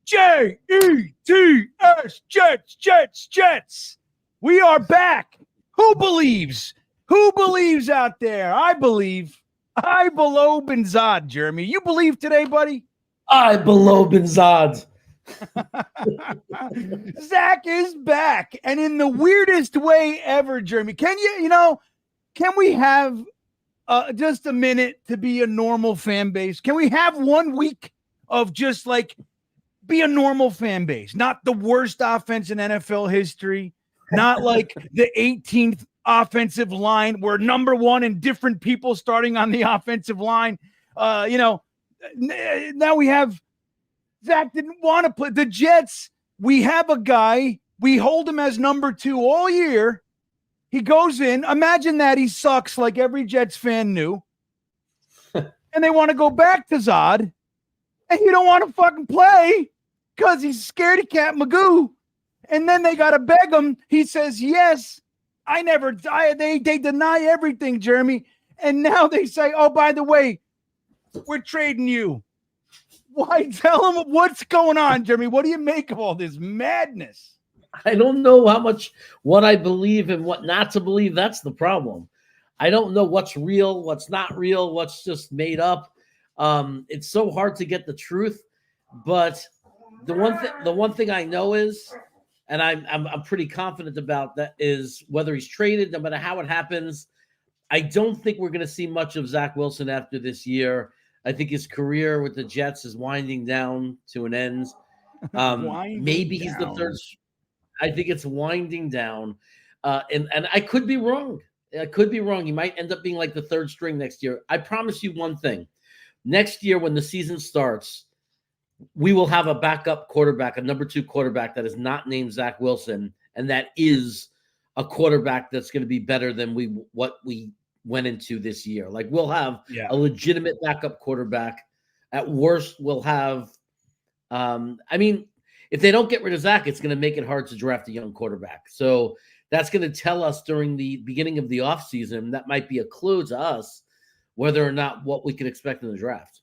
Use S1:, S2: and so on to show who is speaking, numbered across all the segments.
S1: Jets, Jets. We are back. Who believes? Who believes out there? I believe. I below Benzad, Jeremy. You believe today, buddy?
S2: I below Benzad.
S1: Zach is back, and in the weirdest way ever, Jeremy. Can we have just a minute to be a normal fan base? Can we have 1 week of just like be a normal fan base? Not the worst offense in NFL history, not like the 18th offensive line. We're number one and different people starting on the offensive line. Now we have Zach didn't want to play the Jets. We have a guy. We hold him as number 2 all year. He goes in. Imagine that he sucks like every Jets fan knew. And they want to go back to Zod. And you don't want to fucking play because he's scaredy cat Magoo. And then they got to beg him. He says, yes, they deny everything, Jeremy. And now they say, oh, by the way, we're trading you. Why? Tell him what's going on, Jeremy. What do you make of all this madness?
S2: I don't know what I believe and what not to believe. That's the problem. I don't know what's real, what's not real, what's just made up. It's so hard to get the truth. But the one thing I know is, and I'm pretty confident about that, is whether he's traded, no matter how it happens, I don't think we're going to see much of Zach Wilson after this year. I think his career with the Jets is winding down to an end. Maybe he's the third. I think it's winding down. And I could be wrong. I could be wrong. He might end up being like the third string next year. I promise you one thing. Next year, when the season starts, we will have a backup quarterback, a number 2 quarterback that is not named Zach Wilson, and that is a quarterback that's going to be better than what we went into this year. Like, we'll have a legitimate backup quarterback. At worst, we'll have if they don't get rid of Zach, it's going to make it hard to draft a young quarterback. So that's going to tell us during the beginning of the offseason, that might be a clue to us whether or not what we can expect in the draft.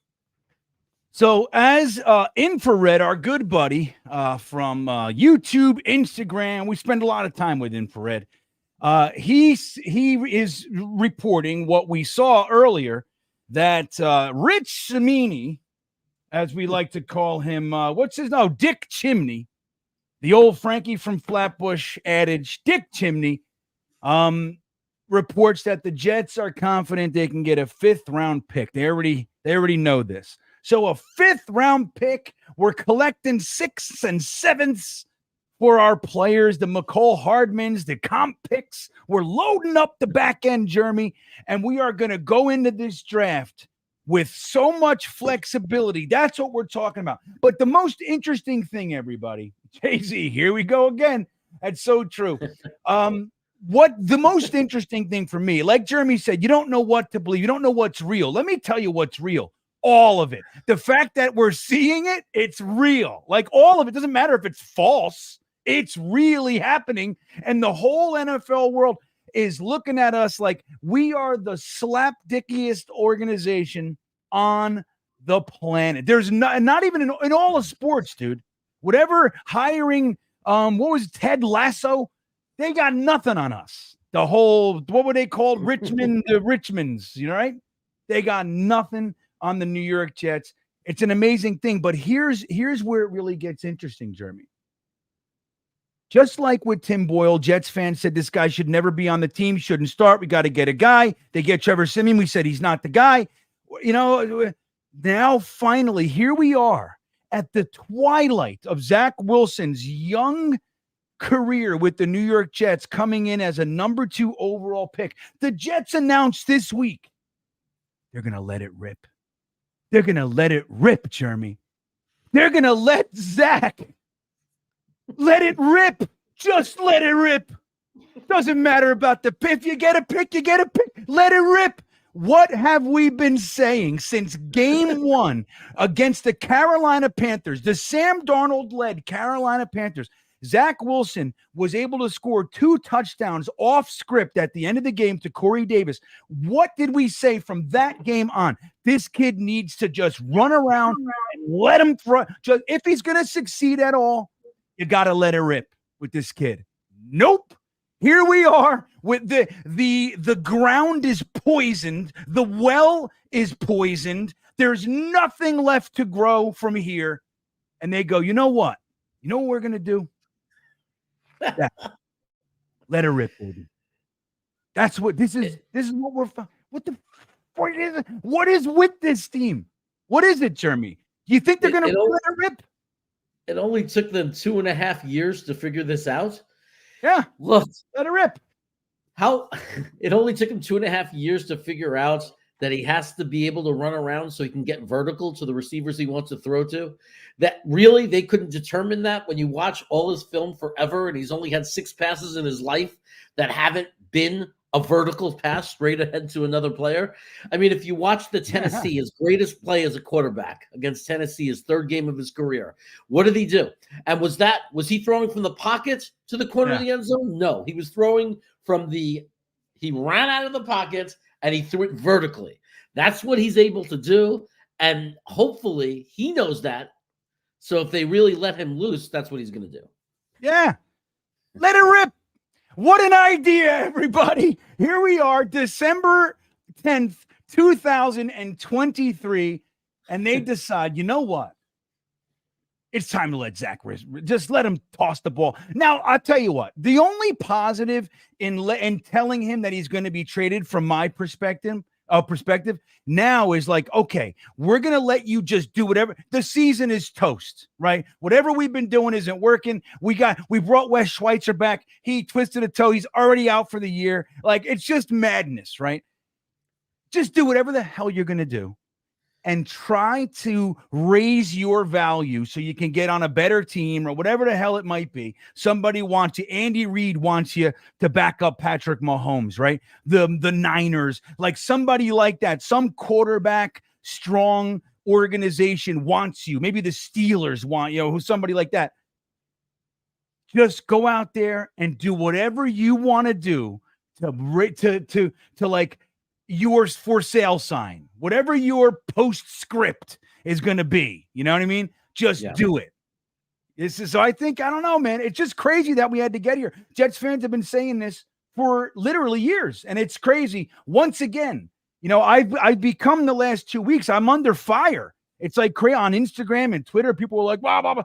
S1: So as Infrared, our good buddy from YouTube, Instagram, we spend a lot of time with Infrared. He is reporting what we saw earlier, that Rich Cimini, as we like to call him, Dick Chimney, the old Frankie from Flatbush adage, Dick Chimney, reports that the Jets are confident they can get a 5th round pick. They already know this. So a 5th round pick, we're collecting 6th and 7ths for our players, the McCall Hardmans, the comp picks. We're loading up the back end, Jeremy, and we are going to go into this draft with so much flexibility. That's what we're talking about. But the most interesting thing, everybody, Jay-Z, here we go again. That's so true. What the most interesting thing for me, like Jeremy said, you don't know what to believe. You don't know what's real. Let me tell you what's real. All of it. The fact that we're seeing it, it's real. Like all of it. Doesn't matter if it's false. It's really happening. And the whole NFL world is looking at us like we are the slapdickiest organization on the planet. There's not even in all of sports, dude. Whatever hiring, what was Ted Lasso? They got nothing on us. The whole, what were they called? Richmond, the Richmonds, right? They got nothing on the New York Jets. It's an amazing thing. But here's where it really gets interesting, Jeremy. Just like with Tim Boyle, Jets fans said this guy should never be on the team, shouldn't start. We got to get a guy. They get Trevor Siemian. We said he's not the guy. Now finally, here we are at the twilight of Zach Wilson's young career with the New York Jets, coming in as a number 2 overall pick. The Jets announced this week they're going to let it rip. They're going to let it rip, Jeremy. They're going to let Zach let it rip. Just let it rip. Doesn't matter about the pick. If you get a pick, you get a pick. Let it rip. What have we been saying since game 1 against the Carolina Panthers, the Sam Darnold-led Carolina Panthers? Zach Wilson was able to score 2 touchdowns off script at the end of the game to Corey Davis. What did we say from that game on? This kid needs to just run around and let him throw. Just, if he's going to succeed at all, you got to let it rip with this kid. Nope. Here we are with the ground is poisoned. The well is poisoned. There's nothing left to grow from here. And they go, you know what? You know what we're going to do? Yeah. Let it rip, baby. That's what this is. This is what we're. What is with this team? What is it, Jeremy? You think they're going to let it rip?
S2: It only took them 2.5 years to figure this out.
S1: Yeah.
S2: Look,
S1: let it rip.
S2: How it only took him 2.5 years to figure out that he has to be able to run around so he can get vertical to the receivers he wants to throw to. That really, they couldn't determine that when you watch all his film forever and he's only had 6 passes in his life that haven't been a vertical pass straight ahead to another player. I mean, if you watch the Tennessee, his greatest play as a quarterback against Tennessee, his 3rd game of his career, what did he do? And was he throwing from the pocket to the corner of the end zone? No, he was throwing from he ran out of the pocket and he threw it vertically. That's what he's able to do. And hopefully he knows that. So if they really let him loose, that's what he's going to do.
S1: Yeah. Let it rip. What an idea, everybody. Here we are, December 10th, 2023. And they decide, you know what? It's time to let Zach just let him toss the ball. Now, I'll tell you what, the only positive in telling him that he's going to be traded from my perspective now is like, okay, we're going to let you just do whatever. The season is toast, right? Whatever we've been doing isn't working. We brought Wes Schweitzer back. He twisted a toe. He's already out for the year. Like, it's just madness, right? Just do whatever the hell you're going to do and try to raise your value so you can get on a better team or whatever the hell it might be. Somebody wants you. Andy Reid wants you to back up Patrick Mahomes, right? The Niners, like somebody like that, some quarterback, strong organization wants you. Maybe the Steelers want, somebody like that. Just go out there and do whatever you want to do to like, your for sale sign, whatever your postscript is going to be. You know what I mean? Just do it. So I don't know, man. It's just crazy that we had to get here. Jets fans have been saying this for literally years, and it's crazy. Once again, I've become the last 2 weeks, I'm under fire. It's like on Instagram and Twitter, people were like, blah, blah, blah.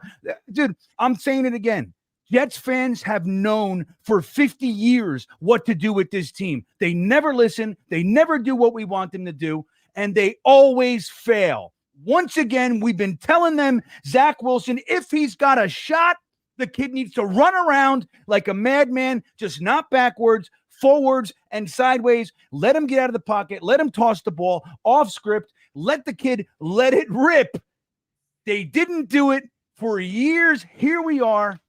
S1: Dude, I'm saying it again. Jets fans have known for 50 years what to do with this team. They never listen. They never do what we want them to do, and they always fail. Once again, we've been telling them, Zach Wilson, if he's got a shot, the kid needs to run around like a madman, just not backwards, forwards, and sideways. Let him get out of the pocket. Let him toss the ball off script. Let the kid let it rip. They didn't do it for years. Here we are.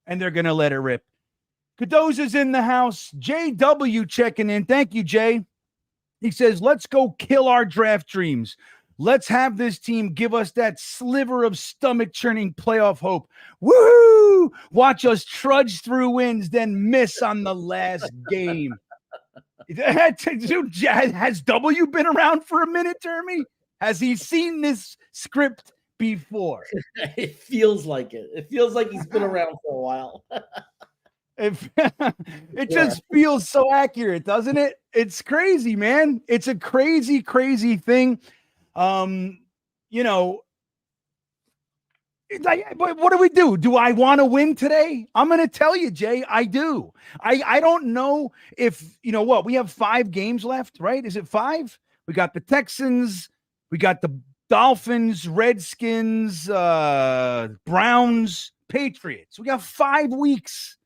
S1: And they're going to let it rip. Cadoza's in the house. JW checking in. Thank you, Jay. He says, let's go kill our draft dreams. Let's have this team give us that sliver of stomach-churning playoff hope. Woo! Watch us trudge through wins, then miss on the last game. Has W been around for a minute, Jeremy? Has he seen this script before?
S2: It feels like it. It feels like he's been around for a while.
S1: It just feels so accurate, doesn't it? It's crazy, man. It's a crazy, crazy thing. But what do we do? Do I want to win today? I'm going to tell you, Jay, I do. I don't know if, we have 5 games left, right? Is it 5? We got the Texans. We got the Dolphins, Redskins, Browns, Patriots. We got 5 weeks.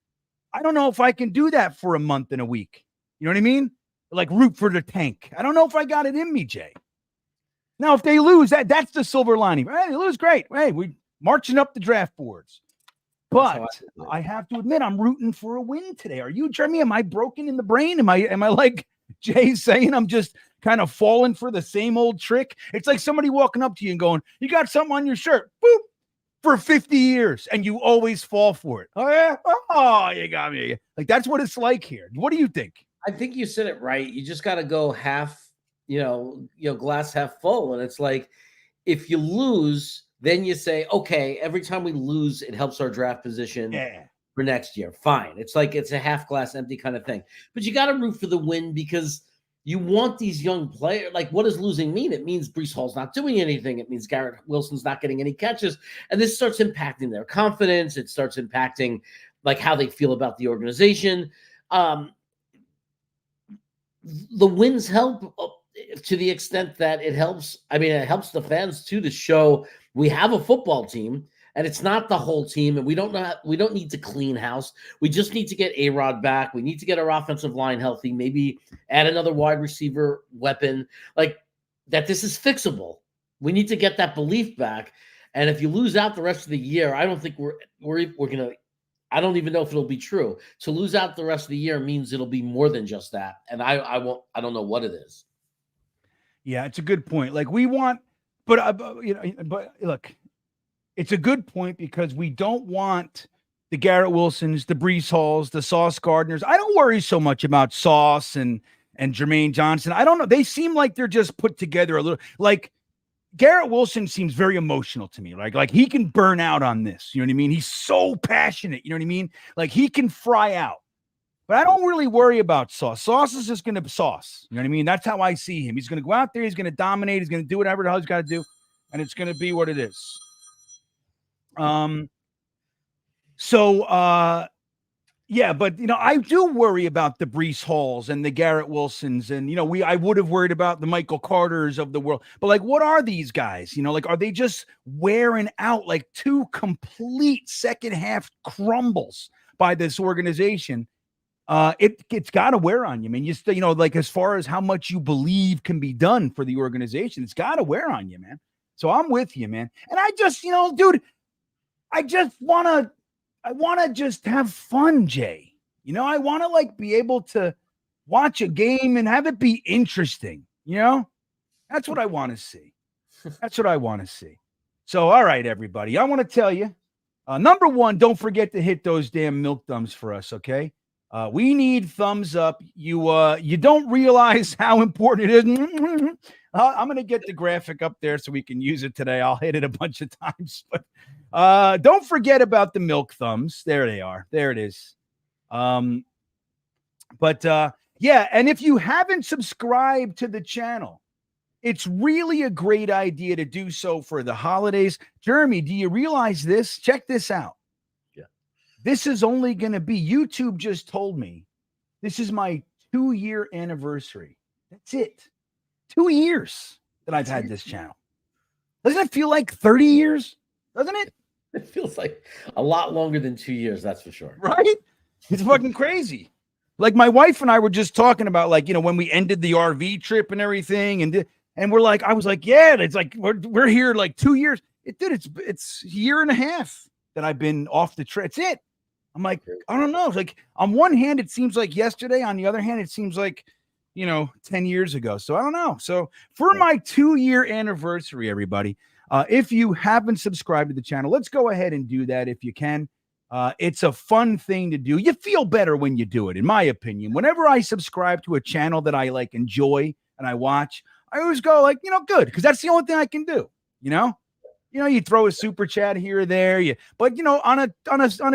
S1: I don't know if I can do that for a month and a week. You know what I mean? Like root for the tank. I don't know if I got it in me, Jay. Now, if they lose, that's the silver lining. Hey, they lose, great. Hey, we marching up the draft boards. But I have to admit, I'm rooting for a win today. Are you, Jeremy? Am I broken in the brain? Am I like Jay saying I'm just kind of falling for the same old trick? It's like somebody walking up to you and going, you got something on your shirt. Boop. for 50 years and you always fall for it. Oh, yeah. Oh, you got me. Like, that's what it's like here. What do you think?
S2: I think you said it right. You just got to go half, glass half full. And it's like, if you lose, then you say, okay, every time we lose, it helps our draft position for next year. Fine. It's like, it's a half glass empty kind of thing. But you got to root for the win because you want these young players. Like, what does losing mean? It means Breece Hall's not doing anything. It means Garrett Wilson's not getting any catches. And this starts impacting their confidence. It starts impacting like how they feel about the organization. The wins help to the extent that it helps. I mean, it helps the fans too to show we have a football team and it's not the whole team. And we don't need to clean house. We just need to get A-Rod back. We need to get our offensive line healthy, maybe add another wide receiver weapon, like that. This is fixable. We need to get that belief back. And if you lose out the rest of the year, I don't think we're going to, I don't even know if it'll be true. To lose out the rest of the year means it'll be more than just that. And I don't know what it is.
S1: Yeah, it's a good point. Like we want, but look, it's a good point because we don't want the Garrett Wilsons, the Breece Halls, the Sauce Gardners. I don't worry so much about Sauce and Jermaine Johnson. I don't know. They seem like they're just put together a little. Like Garrett Wilson seems very emotional to me. Like he can burn out on this. You know what I mean? He's so passionate. You know what I mean? Like he can fry out. But I don't really worry about Sauce. Sauce is just going to sauce. You know what I mean? That's how I see him. He's going to go out there. He's going to dominate. He's going to do whatever the hell he's got to do. And it's going to be what it is. Yeah, but, I do worry about the Breece Halls and the Garrett Wilsons. And, I would have worried about the Michael Carters of the world. But, like, what are these guys? Are they just wearing out like two complete second half crumbles by this organization? It's got to wear on you, man. Like as far as how much you believe can be done for the organization, it's got to wear on you, man. So I'm with you, man. And I just, dude, I want to just have fun, Jay. I want to like be able to watch a game and have it be interesting. That's what I want to see. That's what I want to see. So, all right, everybody, I want to tell you, number one, don't forget to hit those damn milk thumbs for us. Okay. We need thumbs up. You don't realize how important it is. I'm going to get the graphic up there so we can use it today. I'll hit it a bunch of times, but don't forget about the milk thumbs. There they are. There it is. Yeah. And if you haven't subscribed to the channel, it's really a great idea to do so for the holidays. Jeremy, do you realize this? Check this out. This is only going to be, YouTube just told me, this is my 2-year anniversary. That's it. 2 years that I've had this channel. Doesn't it feel like 30 years? Doesn't it?
S2: It feels like a lot longer than 2 years, that's for sure.
S1: Right? It's fucking crazy. Like my wife and I were just talking about like, when we ended the RV trip and everything. And we're like, I was like, yeah, it's like, we're here like 2 years. It's a year and a half that I've been off the trip. It's it. I'm like, I don't know. It's like on one hand, it seems like yesterday. On the other hand, it seems like, 10 years ago. So I don't know. So for my 2-year anniversary, everybody, if you haven't subscribed to the channel, let's go ahead and do that if you can. It's a fun thing to do. You feel better when you do it, in my opinion. Whenever I subscribe to a channel that I like enjoy and I watch, I always go like, good, because that's the only thing I can do, you throw a super chat here or there, but on a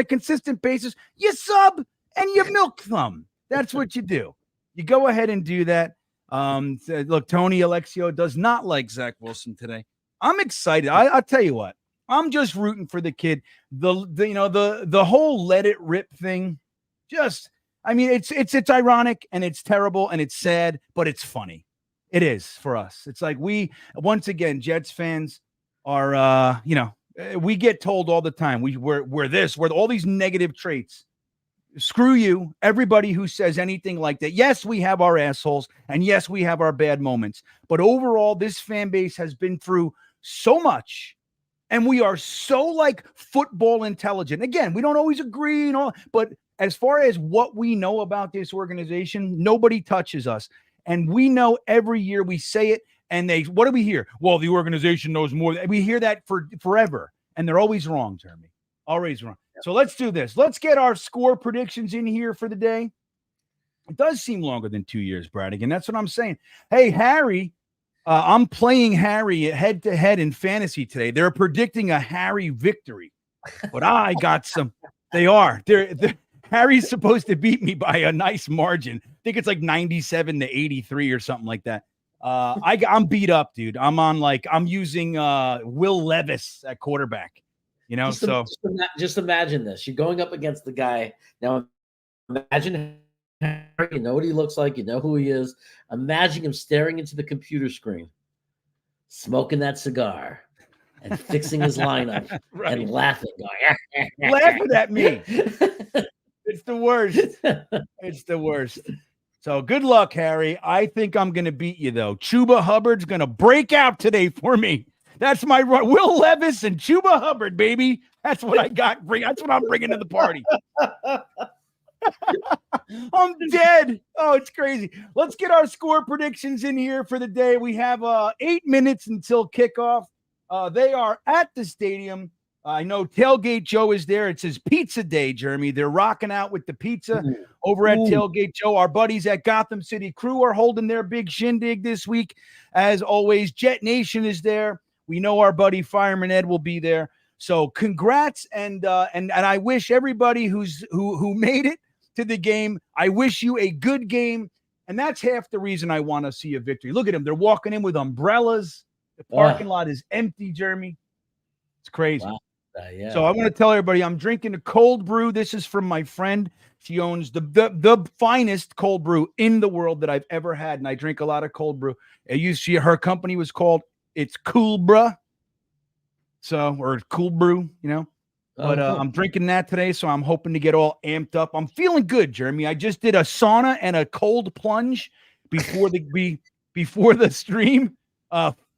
S1: consistent basis, you sub and you milk thumb. That's what you do. You go ahead and do that. Look, Tony Alexio does not like Zach Wilson today. I'm excited. I'll tell you what. I'm just rooting for the kid. The whole let it rip thing. It's ironic and it's terrible and it's sad, but it's funny. It is for us. It's like once again, Jets fans are, we get told all the time, we're this, we're all these negative traits. Screw you, everybody who says anything like that. Yes, we have our assholes, and yes, we have our bad moments. But overall, this fan base has been through so much, and we are so like football intelligent. Again, we don't always agree, but as far as what we know about this organization, nobody touches us. And we know every year we say it, and what do we hear? Well, the organization knows more. We hear that for forever. and they're always wrong, Jeremy. Always wrong. So let's do this. Let's get our score predictions in here for the day. It does seem longer than 2 years, Bradigan. That's what I'm saying. Hey, Harry, I'm playing Harry head-to-head in fantasy today. They're predicting a Harry victory, but I got some. They are. Harry's supposed to beat me by a nice margin. I think it's like 97 to 83 or something like that. I'm beat up, dude. I'm using Will Levis at quarterback. You know,
S2: just imagine this. You're going up against the guy. Now imagine Harry, you know what he looks like, you know who he is. Imagine him staring into the computer screen, smoking that cigar and fixing his lineup and laughing.
S1: Laughing at me. It's the worst. It's the worst. So good luck, Harry. I think I'm going to beat you, though. Chuba Hubbard's going to break out today for me. That's my Will Levis and Chuba Hubbard, baby. That's what I got. That's what I'm bringing to the party. I'm dead. Oh, it's crazy. Let's get our score predictions in here for the day. We have 8 minutes until kickoff. They are at the stadium. I know Tailgate Joe is there. It's his pizza day, Jeremy. They're rocking out with the pizza over at Tailgate Joe. Our buddies at Gotham City Crew are holding their big shindig this week. As always, Jetnation is there. We know our buddy Fireman Ed will be there. So congrats, and I wish everybody who made it to the game, I wish you a good game. And that's half the reason I want to see a victory. Look at them. They're walking in with umbrellas. The parking lot is empty, Jeremy. It's crazy.
S2: Wow. Yeah.
S1: So I want to tell everybody I'm drinking a cold brew. This is from my friend. She owns the finest cold brew in the world that I've ever had. And I drink a lot of cold brew. Her company was called It's Cool Bruh. Or Cool Brew, you know. But I'm drinking that today, so I'm hoping to get all amped up. I'm feeling good, Jeremy. I just did a sauna and a cold plunge before the stream.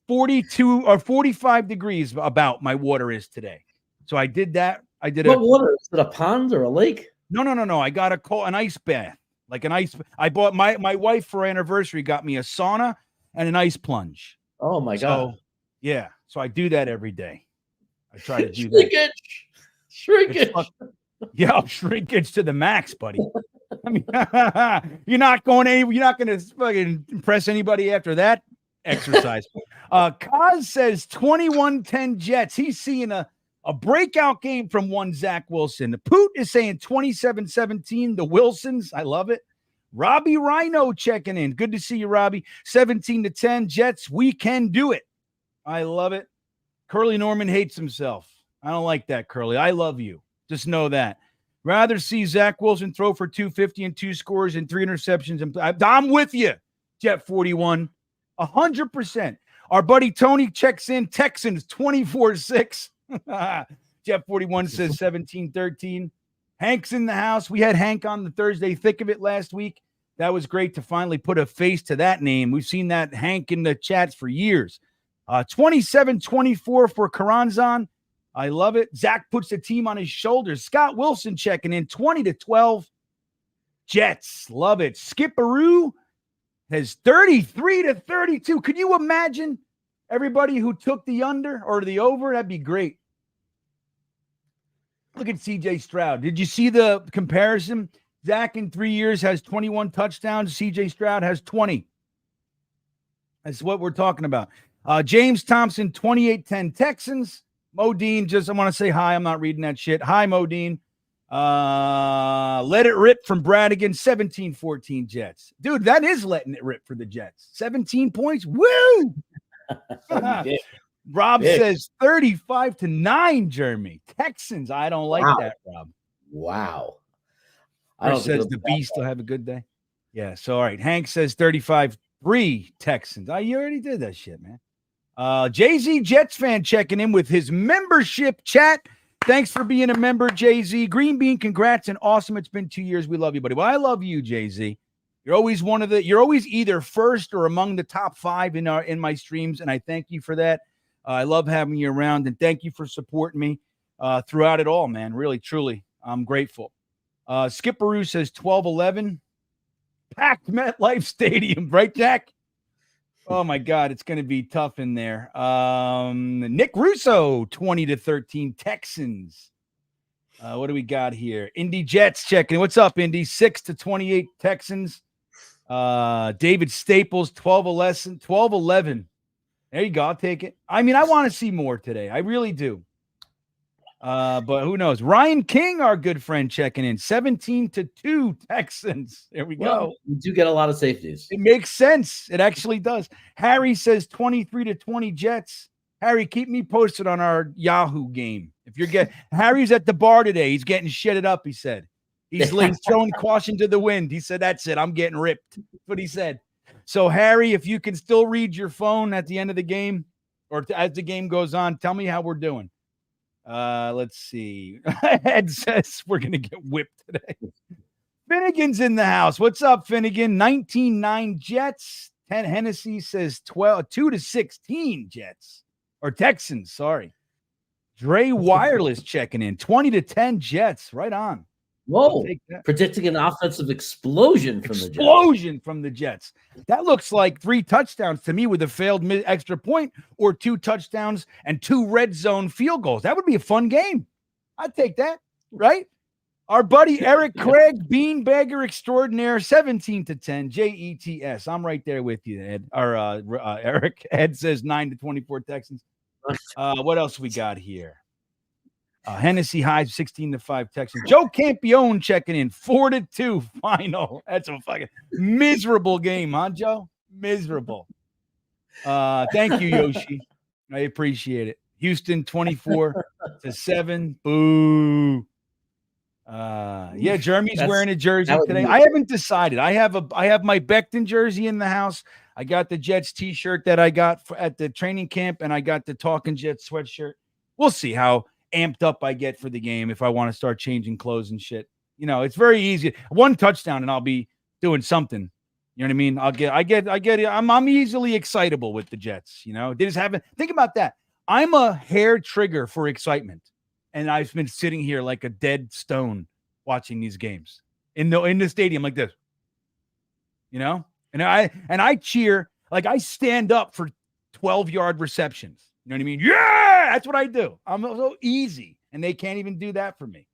S1: 42 or 45 degrees about my water is today. So I did that.
S2: What water? Is it a pond or a lake?
S1: No. I got an ice bath. Like an ice. I bought my wife for our anniversary got me a sauna and an ice plunge.
S2: Oh my God.
S1: Yeah. So I do that every day. I try to do that.
S2: Shrinkage.
S1: Shrinkage to the max, buddy. I mean, you're not going to fucking impress anybody after that exercise. Kaz says 21-10 Jets. He's seeing a breakout game from one Zach Wilson. The Poot is saying 27-17. The Wilsons. I love it. Robbie Rhino checking in. Good to see you, Robbie. 17-10 Jets. We can do it. I love it. Curly Norman hates himself. I don't like that, Curly. I love you. Just know that. Rather see Zach Wilson throw for 250 and 2 scores and 3 interceptions. I'm with you, Jet 41. 100%. Our buddy Tony checks in. Texans 24-6. Jet 41 says 17-13. Hank's in the house. We had Hank on the Thursday thick of it last week. That was great to finally put a face to that name. We've seen that Hank in the chats for years. 27-24 for Karanzan. I love it. Zach puts the team on his shoulders. Scott Wilson checking in 20-12. Jets. Love it. Skipperoo has 33-32. Could you imagine everybody who took the under or the over? That'd be great. Look at CJ Stroud. Did you see the comparison? Zach in 3 years has 21 touchdowns. CJ Stroud has 20. That's what we're talking about. James Thompson, 28-10 Texans. Modine, I want to say hi. I'm not reading that shit. Hi, Modine. Let it rip from Bradigan, 17-14 Jets. Dude, that is letting it rip for the Jets. 17 points. Woo! Rob says 35-9, Jeremy. Texans. I don't like that, Rob.
S2: Wow.
S1: Chris says the Beast will have a good day. Yeah, so all right. Hank says 35-3 Texans. You already did that shit, man. Jay-Z Jets fan checking in with his membership chat. Thanks for being a member, Jay-Z. GreenBean, congrats and awesome. It's been 2 years. We love you, buddy. Well, I love you, Jay-Z. You're always you're always either first or among the top 5 in my streams, and I thank you for that. I love having you around, and thank you for supporting me throughout it all, man. Really, truly, I'm grateful. Skipperoo says 12-11. Packed MetLife Stadium, right, Jack? Oh my God, it's going to be tough in there. Nick Russo, 20-13 Texans. What do we got here? Indy Jets checking. What's up, Indy? 6-28 Texans. David Staples, 12-11. There you go. I'll take it. I mean, I want to see more today. I really do. But who knows? Ryan King, our good friend, checking in. 17-2 Texans. There we go.
S2: We do get a lot of safeties.
S1: It makes sense. It actually does. Harry says 23-20 Jets. Harry, keep me posted on our Yahoo game. If you're Harry's at the bar today. He's getting shitted up, he said. He's throwing caution to the wind. He said, that's it. I'm getting ripped. That's what he said. So, Harry, if you can still read your phone at the end of the game or as the game goes on, tell me how we're doing. Let's see. Ed says we're going to get whipped today. Finnegan's in the house. What's up, Finnegan? 19-9 Jets. 10 Hennessy says 2-16 Jets. Or Texans, sorry. Dre Wireless checking in. 20-10 Jets. Right on.
S2: Whoa. Predicting an offensive explosion from the Jets.
S1: Explosion from the Jets. That looks like 3 touchdowns to me with a failed extra point or 2 touchdowns and 2 red zone field goals. That would be a fun game. I'd take that, right? Our buddy Eric Craig, beanbagger extraordinaire, 17-10, Jets. I'm right there with you, Ed. Or Eric. Ed says 9-24 Texans. What else we got here? Hennessy Highs 16-5 Texans. Joe Campione checking in 4-2 final. That's a fucking miserable game, huh, Joe? Miserable. Thank you, Yoshi. I appreciate it. Houston 24-7. Boo. Yeah, Jeremy's wearing a jersey today. I haven't decided. I have my Becton jersey in the house. I got the Jets t-shirt that I got at the training camp, and I got the Talking Jets sweatshirt. We'll see how amped up I get for the game if I want to start changing clothes and shit. You know, it's very easy. 1 touchdown and I'll be doing something. You know what I mean? I get it. I'm easily excitable with the Jets, you know. They just haven't. Think about that. I'm a hair trigger for excitement. And I've been sitting here like a dead stone watching these games in the stadium like this. You know? And I cheer, like I stand up for 12-yard receptions. You know what I mean? Yeah, that's what I do. I'm so easy, and they can't even do that for me.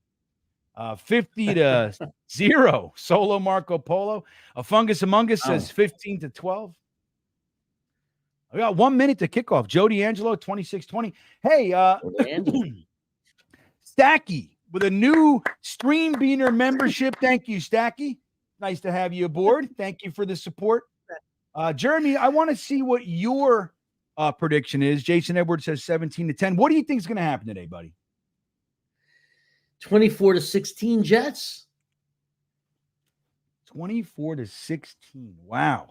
S1: 50-0, solo Marco Polo. A Fungus Among Us says 15-12. I got 1 minute to kick off. Joe D'Angelo, 26-20. Hey, Stacky with a new Stream Beaner membership. Thank you, Stacky. Nice to have you aboard. Thank you for the support. Jeremy, I want to see what your prediction is. Jason Edwards says 17-10. What do you think is going to happen today, buddy?
S2: 24-16 Jets.
S1: 24-16. Wow.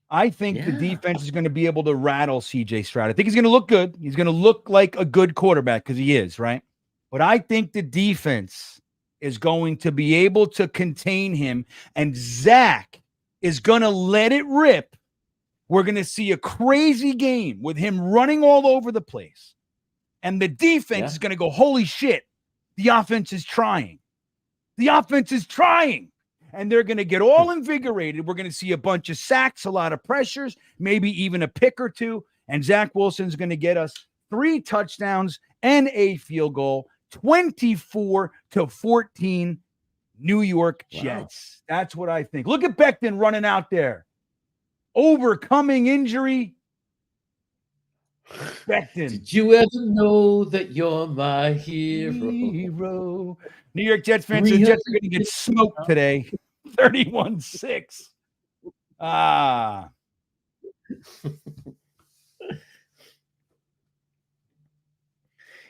S1: I think the defense is going to be able to rattle CJ Stroud. I think he's going to look good. He's going to look like a good quarterback because he is, right? But I think the defense is going to be able to contain him, and Zach is going to let it rip. We're going to see a crazy game with him running all over the place. And the defense is going to go, holy shit, the offense is trying. The offense is trying. And they're going to get all invigorated. We're going to see a bunch of sacks, a lot of pressures, maybe even a pick or two. And Zach Wilson's going to get us 3 touchdowns and a field goal, 24-14 New York Jets. Wow. That's what I think. Look at Becton running out there. Overcoming injury. Becton.
S2: Did you ever know that you're my hero?
S1: New York Jets fans, the Jets are going to get smoked today. 31-6.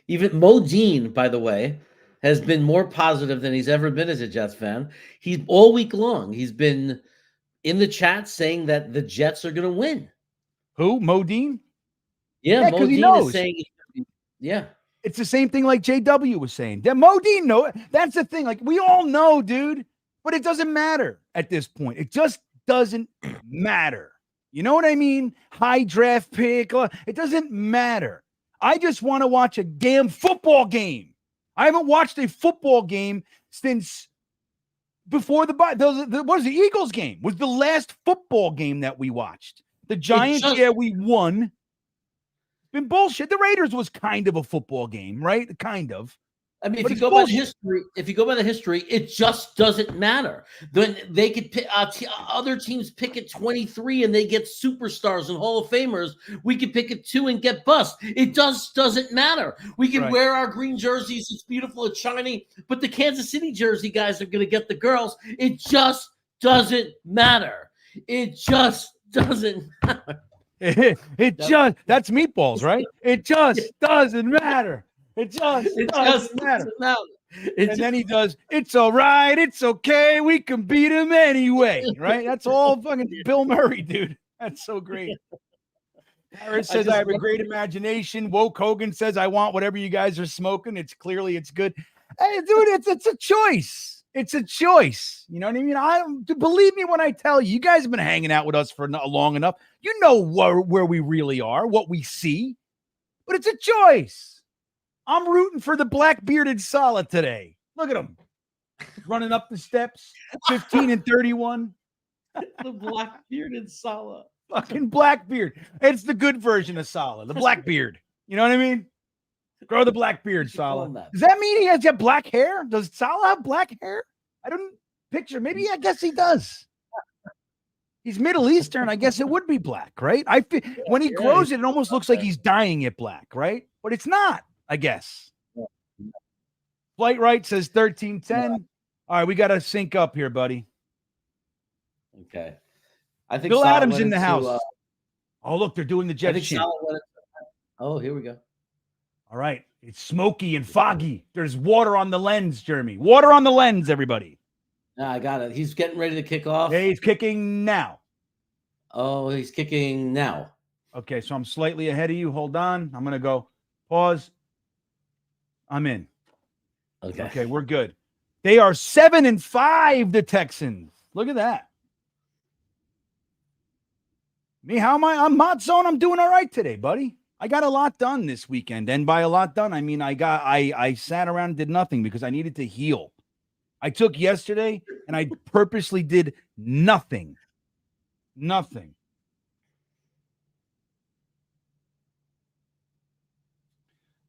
S2: Even Modine, by the way, has been more positive than he's ever been as a Jets fan. He's all week long. He's been in the chat saying that the Jets are going to win.
S1: Who? Modine?
S2: Yeah, Modine is saying,
S1: it's the same thing like JW was saying. Modine, no, that's the thing. Like, we all know, dude, but it doesn't matter at this point. It just doesn't matter. You know what I mean? High draft pick. It doesn't matter. I just want to watch a damn football game. I haven't watched a football game since before the Eagles game was the last football game that we watched. The Giants, we won. It's been bullshit. The Raiders was kind of a football game, right? Kind of.
S2: I mean, if you go by the history, it just doesn't matter. Then they could pick other teams pick at 23 and they get superstars and Hall of Famers. We could pick at 2 and get bust. It doesn't matter. We can wear our green jerseys. It's beautiful. It's shiny. But the Kansas City jersey guys are going to get the girls. It just doesn't matter. It just doesn't matter.
S1: That's meatballs, right? It just doesn't matter. It just doesn't matter. And then he does, it's all right, it's okay, we can beat him anyway, right? That's all fucking Bill Murray, dude. That's so great. Harris says, I have a great imagination. Woke Hogan says, I want whatever you guys are smoking. It's good. Hey, dude, it's a choice. It's a choice. You know what I mean? Believe me when I tell you, you guys have been hanging out with us for long enough. You know where we really are, what we see. But it's a choice. I'm rooting for the black-bearded Salah today. Look at him. Running up the steps, 15 and 31.
S2: The black-bearded Salah.
S1: Fucking Blackbeard. It's the good version of Salah, the Blackbeard. You know what I mean? Grow the black beard, Salah. Does that mean he has got black hair? Does Salah have black hair? I don't picture. Maybe I guess he does. He's Middle Eastern. I guess it would be black, right? When he grows it, it almost looks like he's dyeing it black, right? But it's not, I guess. Flight Right says 1310. All right, we got to sync up here, buddy.
S2: Okay. I think
S1: Bill
S2: Salah
S1: Adams in the house. Oh, look, they're doing the jet chant.
S2: Oh, here we go.
S1: All right. It's smoky and foggy. There's water on the lens, Jeremy. Water on the lens, everybody.
S2: I got it. He's getting ready to kick off.
S1: Yeah, he's kicking now.
S2: Oh, he's kicking now.
S1: Okay, so I'm slightly ahead of you. Hold on. I'm going to go pause. I'm in. Okay, we're good. They are 7-5, the Texans. Look at that. Me, how am I? I'm Mod Zone. I'm doing all right today, buddy. I got a lot done this weekend. And by a lot done, I mean I sat around and did nothing because I needed to heal. I took yesterday and I purposely did nothing. Nothing.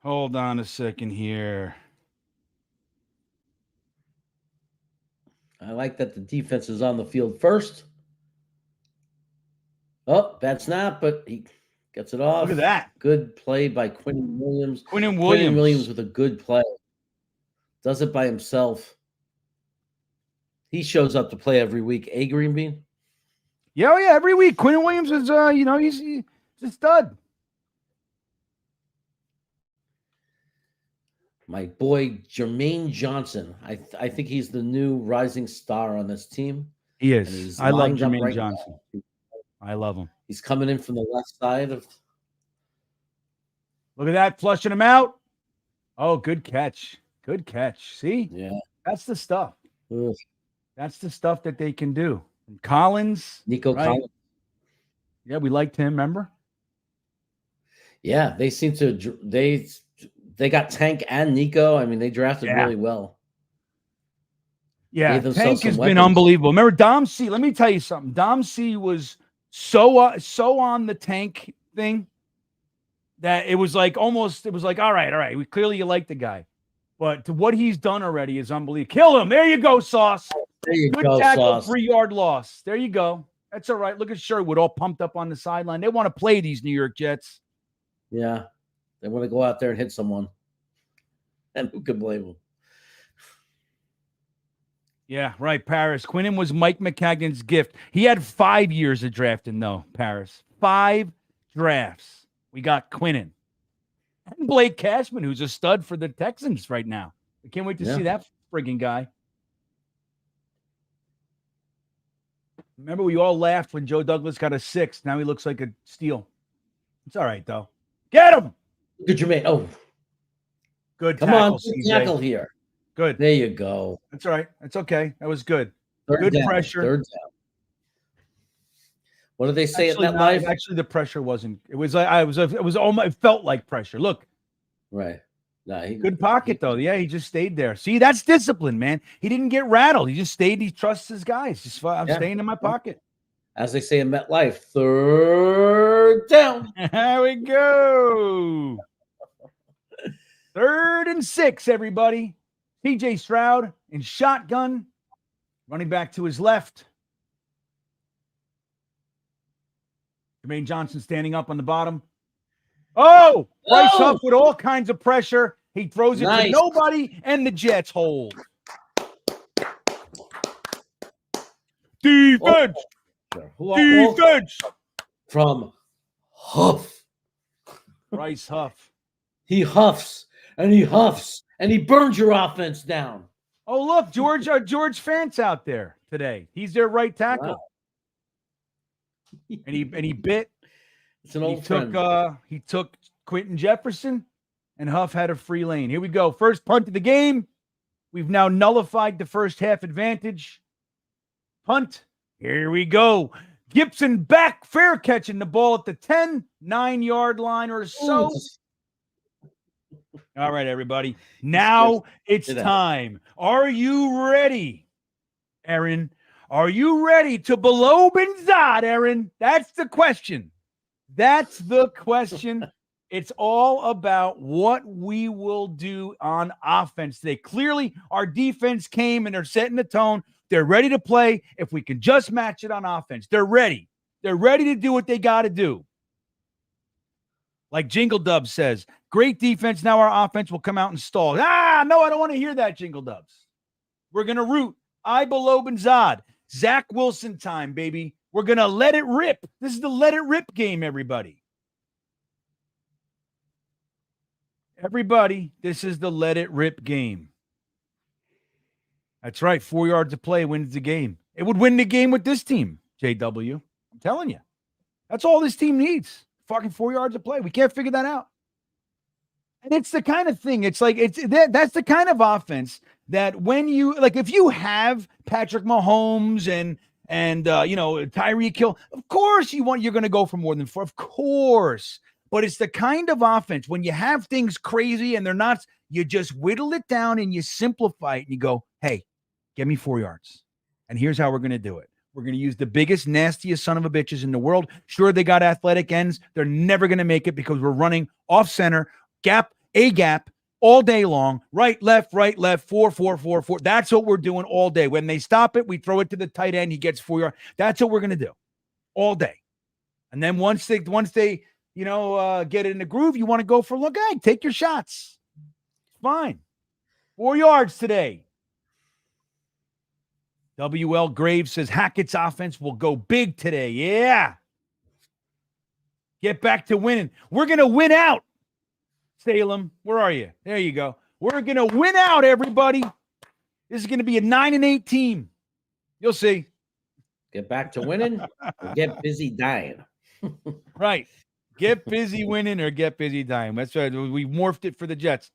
S1: Hold on a second here.
S2: I like that the defense is on the field first. Oh, bad snap, but he gets it off.
S1: Look at that.
S2: Good play by Quinnen Williams.
S1: Quinnen Williams
S2: with a good play. Does it by himself. He shows up to play every week. GreenBean?
S1: Yeah, every week. Quinnen Williams is, he's a stud.
S2: My boy, Jermaine Johnson. I think he's the new rising star on this team.
S1: He is. I love Jermaine Johnson. I love him.
S2: He's coming in from the left side of.
S1: Look at that, flushing him out. Oh, good catch. Good catch. See?
S2: Yeah.
S1: That's the stuff.
S2: Ugh.
S1: That's the stuff that they can do. And Collins.
S2: Nico Collins.
S1: Yeah, we liked him, remember?
S2: Yeah, they seem to they got Tank and Nico. I mean, they drafted really well.
S1: Yeah, Tank has been unbelievable. Remember Dom C? Let me tell you something. Dom C was so on the Tank thing that it was like all right. Clearly you like the guy. But to what he's done already is unbelievable. Kill him. There you go, Sauce.
S2: There you
S1: Good
S2: go,
S1: tackle,
S2: Sauce.
S1: 3-yard loss. There you go. That's all right. Look at Sherwood all pumped up on the sideline. They want to play these New York Jets.
S2: Yeah. They want to go out there and hit someone. And who could blame them?
S1: Yeah, right, Paris. Quinnen was Mike McCagan's gift. He had 5 years of drafting, though, Paris. 5 drafts. We got Quinnen. And Blake Cashman, who's a stud for the Texans right now. I can't wait to see that friggin' guy. Remember, we all laughed when Joe Douglas got a 6. Now he looks like a steal. It's all right, though. Get him!
S2: Good, Jermaine. Oh.
S1: Good
S2: tackle,
S1: tackle,
S2: good tackle here.
S1: Good.
S2: There you go.
S1: That's all right. That's okay. That was good.
S2: Good
S1: pressure.
S2: Third down. What do they say at Metlife?
S1: Actually, the pressure wasn't. It was like it felt like pressure. Look.
S2: Right.
S1: Good pocket, though. Yeah, he just stayed there. See, that's discipline, man. He didn't get rattled. He just stayed. He trusts his guys. I'm staying in my pocket.
S2: As they say in MetLife, third down.
S1: There we go. 3rd and 6, everybody. TJ Stroud in shotgun, running back to his left. Jermaine Johnson standing up on the bottom. Oh, Bryce Huff with all kinds of pressure. He throws it to nobody, and the Jets hold. Defense. Defense.
S2: From Huff.
S1: Bryce Huff.
S2: He huffs, and he huffs, and he burns your offense down.
S1: Oh, look, George Fant's out there today. He's their right tackle.
S2: Wow.
S1: And he bit.
S2: It's an old friend.
S1: He took Quentin Jefferson, and Huff had a free lane. Here we go. First punt of the game. We've now nullified the first half advantage. Punt. Here we go. Gibson back, fair catching the ball at the 9-yard line or so. All right, everybody. Now it's time. Are you ready, Aaron? Are you ready to below Benzad, Aaron? That's the question. That's the question. It's all about what we will do on offense today. Clearly, our defense came and they're setting the tone. They're ready to play if we can just match it on offense. They're ready. They're ready to do what they got to do. Like Jingle Dubs says, great defense. Now our offense will come out and stall. No, I don't want to hear that, Jingle Dubs. We're going to root. I below Benzad. Zach Wilson time, baby. We're going to let it rip. This is the let it rip game, everybody. Everybody, this is the let it rip game. That's right. 4 yards of play wins the game. It would win the game with this team, JW. I'm telling you. That's all this team needs. Fucking 4 yards of play. We can't figure that out. And it's the kind of thing. It's like that's the kind of offense that when you like, if you have Patrick Mahomes and Tyreek Hill, of course you're going to go for more than 4, of course. But it's the kind of offense when you have things crazy and they're not. You just whittle it down and you simplify it and you go, hey, give me 4 yards. And here's how we're going to do it. We're going to use the biggest, nastiest son of a bitches in the world. Sure, they got athletic ends. They're never going to make it because we're running off center, gap all day long. Right, left, 4, 4, 4, 4. That's what we're doing all day. When they stop it, we throw it to the tight end. He gets 4 yards. That's what we're going to do all day. And then once they get in the groove, you want to go for take your shots. Fine. 4 yards today. WL Graves says Hackett's offense will go big today. Yeah. Get back to winning. We're going to win out. Salem, where are you? There you go. We're going to win out, everybody. This is going to be a 9-8 team. You'll see.
S2: Get back to winning or get busy dying.
S1: Right. Get busy winning or get busy dying. That's right. We morphed it for the Jets.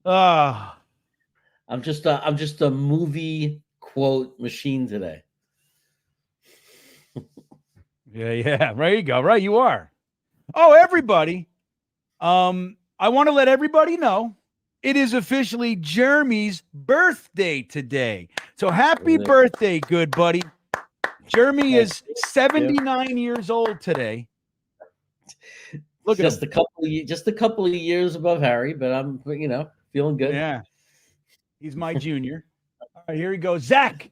S1: I'm
S2: just a movie quote machine today.
S1: Yeah. There you go. Right, you are. Oh, everybody. I want to let everybody know it is officially Jeremy's birthday today. So happy birthday, good buddy. Jeremy is 79 years old today. Look at him.
S2: Just a couple of years above Harry, but I'm feeling good.
S1: Yeah. He's my junior. All right, here he goes. Zach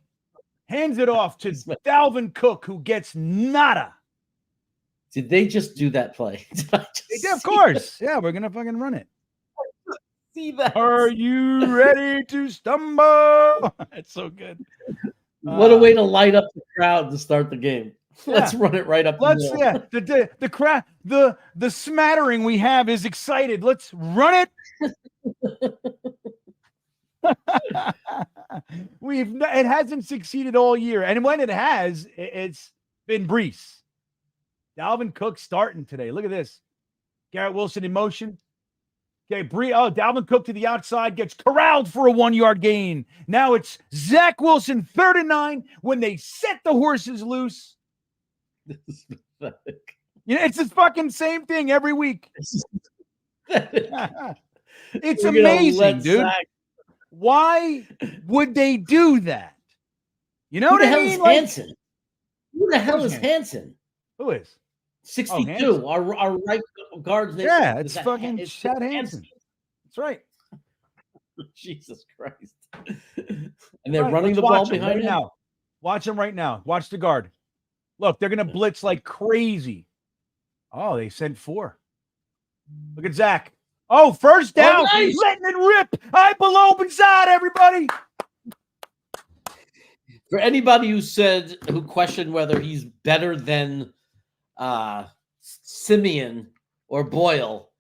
S1: hands it off to Dalvin Cook, who gets nada.
S2: Did they just do that play?
S1: Of course. Yeah, we're going to fucking run it.
S2: See that?
S1: Are you ready to stumble? That's so good.
S2: What a way to light up the crowd to start the game. Yeah. Let's run it right up.
S1: The crowd, the smattering we have is excited. Let's run it. It hasn't succeeded all year, and when it has, it's been Brees. Dalvin Cook starting today. Look at this. Garrett Wilson in motion. Okay, Dalvin Cook to the outside gets corralled for a 1 yard gain. Now it's Zach Wilson, 3rd and 9, when they set the horses loose.
S2: This is pathetic.
S1: It's the fucking same thing every week. It's amazing, dude. Why would they do that? You know what I mean?
S2: Hanson? Who the hell
S1: Who's
S2: is Hansen?
S1: Who is?
S2: 62.
S1: Hansen.
S2: Our right guard's name.
S1: Yeah, it's fucking Chad Hansen. That's right.
S2: Jesus Christ. And they're
S1: Right,
S2: running
S1: let's
S2: the ball
S1: watch him
S2: behind
S1: right
S2: him.
S1: now. Watch him right now. Watch the guard. Look, they're going to blitz like crazy. Oh, they sent 4. Look at Zach. Oh, first down.
S2: Oh, nice.
S1: Letting it rip. I below inside, everybody.
S2: For anybody who questioned whether he's better than Simeon or Boyle,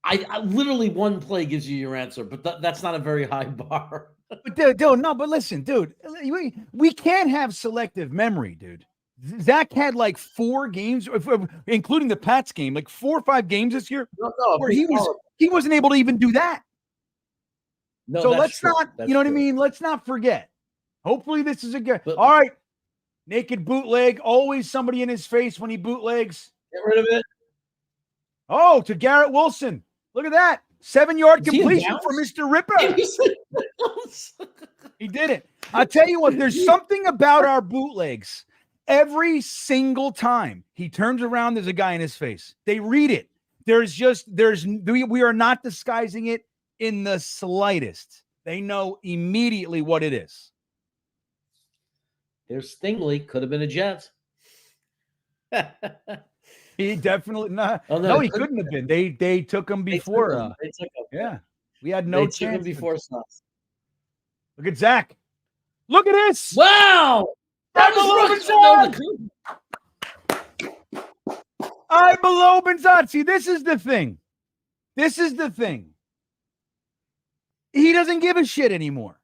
S2: I literally one play gives you your answer, but that's not a very high bar.
S1: But dude, but listen, dude, we can't have selective memory, dude. Zach had like 4 games, including the Pats game, like 4 or 5 games this year, where he wasn't able to even do that.
S2: No,
S1: so let's
S2: true.
S1: not,
S2: that's
S1: you know
S2: true.
S1: what I mean? Let's not forget. Hopefully this is a good. All right, naked bootleg. Always somebody in his face when he bootlegs.
S2: Get rid of it.
S1: Oh, to Garrett Wilson. Look at that. 7-yard completion for Mr. Ripper. He did it. I'll tell you what, there's something about our bootlegs. Every single time he turns around, there's a guy in his face. They read it. We are not disguising it in the slightest. They know immediately what it is.
S2: There's Stingley. Could have been a Jet.
S1: He definitely not.
S2: Oh,
S1: no, he couldn't have been. They took him before.
S2: They took him.
S1: Yeah, we had no chance.
S2: Took him before Sauce.
S1: Look at Zach. Look at this.
S2: Wow.
S1: I below Benzat. See, this is the thing. He doesn't give a shit anymore.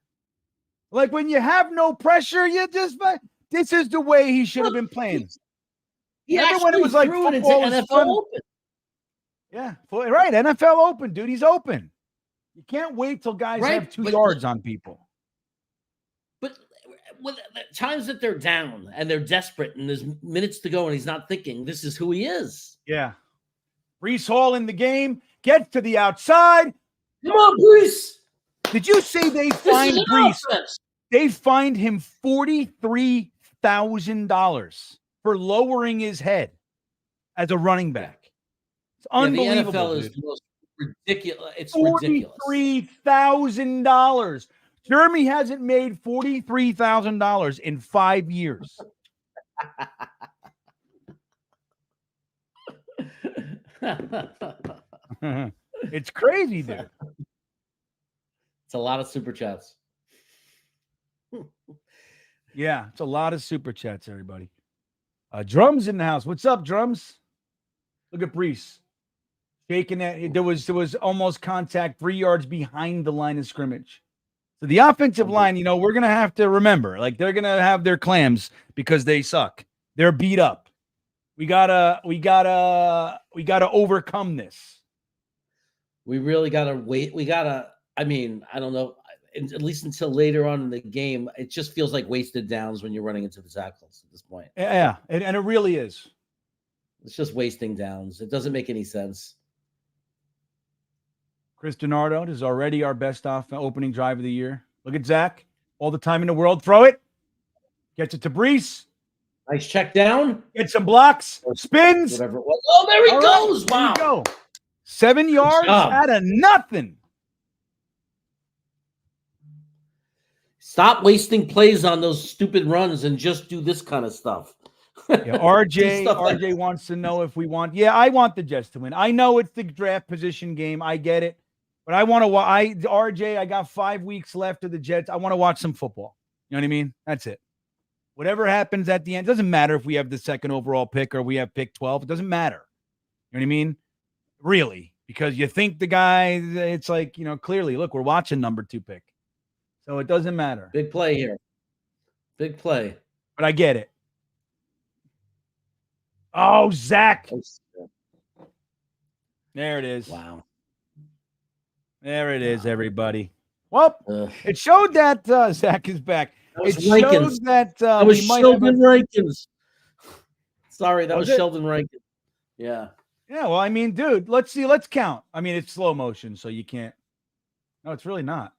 S1: Like when you have no pressure, you just. This is the way he should have been playing.
S2: Remember
S1: when it was like
S2: football
S1: football
S2: NFL
S1: fun?
S2: Open.
S1: Yeah, right. NFL Open, dude. He's open. You can't wait till guys have 2 yards on people.
S2: But when times that they're down and they're desperate and there's minutes to go and he's not thinking, this is who he is.
S1: Yeah. Breece Hall in the game, gets to the outside.
S2: Come on, Breece.
S1: Did you say they fined Breece? They fined him $43,000 for lowering his head as a running back. It's unbelievable.
S2: The NFL is the most ridiculous. It's ridiculous.
S1: $43,000. Jeremy hasn't made $43,000 in 5 years. It's crazy, dude.
S2: It's a lot of super chats.
S1: Yeah, it's a lot of super chats, everybody. Drums in the house. What's up, Drums? Look at Breece. Shaking that. There was almost contact 3 yards behind the line of scrimmage. So the offensive line, we're going to have to remember, like they're going to have their clams because they suck. They're beat up. We gotta overcome this.
S2: We really gotta wait. I don't know. At least until later on in the game, it just feels like wasted downs when you're running into the tackles at this point.
S1: Yeah, and it really is.
S2: It's just wasting downs. It doesn't make any sense.
S1: Chris DiNardo is already our best opening drive of the year. Look at Zach. All the time in the world. Throw it. Gets it to Breece.
S2: Nice check down.
S1: Get some blocks. Spins.
S2: Whatever it was. Oh, there he goes.
S1: Right,
S2: wow.
S1: There you go. 7 yards out of nothing.
S2: Stop wasting plays on those stupid runs and just do this kind of stuff.
S1: Yeah, RJ wants to know if we want. Yeah, I want the Jets to win. I know it's the draft position game. I get it. But I want to RJ, I got 5 weeks left of the Jets. I want to watch some football. You know what I mean? That's it. Whatever happens at the end, doesn't matter if we have the second overall pick or we have pick 12. It doesn't matter. You know what I mean? Really, because you think the guy, it's like, clearly, look, we're watching number 2 pick. So it doesn't matter.
S2: Big play here. Big play.
S1: But I get it. Oh, Zach. There it is.
S2: Wow.
S1: There it is, everybody. Well, it showed that Zach is back. It shows that
S2: was Sheldon Rankins. Sorry, that was Sheldon Rankins. Yeah.
S1: Yeah, well, I mean, dude, let's see. Let's count. I mean, it's slow motion, so you can't. No, it's really not.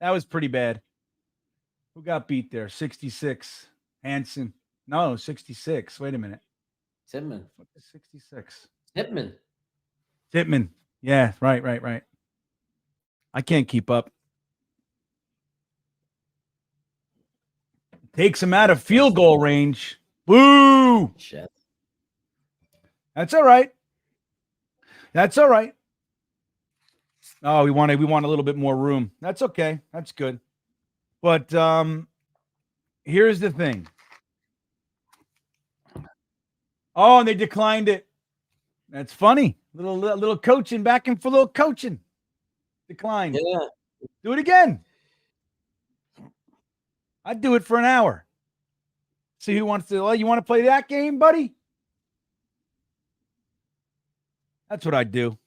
S1: That was pretty bad. Who got beat there? 66. Hansen. No, 66. Wait a minute.
S2: Tippmann.
S1: What is 66?
S2: Tippmann.
S1: Yeah, right. I can't keep up. Takes him out of field goal range. Woo!
S2: Shit.
S1: That's all right. That's all right. Oh, we want a little bit more room. That's okay. That's good. But here's the thing. Oh, and they declined it. That's funny. Little coaching, back in for a little coaching. Declined.
S2: Yeah.
S1: Do it again. I'd do it for an hour. See who wants to. You want to play that game, buddy? That's what I'd do.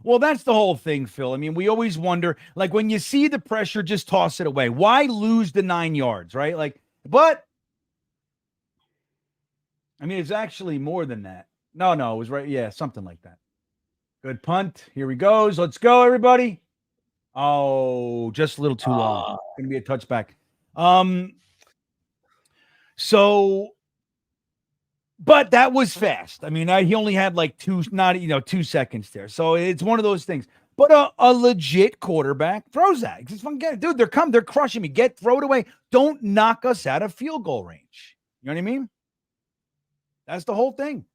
S1: Well, that's the whole thing, Phil. I mean, we always wonder, like, when you see the pressure, just toss it away. Why lose the 9 yards, right? Like, but I mean, it's actually more than that. No, it was right. Yeah, something like that. Good punt. Here he goes. Let's go, everybody. Oh, just a little too long. Going to be a touchback. So, but that was fast. I mean, he only had like 2 seconds there. So it's one of those things. But a legit quarterback throws that. It's fun. Dude, they're crushing me. Throw it away. Don't knock us out of field goal range. You know what I mean? That's the whole thing.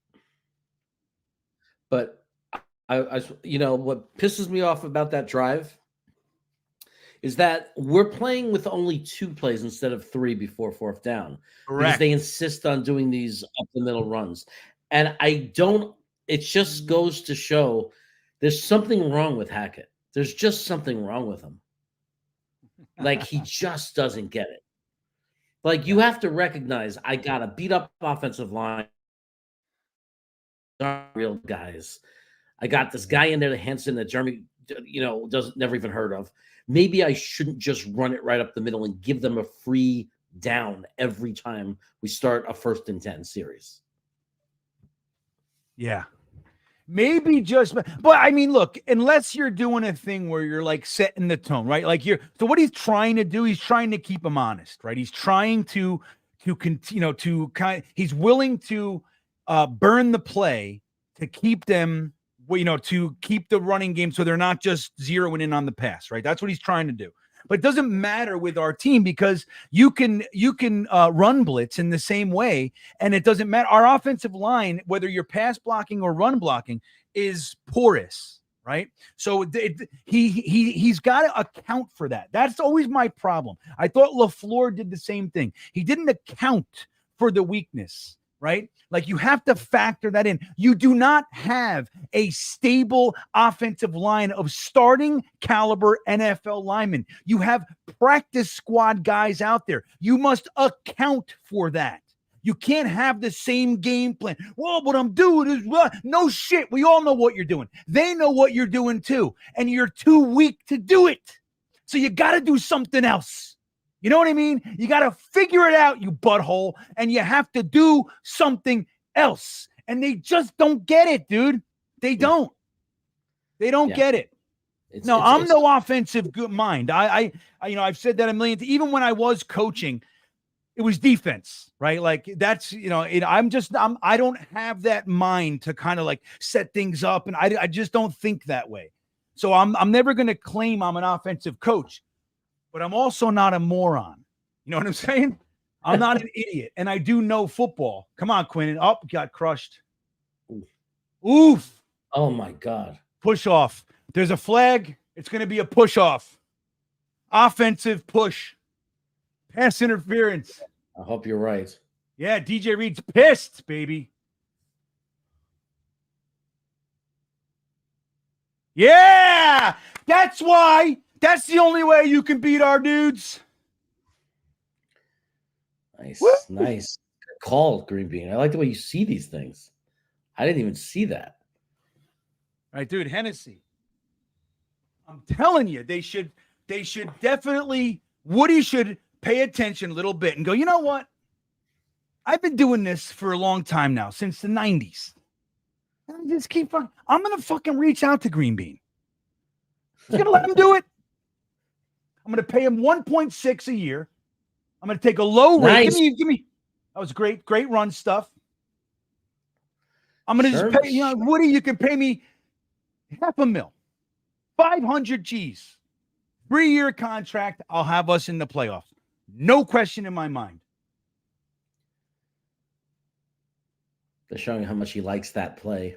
S2: But I what pisses me off about that drive is that we're playing with only 2 plays instead of 3 before 4th down.
S1: Correct.
S2: Because they insist on doing these up the middle runs. And it just goes to show there's something wrong with Hackett. There's just something wrong with him. Like, he just doesn't get it. Like, you have to recognize, I got a beat up offensive line. Real guys. I got this guy in there, the Henson, that Jeremy, never even heard of. Maybe I shouldn't just run it right up the middle and give them a free down every time we start a 1st and 10 series.
S1: Yeah. Maybe just, but I mean, look, unless you're doing a thing where you're like setting the tone, right? Like so what he's trying to do, he's trying to keep them honest, right? He's trying to continue he's willing to burn the play to keep them, to keep the running game so they're not just zeroing in on the pass, right? That's what he's trying to do. But it doesn't matter with our team because you can run blitz in the same way, and it doesn't matter. Our offensive line, whether you're pass blocking or run blocking, is porous, right? So he's got to account for that. That's always my problem. I thought LaFleur did the same thing. He didn't account for the weakness, right? Like, you have to factor that in. You do not have a stable offensive line of starting caliber NFL linemen. You have practice squad guys out there. You must account for that. You can't have the same game plan. Well, what I'm doing is, no shit. We all know what you're doing. They know what you're doing too. And you're too weak to do it. So you got to do something else. You know what I mean? You got to figure it out, you butthole, and you have to do something else. And they just don't get it, dude. They don't. They don't get it. I'm no offensive good mind. I've said that a million times. Even when I was coaching, it was defense, right? Like, that's, I don't have that mind to kind of like set things up, and I just don't think that way. So I'm never going to claim I'm an offensive coach. But I'm also not a moron. You know what I'm saying? I'm not an idiot. And I do know football. Come on, Quinn. Got crushed. Oof.
S2: Oh, my God.
S1: Push off. There's a flag. It's going to be a push off. Offensive push. Pass interference.
S2: I hope you're right.
S1: Yeah, DJ Reed's pissed, baby. Yeah! That's why. That's the only way you can beat our dudes.
S2: Nice. Nice. Good call, GreenBean. I like the way you see these things. I didn't even see that.
S1: All right, dude, Hennessy. I'm telling you, they should definitely, Woody should pay attention a little bit and go, you know what? I've been doing this for a long time now, since the 90s. And I just keep on. I'm going to fucking reach out to GreenBean. I'm going to let him do it. I'm going to pay him 1.6 a year. I'm going to take a low rate.
S2: Nice.
S1: Give me That was great run stuff. I'm going to
S2: Sure.
S1: just pay, Woody, you can pay me $500,000, 500 G's, 3-year contract. I'll have us in the playoffs. No question in my mind.
S2: They're showing how much he likes that play.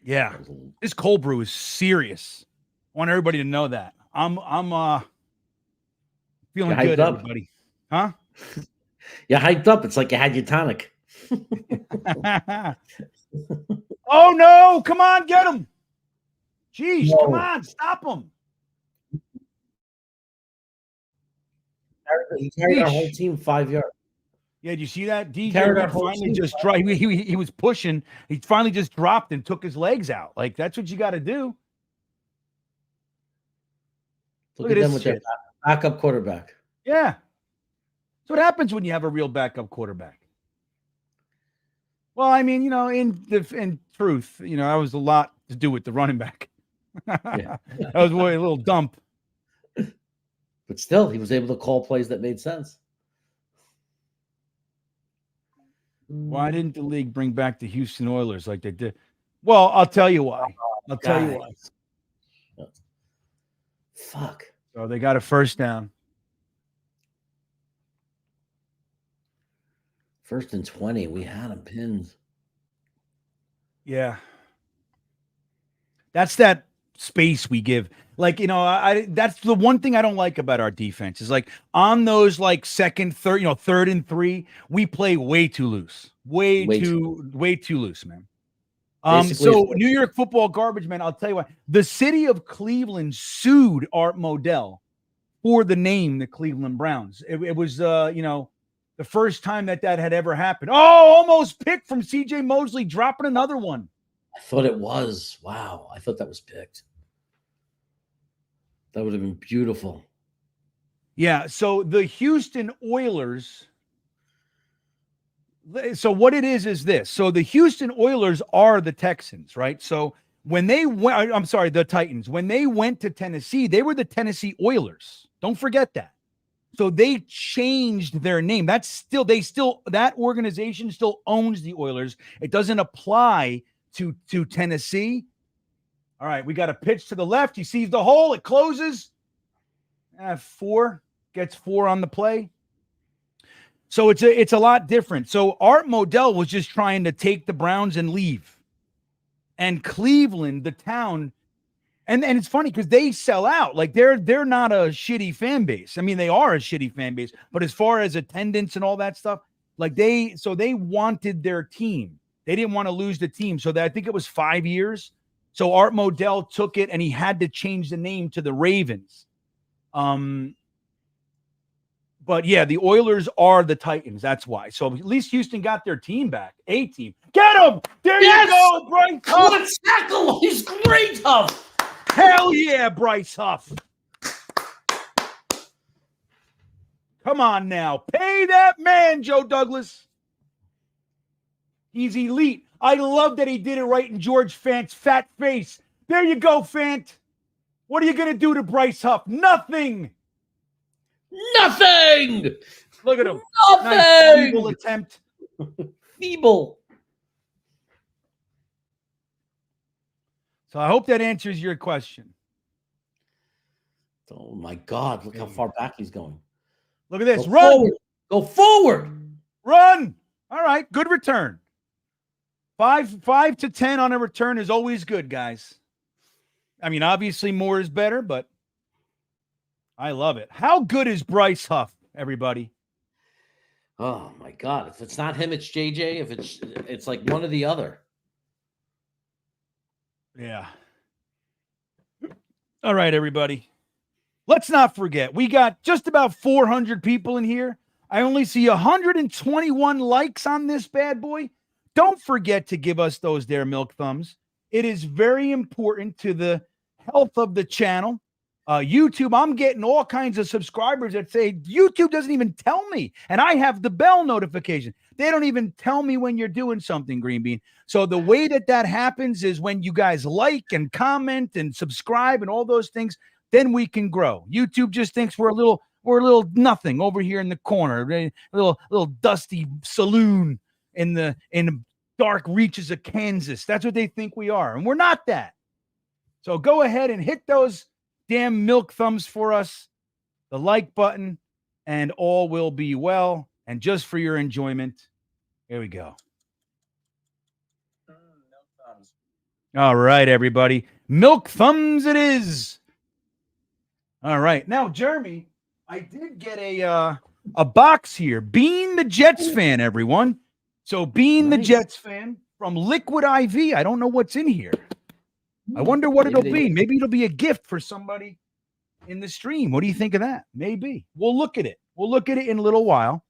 S1: Yeah, this cold brew is serious. I want everybody to know that. I'm feeling good,
S2: up.
S1: everybody. Huh?
S2: You're hyped up. It's like you had your tonic.
S1: Oh no! Come on, get him! Jeez,
S2: No.
S1: come on, stop him!
S2: He carried our whole team 5 yards.
S1: Yeah, did you see that? DJ finally just dropped. He was pushing. He finally just dropped and took his legs out. Like, that's what you got to do.
S2: Look at them with their backup quarterback.
S1: Yeah. That's what happens when you have a real backup quarterback. Well, I mean, in truth, that was a lot to do with the running back.
S2: Yeah.
S1: That was a little dump.
S2: But still, he was able to call plays that made sense.
S1: Why didn't the league bring back the Houston Oilers like they did? Well, I'll tell you why.
S2: Fuck.
S1: So they got a first down.
S2: 1st and 20. We had them pinned.
S1: Yeah. That's that space we give. Like, that's the one thing I don't like about our defense is like on those like second, third, 3rd and 3, we play way too loose. Way too loose, man. So New York football garbage, man, I'll tell you what. The city of Cleveland sued Art Modell for the name the Cleveland Browns. It was the first time that had ever happened. Oh, almost picked from CJ Mosley, dropping another one.
S2: I thought it was. Wow. I thought that was picked. That would have been beautiful.
S1: Yeah. So the Houston Oilers. So what it is this. So the Houston Oilers are the Texans, right? So when they went, the Titans, when they went to Tennessee, they were the Tennessee Oilers. Don't forget that. So they changed their name. That organization still owns the Oilers. It doesn't apply to Tennessee. All right, we got a pitch to the left. He sees the hole. It closes. 4 gets 4 on the play. So it's a lot different. So Art Modell was just trying to take the Browns and leave. And Cleveland, the town, and it's funny because they sell out. Like they're not a shitty fan base. I mean, they are a shitty fan base, but as far as attendance and all that stuff, like they wanted their team. They didn't want to lose the team. So I think it was 5 years. So Art Modell took it and he had to change the name to the Ravens. But yeah, the Oilers are the Titans. That's why. So at least Houston got their team back. A team. Get him! There you go, Bryce Huff.
S2: What a tackle! He's great, Huff.
S1: Hell yeah, Bryce Huff. Come on now. Pay that man, Joe Douglas. He's elite. I love that he did it right in George Fant's fat face. There you go, Fant. What are you going to do to Bryce Huff? Nothing.
S2: Nothing.
S1: Look at him.
S2: Nothing.
S1: Nice feeble attempt.
S2: Feeble.
S1: So I hope that answers your question.
S2: Oh, my God. Look how far back he's going.
S1: Look at this.
S2: Go
S1: Run.
S2: Forward. Go forward.
S1: Run. All right. Good return. 5 to 10 on a return is always good, guys. I mean, obviously more is better, but I love it. How good is Bryce Huff, everybody?
S2: Oh, my God. If it's not him, it's JJ. If it's like one or the other.
S1: Yeah. All right, everybody. Let's not forget, we got just about 400 people in here. I only see 121 likes on this bad boy. Don't forget to give us those there milk thumbs. It is very important to the health of the channel. YouTube, I'm getting all kinds of subscribers that say YouTube doesn't even tell me, and I have the bell notification. They don't even tell me when you're doing something, GreenBean. So the way that happens is when you guys like and comment and subscribe and all those things, then we can grow. YouTube just thinks we're a little nothing over here in the corner, a little dusty saloon in the dark reaches of Kansas. That's what they think we are, and we're not that. So go ahead and hit those damn milk thumbs for us, the like button, and all will be well. And just for your enjoyment, here we go. All right, everybody. Milk thumbs it is. All right. Now, Jeremy, I did get a box here. Bean the Jets fan, everyone. So Bean the Jets fan from Liquid IV. I don't know what's in here. I wonder what it'll be. Maybe it'll be a gift for somebody in the stream. What do you think of that? Maybe. We'll look at it. We'll look at it in a little while.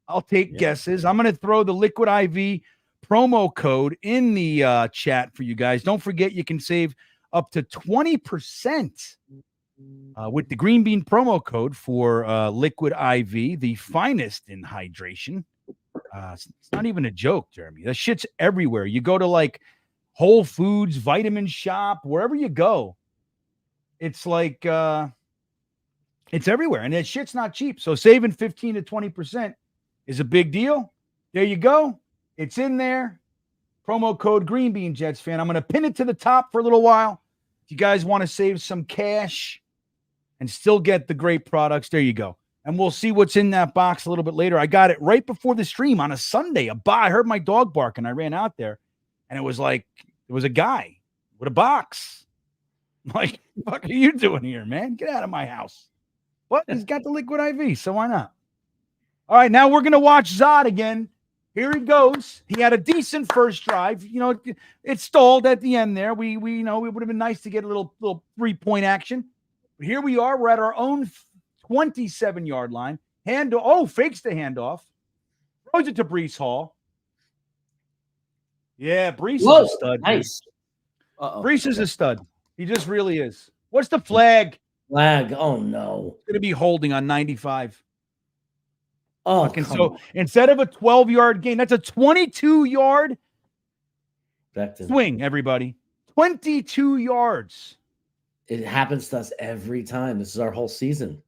S1: I'll take guesses. I'm going to throw the Liquid IV promo code in the chat for you guys. Don't forget you can save up to 20% with the GreenBean promo code for Liquid IV, the finest in hydration. It's not even a joke, Jeremy. That shit's everywhere. You go to like Whole Foods, Vitamin Shop, wherever you go, it's like it's everywhere, and that shit's not cheap. So saving 15 to 20% is a big deal. There you go. It's in there. Promo code GreenBean Jets fan. I'm going to pin it to the top for a little while. If you guys want to save some cash and still get the great products, there you go. And we'll see what's in that box a little bit later. I got it right before the stream on a Sunday. I heard my dog bark, and I ran out there, and it was like it was a guy with a box. I'm like, what are you doing here, man? Get out of my house. But he's got the Liquid IV, so why not? All right, now we're going to watch Zod again. Here he goes. He had a decent first drive. You know, it stalled at the end there. We you know, it would have been nice to get a little 3-point action. But here we are. We're at our own 27-yard line. Fakes the handoff. Throws it to Breece Hall. Yeah, Breece is a stud.
S2: Nice.
S1: Breece is a stud. He just really is. What's the flag?
S2: Flag. Oh, no.
S1: It's going to be holding on 95.
S2: Oh,
S1: so instead of a 12-yard gain, that's a 22-yard swing, everybody. 22 yards.
S2: It happens to us every time. This is our whole season.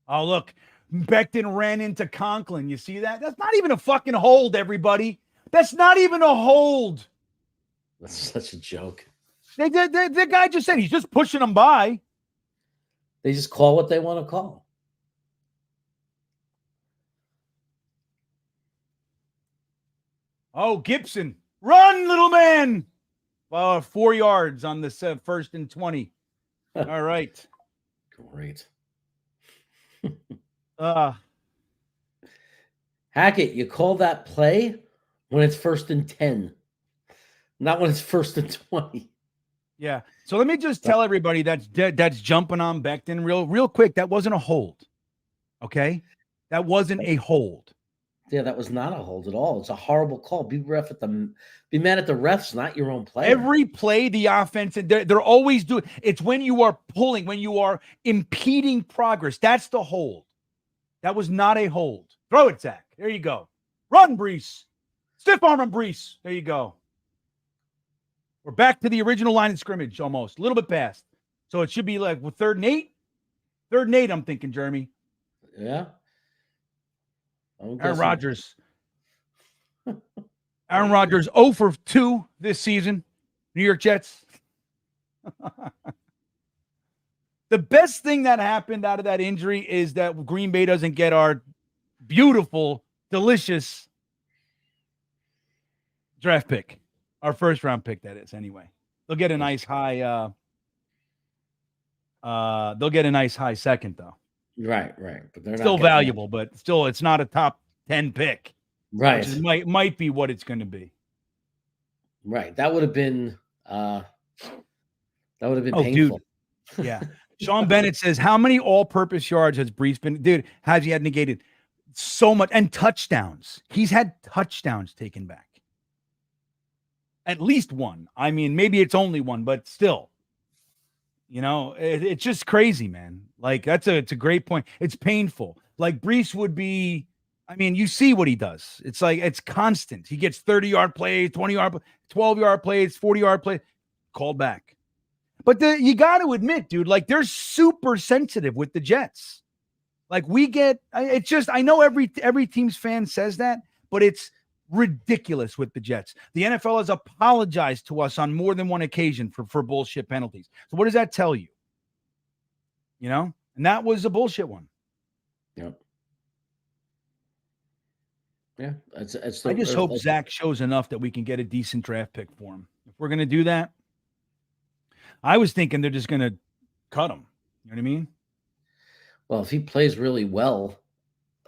S1: Oh, look. Becton ran into Conklin. You see that? That's not even a fucking hold, everybody. That's not even a hold.
S2: That's such a joke.
S1: The guy just said he's just pushing them by.
S2: They just call what they want to call.
S1: Oh, Gibson. Run, little man. 4 yards on the 1st and 20. All right.
S2: Great. Hackett, you call that play when it's 1st and 10, not when it's 1st and 20.
S1: Yeah. So let me just tell everybody that's jumping on Becton real quick. That wasn't a hold. Okay. That wasn't a hold.
S2: Yeah, that was not a hold at all. It's a horrible call. Be mad at the refs, not your own player.
S1: Every play, the offense, they're always doing. It's when you are pulling, when you are impeding progress. That's the hold. That was not a hold. Throw it, Zach. There you go. Run, Breece. Stiff arm on Breece. There you go. We're back to the original line of scrimmage almost. A little bit past. So it should be like 3rd and 8. 3rd and 8, I'm thinking, Jeremy.
S2: Yeah.
S1: Aaron Rodgers. Aaron Rodgers 0 for 2 this season. New York Jets. The best thing that happened out of that injury is that Green Bay doesn't get our beautiful, delicious draft pick. Our 1st round pick, that is, anyway. They'll get a nice high second, though.
S2: Right. But they're
S1: still valuable, but still it's not a top 10 pick.
S2: Right.
S1: Which might be what it's going to be.
S2: Right. That would have been painful.
S1: Dude. Yeah. Sean Bennett says, how many all-purpose yards has Breece been? Dude, has he had negated so much? And touchdowns. He's had touchdowns taken back. At least one. I mean, maybe it's only one, but still. You know, it's just crazy, man. Like, it's a great point. It's painful. Like, Breece would be I mean, you see what he does. It's like it's constant. He gets 30-yard plays, 20-yard, 12-yard plays, 40-yard plays, called back. But you got to admit, dude, like they're super sensitive with the Jets. Like it's just, I know every team's fan says that, but it's ridiculous with the Jets. The NFL has apologized to us on more than one occasion for bullshit penalties. So what does that tell you? You know, and that was a bullshit one.
S2: Yeah. Yeah.
S1: I just hope Zach shows enough that we can get a decent draft pick for him. If we're going to do that, I was thinking they're just going to cut him. You know what I mean?
S2: Well, if he plays really well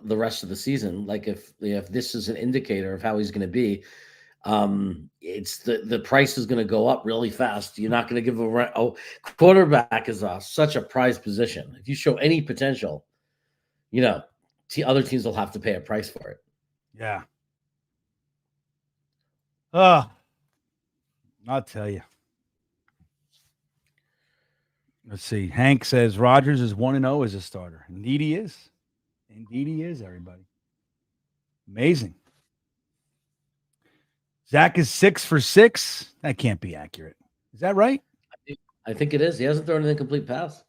S2: the rest of the season, like if this is an indicator of how he's going to be, it's the price is going to go up really fast. You're not going to give quarterback is such a prized position. If you show any potential, you know, other teams will have to pay a price for it.
S1: Yeah. I'll tell you. Let's see. Hank says Rodgers is 1-0 as a starter. Indeed he is. Indeed he is, everybody. Amazing. Zach is 6 for 6. That can't be accurate. Is that right?
S2: I think it is. He hasn't thrown an incomplete pass.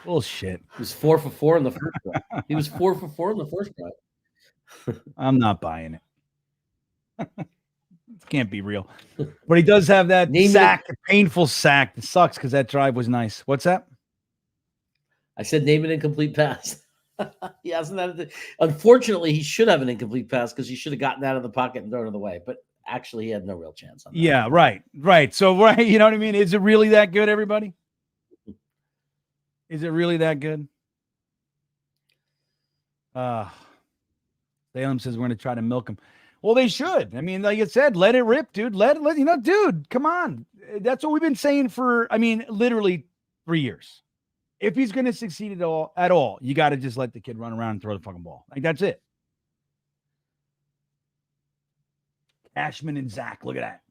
S1: Bullshit.
S2: He was 4 for 4 in the first drive. He was 4 for 4 in the first drive.
S1: I'm not buying it. It can't be real. But he does have that painful sack. It sucks because that drive was nice. What's that?
S2: I said name an incomplete pass. He hasn't had it. Unfortunately, he should have an incomplete pass because he should have gotten out of the pocket and thrown it away. But actually, he had no real chance on that.
S1: Yeah, right. So, right, you know what I mean? Is it really that good, everybody? Is it really that good? Salem says we're going to try to milk him. Well, they should. I mean, like I said, let it rip, dude. Let dude, come on. That's what we've been saying for, literally 3 years. If he's going to succeed at all, you got to just let the kid run around and throw the fucking ball. Like, that's it. Ashman and Zach, look at that.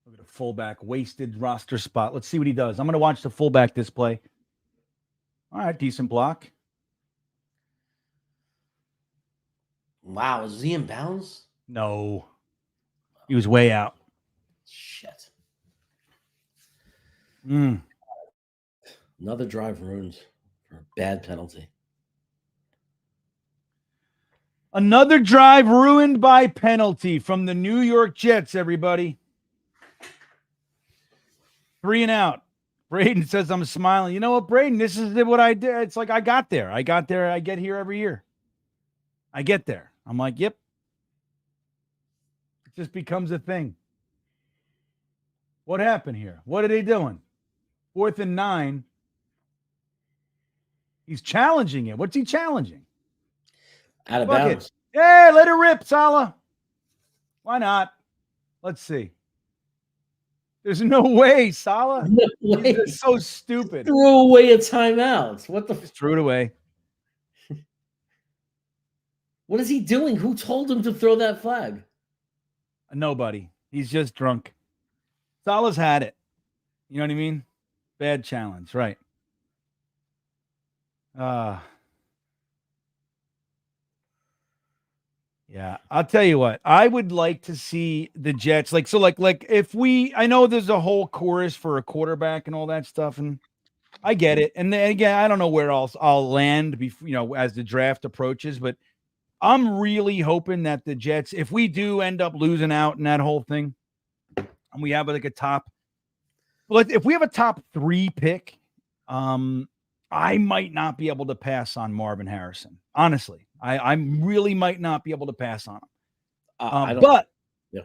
S1: Look at the fullback, wasted roster spot. Let's see what he does. I'm going to watch the fullback display. All right, decent block.
S2: Wow, is he in bounds?
S1: No. He was way out.
S2: Shit.
S3: Another drive ruined for a bad penalty.
S1: Another drive ruined by penalty from the New York Jets, everybody. 3 and out. Braden says, I'm smiling. You know what, Braden? This is what I did. It's like I got there. I get here every year. I get there. I'm like, yep. It just becomes a thing. What happened here? What are they doing? 4th and 9. He's challenging it. What's he challenging?
S3: Out of bounds.
S1: Yeah, let it rip, Salah. Why not? Let's see. There's no way, Salah.
S3: No way.
S1: It's so stupid.
S3: Threw away a timeout. What the?
S1: Just threw it away.
S3: What is he doing? Who told him to throw that flag?
S1: Nobody. He's just drunk. Salah's had it. You know what I mean? Bad challenge, right? Yeah, I'll tell you what. I would like to see the Jets like if I know there's a whole chorus for a quarterback and all that stuff, and I get it. And then again, I don't know where else I'll land as the draft approaches, but I'm really hoping that the Jets, if we do end up losing out in that whole thing, and we have like a top, if we have a top 3 pick, I might not be able to pass on Marvin Harrison. Honestly, I really might not be able to pass on him. But yeah.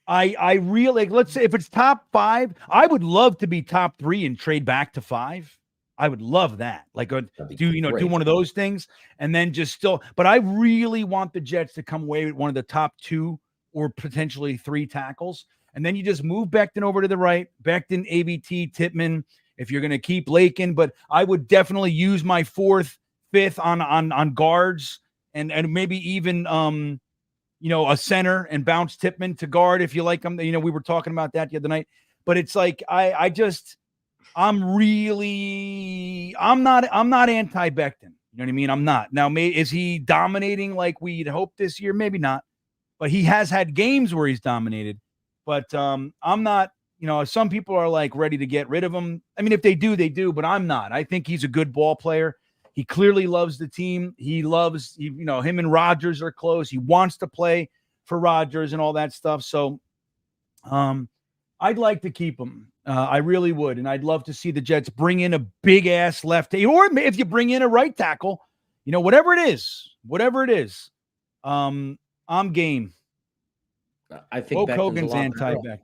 S1: I really let's say if it's top 5, I would love to be top 3 and trade back to 5. I would love that. Like do one of those things and then just still. But I really want the Jets to come away with one of the top 2 or potentially 3 tackles, and then you just move Becton over to the right. Becton, ABT, Tippmann. If you're going to keep Lakin, but I would definitely use my 4th, 5th on guards and maybe even a center and bounce Tippmann to guard if you like them. We were talking about that the other night. But it's like I just I'm not anti-Becton. You know what I mean? I'm not. Now, is he dominating like we'd hoped this year? Maybe not. But he has had games where he's dominated. But I'm not, some people are like ready to get rid of him. I mean, if they do, they do, but I'm not. I think he's a good ball player. He clearly loves the team. He loves, him and Rodgers are close. He wants to play for Rodgers and all that stuff. So I'd like to keep him. I really would. And I'd love to see the Jets bring in a big ass left, or if you bring in a right tackle, whatever it is, I'm game.
S2: I think
S1: Hogan's anti-Becton.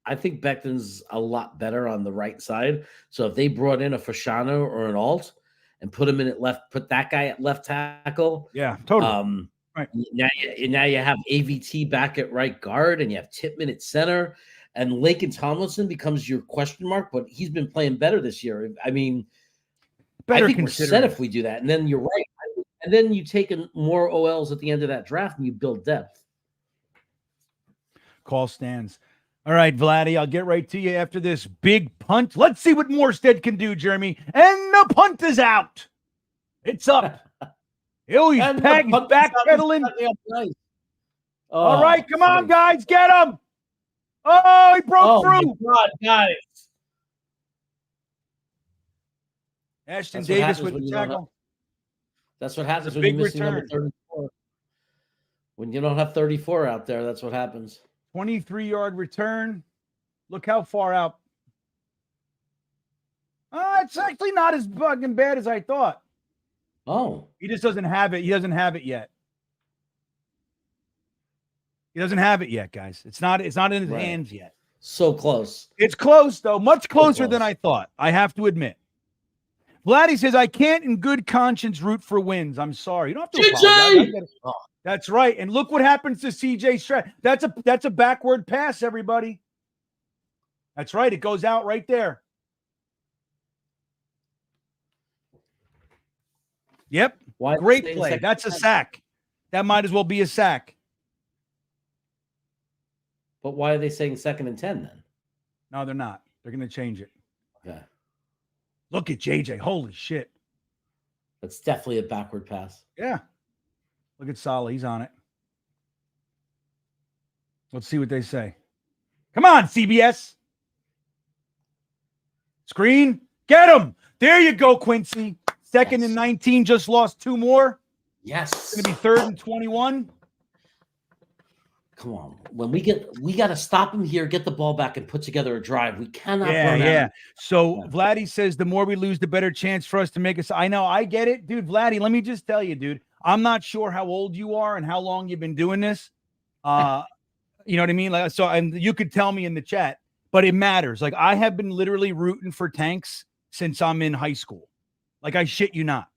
S2: I think Becton's a lot better on the right side. So if they brought in a Fasciano or an Alt and put him in at left, put that guy at left tackle.
S1: Yeah, totally.
S2: Right. Now you have AVT back at right guard, and you have Tippmann at center, and Laken Tomlinson becomes your question mark, but he's been playing better this year. I mean, I think we're set if we do that. And then you're right. And then you take in more OLs at the end of that draft and you build depth.
S1: Call stands. All right, Vladdy, I'll get right to you after this big punt. Let's see what Morstead can do, Jeremy. And the punt is out. It's up. Oh, he's backpedaling.
S2: Nice.
S1: All right, come on, guys. Get him. Oh, he broke through.
S2: God, guys.
S1: Ashton Davis with the tackle.
S2: That's what happens when you miss number 34. When you don't have 34 out there, that's what happens.
S1: 23-yard return. Look how far out. It's actually not as fucking bad as I thought.
S2: Oh.
S1: He just doesn't have it. He doesn't have it yet. He doesn't have it yet, guys. It's not in his hands yet.
S2: So close.
S1: It's close, though. Much closer than I thought. I have to admit. Vladdy says, I can't in good conscience root for wins. I'm sorry. You don't have to apologize. That's right. And look what happens to CJ Stroud. That's a backward pass, everybody. That's right. It goes out right there. Yep. Great play. That's a sack. That might as well be a sack.
S2: But why are they saying 2nd and 10 then?
S1: No, they're not. They're going to change it.
S2: Okay.
S1: Look at JJ. Holy shit.
S2: That's definitely a backward pass.
S1: Yeah. Look at Saleh. He's on it. Let's see what they say. Come on, CBS. Screen. Get him. There you go, Quincy. 2nd and 19. Just lost 2 more.
S2: Yes.
S1: It's going to be 3rd and 21.
S2: Come on. When we got to stop him here, get the ball back, and put together a drive. We cannot run out.
S1: So Vladdy says the more we lose, the better chance for us to make us. I know. I get it. Dude, Vladdy, let me just tell you, dude. I'm not sure how old you are and how long you've been doing this. You know what I mean? And you could tell me in the chat, but it matters. Like, I have been literally rooting for tanks since I'm in high school. Like, I shit you not.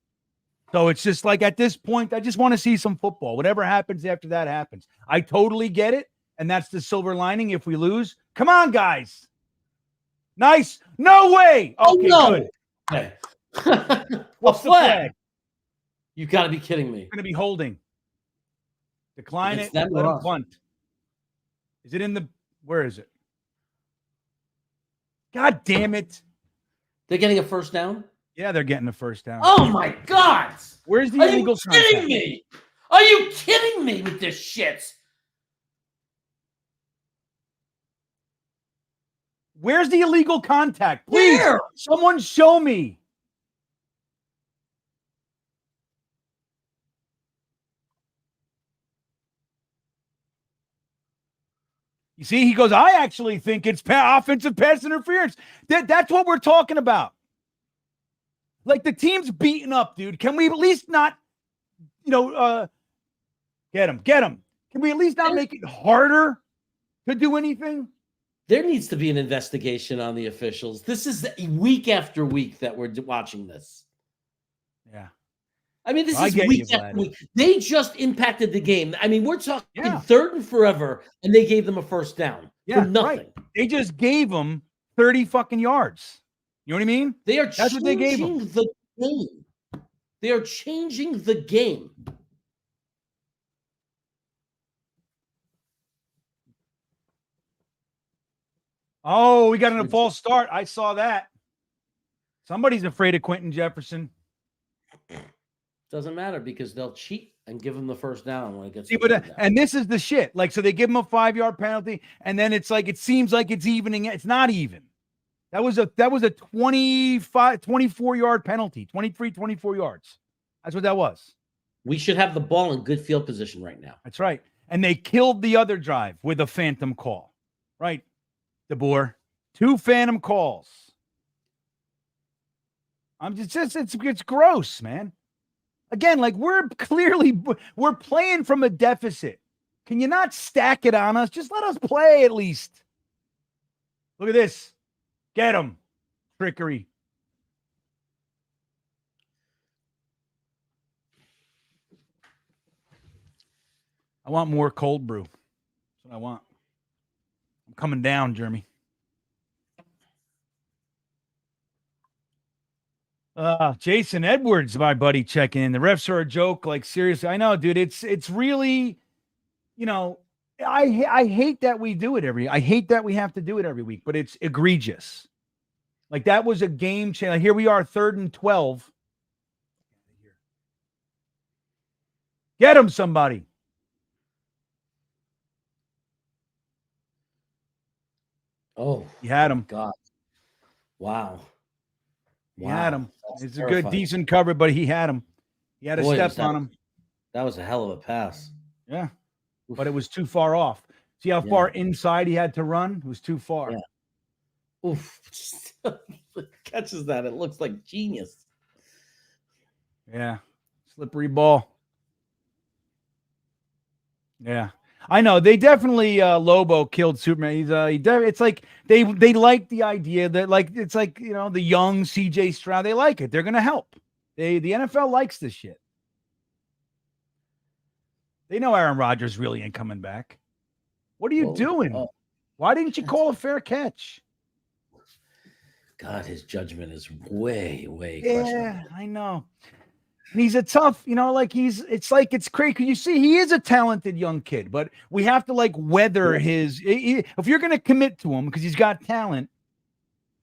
S1: So it's just like, at this point, I just want to see some football. Whatever happens after that happens. I totally get it. And that's the silver lining if we lose. Come on, guys. Nice. No way. Okay, good.
S2: Okay.
S1: What's the flag?
S2: You got to be kidding me.
S1: Going to be holding. Decline it.
S2: Let
S1: him punt. Is it in the? Where is it? God damn it!
S2: They're getting a first down.
S1: Yeah, they're getting a first down.
S2: Oh my God!
S1: Where's the illegal contact?
S2: Are you kidding me? Are you kidding me with this shit?
S1: Where's the illegal contact? Please, someone show me. You see, he goes, I actually think it's offensive pass interference. That's what we're talking about. Like, the team's beaten up, dude. Can we at least not, get him? Can we at least not make it harder to do anything?
S2: There needs to be an investigation on the officials. This is week after week that we're watching this.
S1: Yeah.
S2: I mean, this is week after week. They just impacted the game. I mean, we're talking 3rd and forever, and they gave them a first down for nothing.
S1: Right. They just gave them 30 fucking yards. You know what I mean?
S2: That's what they gave them. The game. They are changing the game.
S1: Oh, we got a false start. I saw that. Somebody's afraid of Quentin Jefferson.
S2: Doesn't matter because they'll cheat and give him the first down when it gets.
S1: See, but and this is the shit. Like, so they give him a 5-yard penalty, and then it's like it seems like it's evening. It's not even. That was a 24-yard penalty, 24 yards. That's what that was.
S2: We should have the ball in good field position right now.
S1: That's right. And they killed the other drive with a phantom call. Right, DeBoer. 2 phantom calls. It's gross, man. Again, like we're playing from a deficit. Can you not stack it on us? Just let us play at least. Look at this. Get him. Trickery. I want more cold brew. That's what I want. I'm coming down, Jeremy. Jason Edwards, my buddy, checking in. The refs are a joke. Like, seriously, I know, dude. It's really, I hate that we do it I hate that we have to do it every week, but it's egregious. Like, that was a game changer. Like, here we are, 3rd and 12. Get him, somebody.
S2: Oh,
S1: you had him.
S2: God. Wow.
S1: He had him.
S2: That's
S1: It's
S2: terrifying.
S1: a good, decent cover, but he had him. He had a step on him.
S2: That was a hell of a pass.
S1: Yeah, but it was too far off. See how far inside he had to run? It was too far.
S2: Yeah. Oof. Catches that. It looks like genius.
S1: Yeah. Slippery ball. Yeah. I know they definitely Lobo killed Superman. He's it's like they like the idea that like it's like the young CJ Stroud. They like it. They're gonna help. The NFL likes this shit. They know Aaron Rodgers really ain't coming back. What are you doing? Why didn't you call a fair catch?
S2: God, his judgment is way
S1: Yeah,
S2: questionable.
S1: I know. And he's a tough, it's crazy. You see, he is a talented young kid, but we have to weather if you're going to commit to him because he's got talent,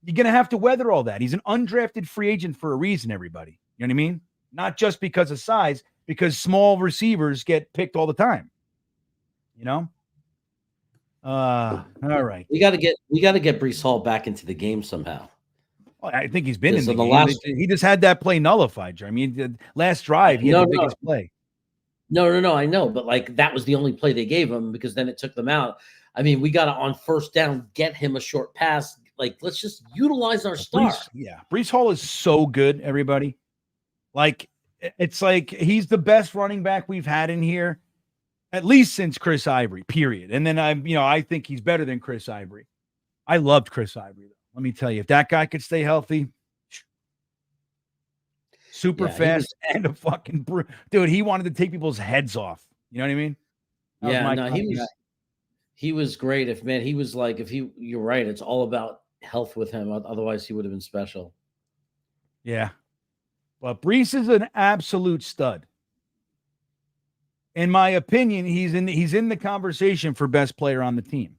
S1: you're going to have to weather all that. He's an undrafted free agent for a reason, everybody. You know what I mean? Not just because of size, because small receivers get picked all the time. All right.
S2: We got to get Breece Hall back into the game somehow.
S1: I think he's been in the game.
S2: last.
S1: He just had that play nullified. I mean, the last drive, he had the biggest play.
S2: No, I know, but that was the only play they gave him because then it took them out. I mean, we got to on first down get him a short pass. Let's just utilize our star.
S1: Breece Hall is so good, everybody. It's like he's the best running back we've had in here, at least since Chris Ivory. Period. And then I think he's better than Chris Ivory. I loved Chris Ivory. Let me tell you, if that guy could stay healthy, super fast and a fucking dude, he wanted to take people's heads off. You know what I mean?
S2: He was great. He was you're right. It's all about health with him. Otherwise, he would have been special.
S1: Yeah, but Breece is an absolute stud. In my opinion, he's in the conversation for best player on the team.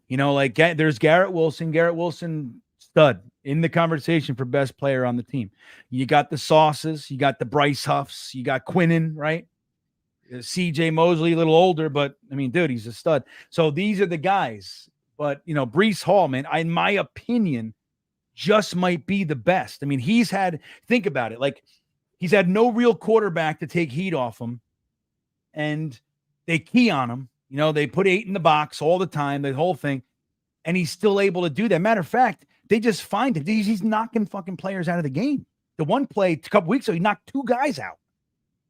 S1: There's Garrett Wilson. Garrett Wilson, stud, in the conversation for best player on the team. You got the Sauces. You got the Bryce Huffs. You got Quinnen, right? CJ Mosley, a little older, but, I mean, dude, he's a stud. So these are the guys. But, Breece Hall, man, in my opinion, just might be the best. I mean, think about it. He's had no real quarterback to take heat off him. And they key on him. They put 8 in the box all the time, the whole thing, and he's still able to do that. Matter of fact, they just find it. He's knocking fucking players out of the game. The one play a couple weeks ago, he knocked 2 guys out.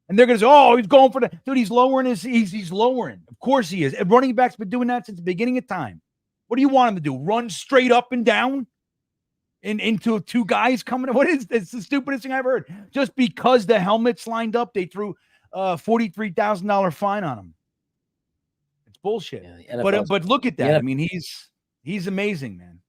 S1: And they're going to say, oh, he's going for that. Dude, he's lowering he's lowering. Of course he is. And running back's been doing that since the beginning of time. What do you want him to do? Run straight up and down into 2 guys coming? What is this? It's the stupidest thing I've heard. Just because the helmets lined up, they threw a $43,000 fine on him. Bullshit. Yeah, but look at that. I mean, he's amazing, man.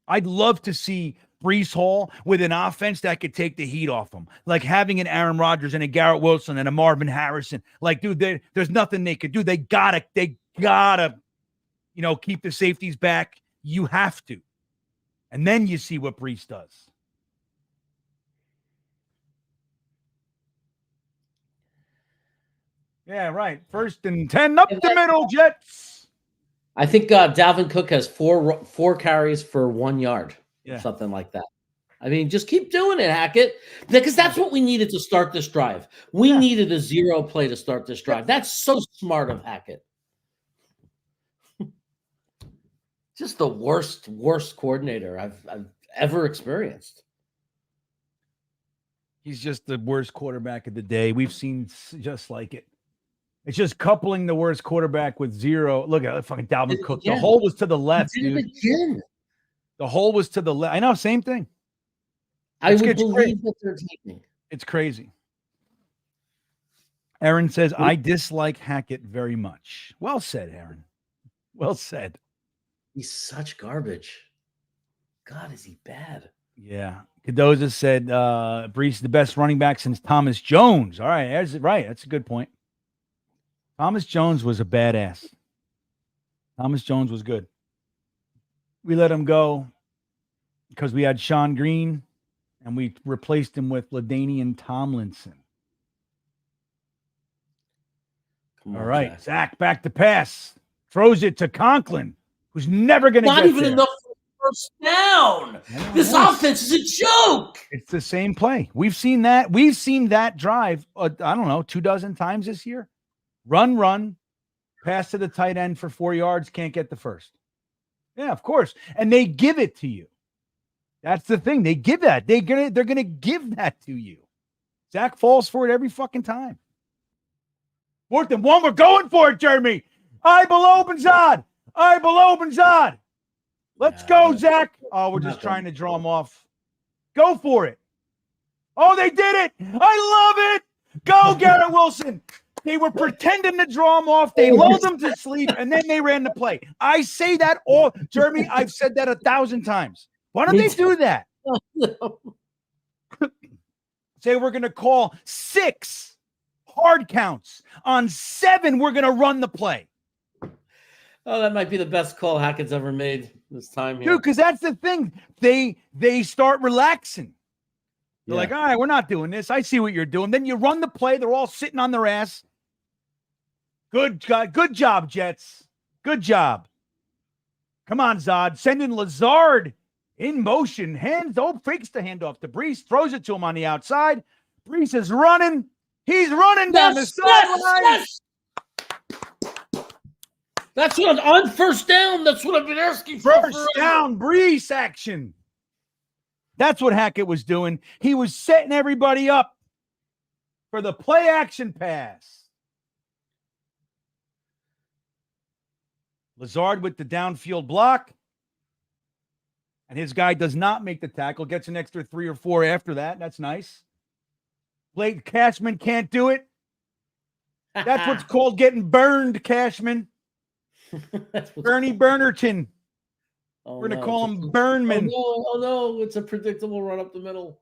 S1: I'd love to see Breece Hall with an offense that could take the heat off him. Like having an Aaron Rodgers and a Garrett Wilson and a Marvin Harrison. Dude, there's nothing they could do. They gotta, keep the safeties back. You have to. And then you see what Breece does. Yeah, right. 1st and 10 up the middle, Jets.
S2: I think Dalvin Cook has four carries for 1 yard, something like that. I mean, just keep doing it, Hackett, because that's what we needed to start this drive. We needed a 0 play to start this drive. That's so smart of Hackett. Just the worst coordinator I've ever experienced.
S1: He's just the worst quarterback of the day. We've seen just like it. It's just coupling the worst quarterback with 0. Look at fucking Dalvin Cook. The hole was to the left, dude. The hole was to the left. I know, same thing.
S2: I would believe that they're taking.
S1: It's crazy. Aaron says, I dislike Hackett very much. Well said, Aaron. Well said.
S2: He's such garbage. God, is he bad?
S1: Yeah. Cadoza said, Brees is the best running back since Thomas Jones. All right. That's a good point. Thomas Jones was a badass. Thomas Jones was good. We let him go because we had Sean Green, and we replaced him with LaDainian Tomlinson. All right. Zach back to pass. Throws it to Conklin, who's never going to get
S2: Not even
S1: there.
S2: enough for first down. This offense is a joke.
S1: It's the same play. We've seen that. We've seen that drive, I don't know, 24 times this year. Run, pass to the tight end for 4 yards, can't get the first. Yeah, of course. And they give it to you. That's the thing. They give that. They're gonna give that to you. Zach falls for it every fucking time. 4th and 1. We're going for it, Jeremy. I below Benzad. Let's go, Zach. Oh, we're just trying to draw him off. Go for it. Oh, they did it. I love it. Go, Garrett Wilson. They were pretending to draw him off. They lulled him to sleep, and then they ran the play. I say that all, Jeremy, I've said that 1,000 times. Why don't they do that? Say we're going to call 6 hard counts. On 7, we're going to run the play.
S2: Oh, that might be the best call Hackett's ever made this time here.
S1: Dude, because that's the thing. They start relaxing. They're like, all right, we're not doing this. I see what you're doing. Then you run the play. They're all sitting on their ass. Good job, Jets. Good job. Come on, Zod. Sending Lazard in motion. Fakes the handoff to Brees. Throws it to him on the outside. Brees is running. He's running down the sideline.
S2: Yes. That's what on first down. That's what I've been asking for.
S1: First down, Brees action. That's what Hackett was doing. He was setting everybody up for the play action pass. Lazard with the downfield block. And his guy does not make the tackle. Gets an extra 3 or 4 after that. That's nice. Blake Cashman can't do it. That's what's called getting burned, Cashman. Bernie Burnerton. We're going to call him Burnman.
S2: Oh, no. It's a predictable run up the middle.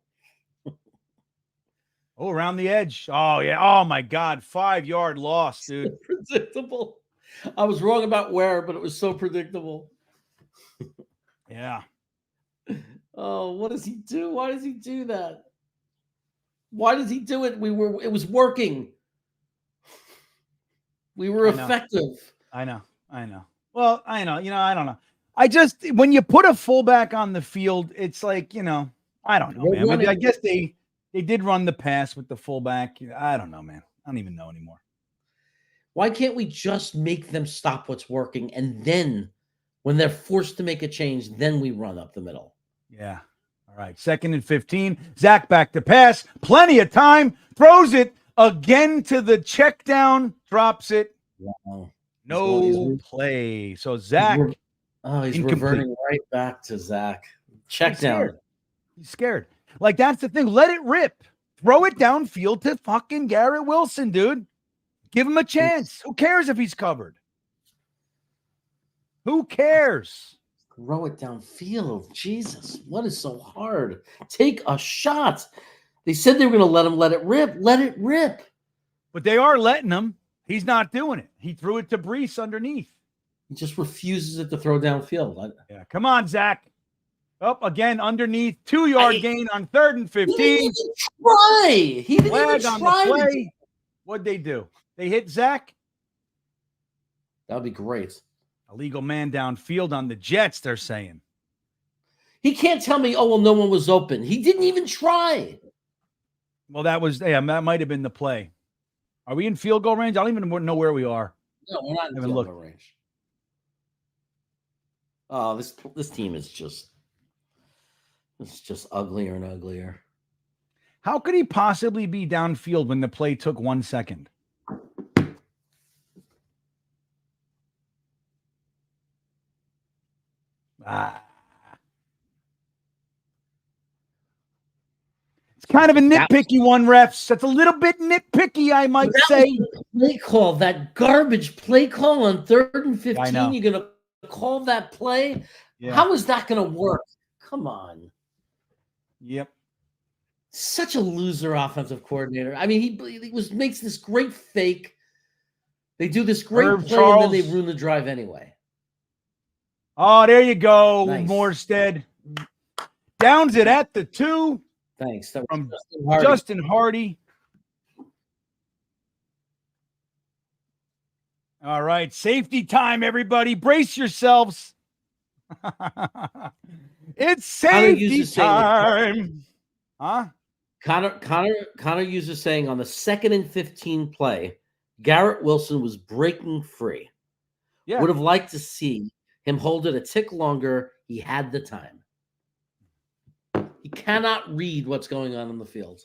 S1: Around the edge. Oh, yeah. Oh, my God. 5-yard loss, dude.
S2: Predictable. I was wrong about where, but it was so predictable.
S1: Yeah.
S2: Oh, what does he do? Why does he do that? Why does he do it? It was working. We were effective.
S1: I know. Well, I know. I don't know. When you put a fullback on the field, it's like, I don't know, man. But I guess they did run the pass with the fullback. I don't know, man. I don't even know anymore.
S2: Why can't we just make them stop what's working? And then when they're forced to make a change, then we run up the middle.
S1: Yeah. All right. 2nd and 15. Zach back to pass. Plenty of time. Throws it again to the check down. Drops it.
S2: Wow.
S1: No play. So Zach.
S2: He's reverting right back to Zach. Check down.
S1: He's scared. Like, that's the thing. Let it rip. Throw it downfield to fucking Garrett Wilson, dude. Give him a chance. Who cares if he's covered? Who cares?
S2: Throw it downfield. Jesus, what is so hard? Take a shot. They said they were going to let him let it rip. Let it rip.
S1: But they are letting him. He's not doing it. He threw it to Brees underneath.
S2: He just refuses it to throw downfield.
S1: Yeah, come on, Zach. Up again underneath. 2-yard gain on 3rd and 15.
S2: He didn't even try.
S1: He didn't even try. What'd they do? They hit Zach.
S2: That would be great.
S1: Illegal man downfield on the Jets, they're saying.
S2: He can't tell me, oh, well, no one was open. He didn't even try.
S1: Well, that might have been the play. Are we in field goal range? I don't even know where we are.
S2: No, we're not in field goal range. Oh, this team is just uglier and uglier.
S1: How could he possibly be downfield when the play took 1 second? It's kind of a nitpicky one, refs. That's a little bit nitpicky, I might say.
S2: Play call, that garbage play call on 3rd and 15. You're going to call that play? Yeah. How is that going to work? Come on.
S1: Yep.
S2: Such a loser offensive coordinator. I mean, he makes this great fake. They do this great play, and then they ruin the drive anyway.
S1: Oh, there you go, nice. Morstead. Downs it at the 2.
S2: Thanks. That
S1: from Justin Hardy. All right, safety time, everybody. Brace yourselves. It's safety time. Huh?
S2: Connor uses saying on the 2nd and 15 play, Garrett Wilson was breaking free. Yeah. Would have liked to see him hold it a tick longer. He had the time. He cannot read what's going on in the field.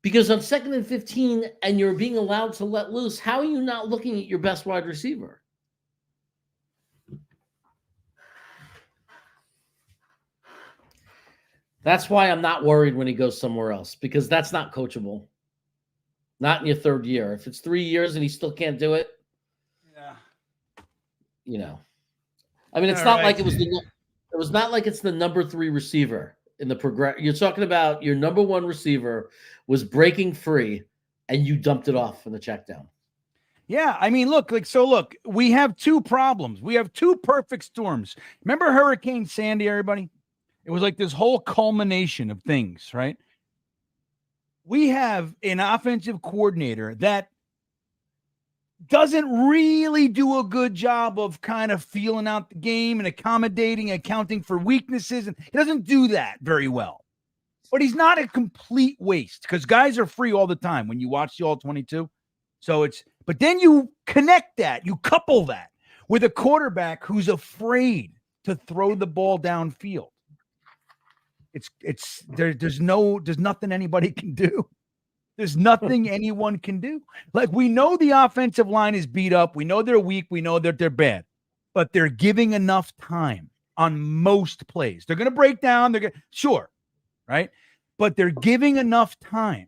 S2: Because on 2nd and 15 and you're being allowed to let loose, how are you not looking at your best wide receiver? That's why I'm not worried when he goes somewhere else, because that's not coachable. Not in your 3rd year. If it's 3 years and he still can't do it, I mean, it's not like it was not like it's the number 3 receiver in the progress. You're talking about your number 1 receiver was breaking free and you dumped it off in the check down.
S1: Yeah, I mean, look, we have 2 problems. We have 2 perfect storms. Remember Hurricane Sandy, everybody? It was like this whole culmination of things, right? We have an offensive coordinator that doesn't really do a good job of kind of feeling out the game and accommodating, accounting for weaknesses. And he doesn't do that very well. But he's not a complete waste because guys are free all the time when you watch the All 22. But then you connect that, you couple that with a quarterback who's afraid to throw the ball downfield. There's nothing anybody can do. There's nothing anyone can do. Like, we know the offensive line is beat up. We know they're weak. We know that they're bad, but they're giving enough time on most plays. They're going to break down. Sure. Right. But they're giving enough time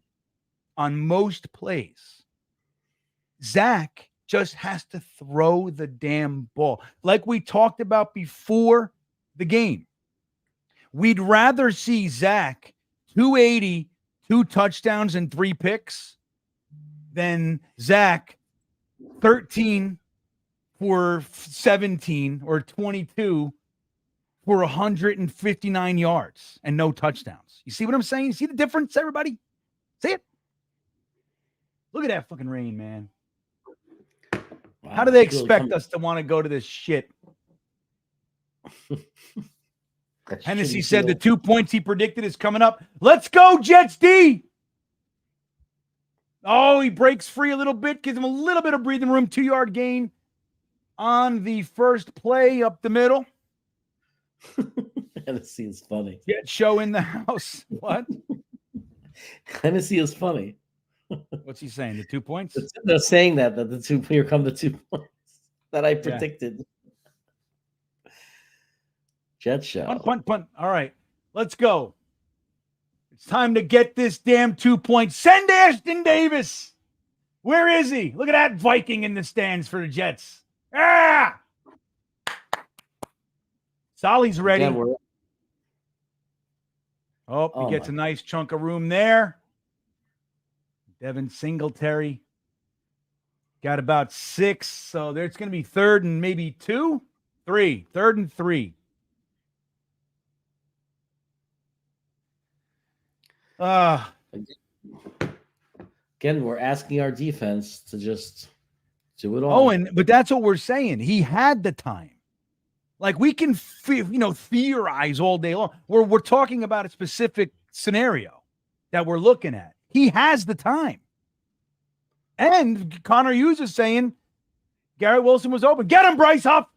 S1: on most plays. Zach just has to throw the damn ball. Like we talked about before the game. We'd rather see Zach 280, 2 touchdowns and 3 picks than Zach 13 for 17 or 22 for 159 yards and no touchdowns. You see what I'm saying? You see the difference, everybody? See it? Look at that fucking rain, man. Wow, how do they expect us to want to go to this shit? Hennessy said the 2 points he predicted is coming up. Let's go, Jets D. Oh, he breaks free a little bit, gives him a little bit of breathing room. 2-yard gain on the first play up the middle.
S2: Hennessy is funny.
S1: Jet show in the house. What?
S2: Hennessy is funny.
S1: What's he saying? The 2 points?
S2: They're saying that the 2, here come the 2 points that I predicted. Yeah. Jet show.
S1: Punt. All right, let's go. It's time to get this damn 2 points. Send Ashton Davis. Where is he? Look at that Viking in the stands for the Jets. Ah! Solly's ready.
S2: Again,
S1: he gets a nice chunk of room there. Devin Singletary got about 6. So there's going to be 3rd and maybe 2, 3. 3rd and 3.
S2: Again, we're asking our defense to just do it all.
S1: But that's what we're saying. He had the time. Like we can, theorize all day long. We're talking about a specific scenario that we're looking at. He has the time. And Connor Hughes is saying Garrett Wilson was open. Get him, Bryce Huff.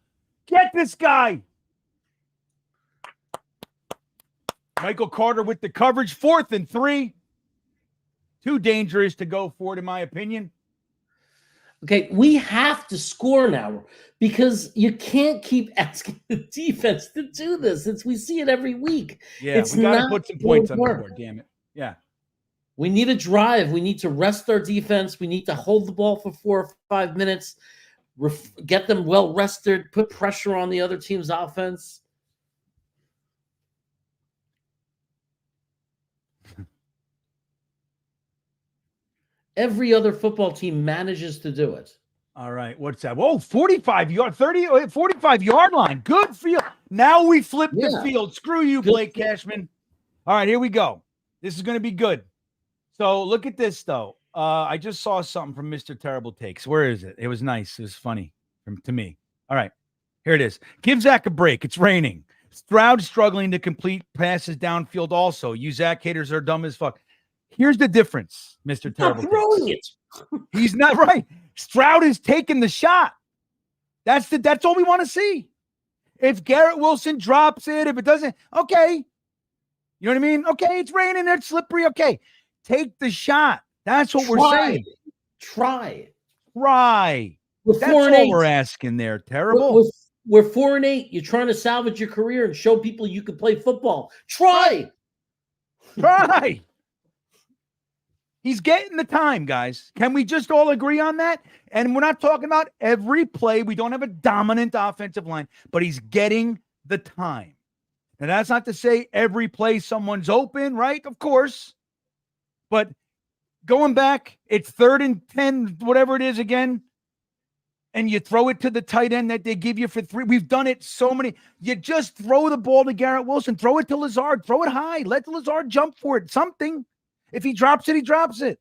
S1: Get this guy. Michael Carter with the coverage. 4th and 3. Too dangerous to go for it, in my opinion.
S2: Okay, we have to score now because you can't keep asking the defense to do this. We see it every week.
S1: Yeah, we got to put some points on the board, damn it. Yeah.
S2: We need a drive. We need to rest our defense. We need to hold the ball for 4 or 5 minutes, get them well rested, put pressure on the other team's offense. Every other football team manages to do it.
S1: All right. What's that? Whoa, 45-yard line. Good field. Now we flip the field. Screw you, Blake Cashman. All right, here we go. This is going to be good. So look at this, though. I just saw something from Mr. Terrible Takes. Where is it? It was nice. It was funny to me. All right. Here it is. Give Zach a break. It's raining. Stroud struggling to complete passes downfield also. You Zach haters are dumb as fuck. Here's the difference, Mr. Terrible.
S2: Stop throwing it.
S1: He's not right. Stroud is taking the shot. That's all we want to see. If Garrett Wilson drops it, if it doesn't, okay. You know what I mean? Okay, it's raining, it's slippery. Okay. Take the shot. That's what we're saying.
S2: Try.
S1: That's all we're asking there. Terrible.
S2: We're 4-8. You're trying to salvage your career and show people you can play football. Try.
S1: He's getting the time, guys. Can we just all agree on that? And we're not talking about every play. We don't have a dominant offensive line, but he's getting the time. And that's not to say every play someone's open, right? Of course. But going back, it's 3rd and 10, whatever it is again, and you throw it to the tight end that they give you for 3. We've done it so many. You just throw the ball to Garrett Wilson. Throw it to Lazard. Throw it high. Let Lazard jump for it. Something. If he drops it, he drops it.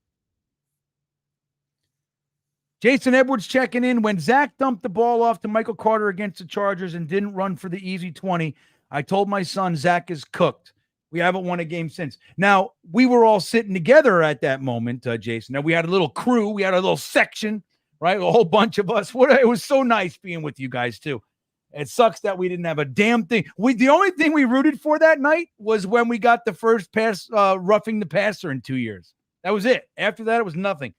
S1: Jason Edwards checking in. When Zach dumped the ball off to Michael Carter against the Chargers and didn't run for the easy 20, I told my son Zach is cooked. We haven't won a game since. Now, we were all sitting together at that moment, Jason. Now, we had a little crew. We had a little section, right? A whole bunch of us. It was so nice being with you guys, too. It sucks that we didn't have a damn thing. The only thing we rooted for that night was when we got the first pass, roughing the passer in 2 years. That was it. After that, it was nothing.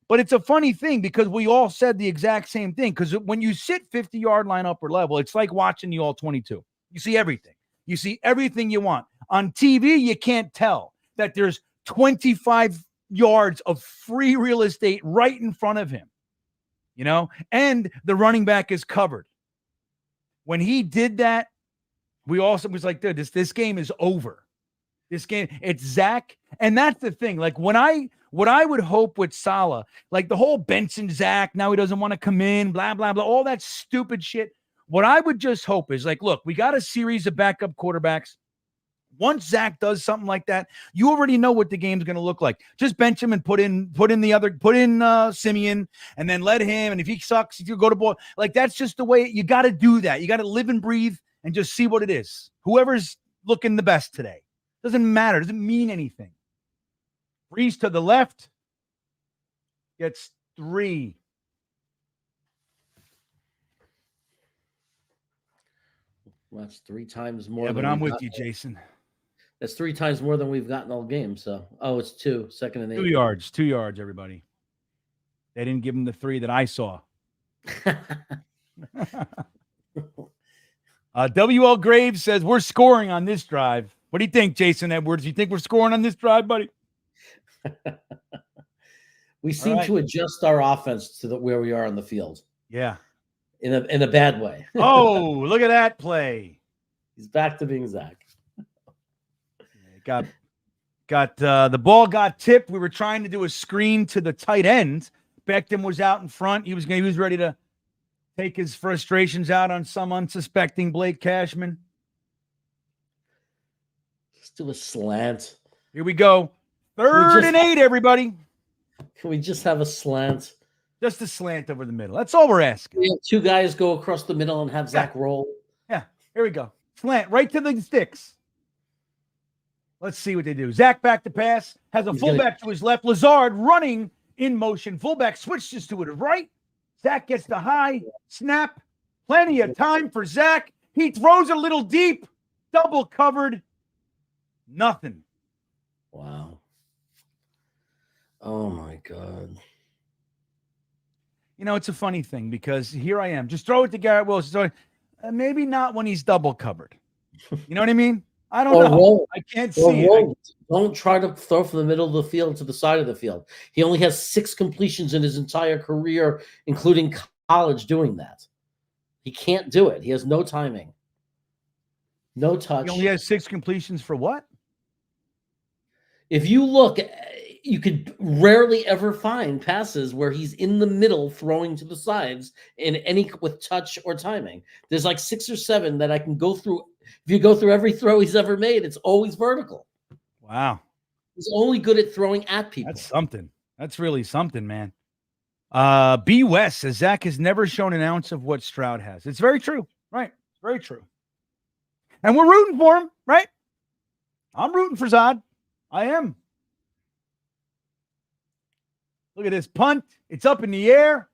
S1: But it's a funny thing because we all said the exact same thing. Because when you sit 50-yard line upper level, it's like watching the All-22. You see everything. You see everything you want. On TV, you can't tell that there's 25 yards of free real estate right in front of him. And the running back is covered. When he did that, we also was like, dude, this game is over. This game, it's Zach. And that's the thing. Like what I would hope with Saleh, like the whole Benson Zach, now he doesn't want to come in, blah, blah, blah, all that stupid shit. What I would just hope is like, look, we got a series of backup quarterbacks. Once Zach does something like that, you already know what the game's going to look like. Just bench him and put in Simeon and then let him. And if he sucks, you go to ball. Like that's just the way you got to do that. You got to live and breathe and just see what it is. Whoever's looking the best today. Doesn't matter. Doesn't mean anything. Breeze to the left gets 3.
S2: Well, that's 3 times more.
S1: Yeah, but I'm with you, Jason.
S2: That's 3 times more than we've gotten all game. So, it's 2, 2nd and 8.
S1: 2 yards, everybody. They didn't give him the 3 that I saw. WL Graves says, we're scoring on this drive. What do you think, Jason Edwards? You think we're scoring on this drive, buddy?
S2: We seem to adjust our offense to where we are on the field.
S1: Yeah.
S2: In a bad way.
S1: Oh, look at that play.
S2: He's back to being Zach.
S1: Got the ball got tipped. We were trying to do a screen to the tight end. Beckham was out in front. He was ready to take his frustrations out on some unsuspecting Blake Cashman.
S2: Let's do a slant.
S1: Here we go. 3rd and 8, everybody.
S2: Can we just have a slant?
S1: Just a slant over the middle. That's all we're asking.
S2: We have two guys go across the middle and have Zach roll.
S1: Yeah, here we go. Slant right to the sticks. Let's see what they do. Zach back to pass. Has a fullback to his left. Lazard running in motion. Fullback switches to it right. Zach gets the high snap. Plenty of time for Zach. He throws a little deep. Double covered. Nothing.
S2: Wow. Oh, my God.
S1: You know, it's a funny thing because here I am. Just throw it to Garrett Wilson. So, maybe not when he's double covered. You know what I mean? I don't know.
S2: Roll.
S1: I can't see it.
S2: Don't try to throw from the middle of the field to the side of the field. He only has 6 completions in his entire career, including college, doing that. He can't do it. He has no timing. No touch.
S1: He only has 6 completions for what?
S2: If you look, you could rarely ever find passes where he's in the middle throwing to the sides in any with touch or timing. There's like 6 or 7 that I can go through. If you go through every throw he's ever made, it's always vertical.
S1: Wow.
S2: He's only good at throwing at people.
S1: That's something. That's really something, man. B. West says Zach has never shown an ounce of what Stroud has. It's very true. Right. Very true. And we're rooting for him, right? I'm rooting for Zod. I am. Look at this punt. It's up in the air.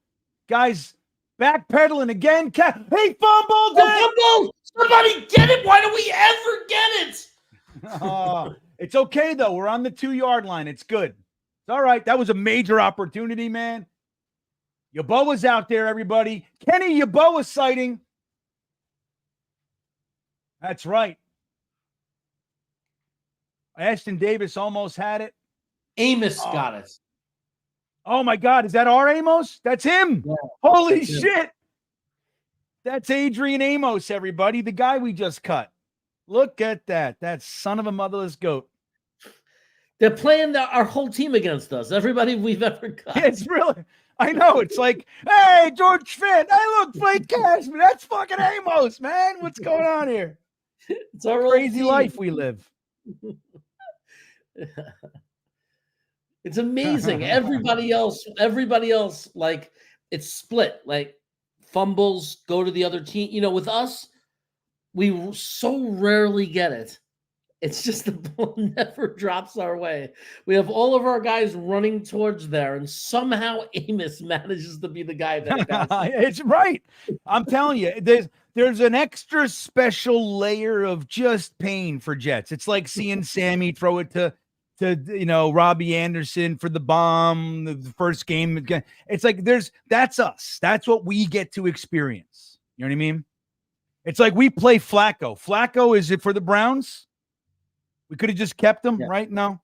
S1: Guys backpedaling again. He fumbled it.
S2: Fumble! Somebody get it. Why don't we ever get it?
S1: It's okay, though. We're on the 2-yard line. It's good. It's all right. That was a major opportunity, man. Yeboah's out there, everybody. Kenny Yeboah sighting. That's right. Ashton Davis almost had it.
S2: Amos got it.
S1: Oh, my God. Is that our Amos? That's him. Yeah, holy shit. That's Adrian Amos, everybody. The guy we just cut. Look at that. That son of a motherless goat.
S2: They're playing our whole team against us. Everybody we've ever cut.
S1: It's really, I know. It's like, hey, George Finn. Hey, look, Blake Cashman. That's fucking Amos, man. What's going on here?
S2: It's our
S1: crazy life we live.
S2: It's amazing. Everybody else, like, it's split. Like, fumbles go to the other team. You know, with us, we so rarely get it. It's just the ball never drops our way. We have all of our guys running towards there, and somehow Amos manages to be the guy that got it.
S1: It's right. I'm telling you, there's an extra special layer of just pain for Jets. It's like seeing Sammy throw it to Robbie Anderson for the bomb, the first game. It's like that's us. That's what we get to experience. You know what I mean? It's like we play Flacco. Flacco, is it for the Browns? We could have just kept him, right? No,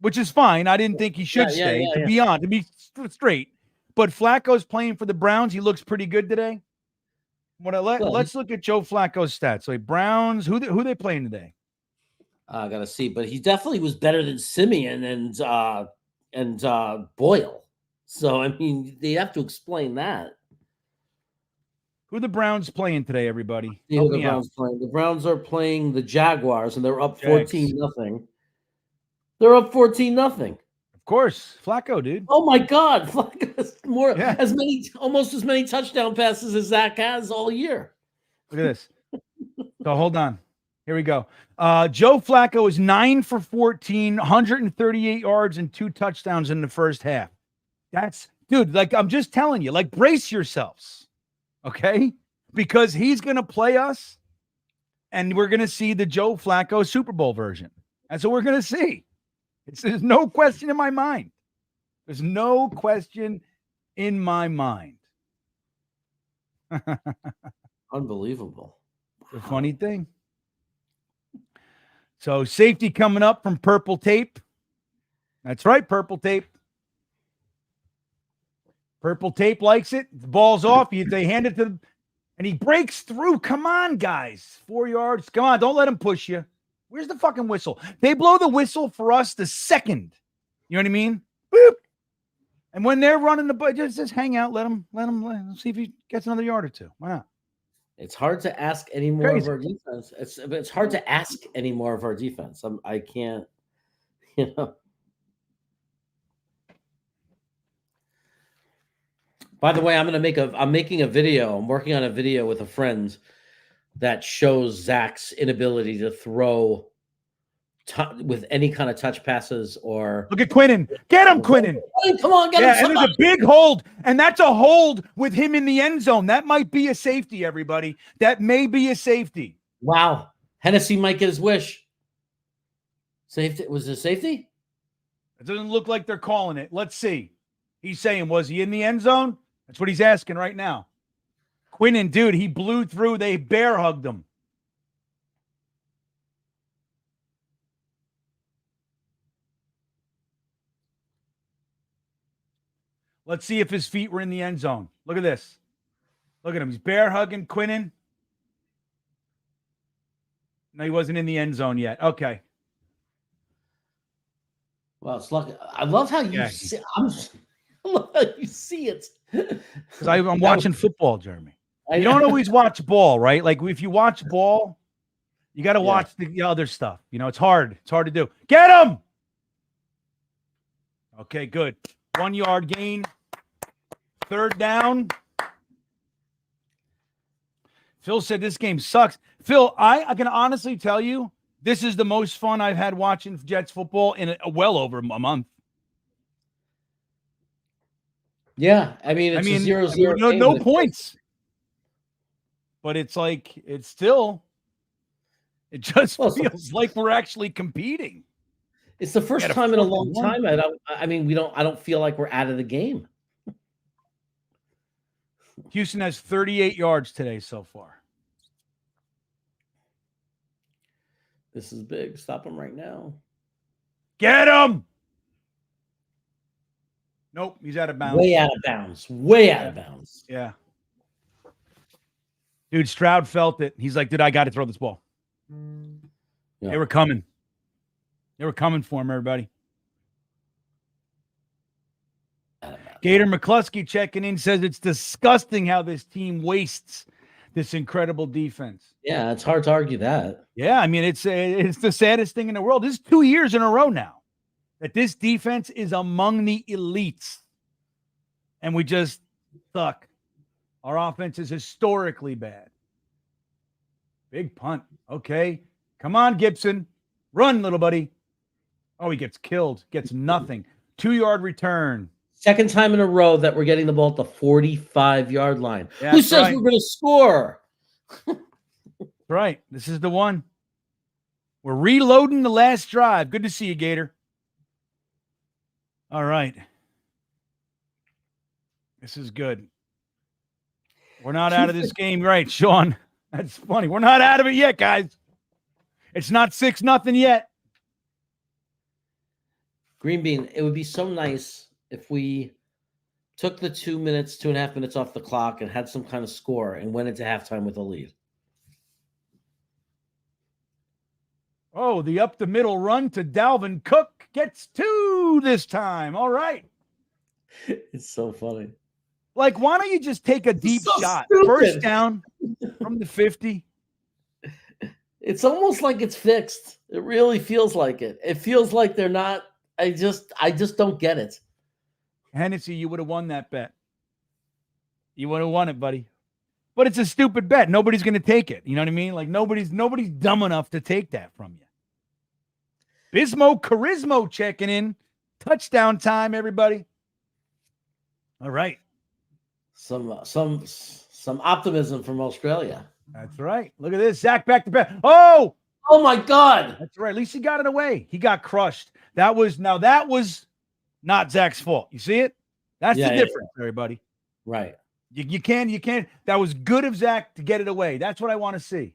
S1: which is fine. I didn't think he should stay, to be straight. But Flacco's playing for the Browns. He looks pretty good today. Let's look at Joe Flacco's stats. So Browns, who they playing today?
S2: I gotta see, but he definitely was better than Simeon and Boyle. So I mean, they have to explain that.
S1: Who the Browns playing today, everybody?
S2: The Browns are playing the Jaguars, and they're up 14-0. They're up 14-0.
S1: Of course, Flacco, dude.
S2: Oh my God, Flacco has almost as many touchdown passes as Zach has all year.
S1: Look at this. So hold on. Here we go. Joe Flacco is 9 for 14, 138 yards and 2 touchdowns in the first half. That's, dude, like, I'm just telling you, like, brace yourselves. Okay? Because he's going to play us, and we're going to see the Joe Flacco Super Bowl version. That's what we're going to see. There's no question in my mind. There's no question in my mind.
S2: Unbelievable.
S1: The funny thing. So safety coming up from Purple Tape. That's right, Purple Tape. Purple Tape likes it. The ball's off. They hand it to him, and he breaks through. Come on, guys. 4 yards. Come on. Don't let him push you. Where's the fucking whistle? They blow the whistle for us the second. You know what I mean? Boop. And when they're running the ball, just hang out. Let him see if he gets another yard or two. Why not?
S2: It's hard to ask any more of our defense. It's hard to ask any more of our defense. I can't, By the way, I'm making a video. I'm working on a video with a friend that shows Zach's inability to throw with any kind of touch passes or.
S1: Look at Quinnen. Get him, Quinnen.
S2: Come on, get him.
S1: And there's a big hold, and that's a hold with him in the end zone. That might be a safety, everybody. That may be a safety.
S2: Wow. Hennessy might get his wish. Safety? Was it safety?
S1: It doesn't look like they're calling it. Let's see. He's saying, was he in the end zone? That's what he's asking right now. Quinnen, dude, he blew through. They bear hugged him. Let's see if his feet were in the end zone. Look at this. Look at him. He's bear hugging Quinnen. No, he wasn't in the end zone yet. Okay.
S2: Well, it's lucky. I love how you see. I love how you see it.
S1: Because I'm watching football, Jeremy. You don't always watch ball, right? Like if you watch ball, you got to watch the other stuff. You know, it's hard. It's hard to do. Get him. Okay, good. 1 yard gain. Third down. Phil said this game sucks. Phil, I can honestly tell you, this is the most fun I've had watching Jets football in well over a month.
S2: Yeah, I mean, it's a 0-0.
S1: No points. But it's like, it just feels like we're actually competing.
S2: It's the first time in a long time. I don't feel like we're out of the game.
S1: Houston has 38 yards today so far.
S2: This is big. Stop him right now.
S1: Get him. Nope, he's out of bounds.
S2: Way out of bounds. Way out of bounds.
S1: Yeah. Dude, Stroud felt it. He's like, dude, I got to throw this ball. Yeah. They were coming. They were coming for him, everybody. Gator McCluskey checking in says it's disgusting how this team wastes this incredible defense.
S2: Yeah, it's hard to argue that.
S1: Yeah, I mean, it's the saddest thing in the world. This is 2 years in a row now that this defense is among the elites. And we just suck. Our offense is historically bad. Big punt. Okay. Come on, Gibson. Run, little buddy. Oh, he gets killed. Gets nothing. 2-yard return.
S2: Second time in a row that we're getting the ball at the 45-yard line.
S1: Yeah,
S2: who says we're going to score?
S1: Right. This is the one. We're reloading the last drive. Good to see you, Gator. All right. This is good. We're not out of this game. Right, Sean. That's funny. We're not out of it yet, guys. It's not 6-0 yet.
S2: GreenBean, it would be so nice if we took the 2.5 minutes off the clock and had some kind of score and went into halftime with a lead.
S1: Oh, the up the middle run to Dalvin Cook gets 2 this time. All right.
S2: It's so funny.
S1: Like, why don't you just take a deep shot?
S2: Stupid.
S1: First down from the 50.
S2: It's almost like it's fixed. It really feels like it. It feels like they're not. I just don't get it.
S1: Hennessy, you would have won that bet. You would have won it, buddy. But it's a stupid bet. Nobody's going to take it. You know what I mean? Like nobody's dumb enough to take that from you. Bismo Charismo checking in. Touchdown time, everybody. All right.
S2: Some optimism from Australia.
S1: That's right. Look at this. Zach back to back. Oh
S2: my God.
S1: That's right. At least he got it away. He got crushed. That was not Zach's fault. You see it? That's the difference, everybody.
S2: Right.
S1: You can't. That was good of Zach to get it away. That's what I want to see.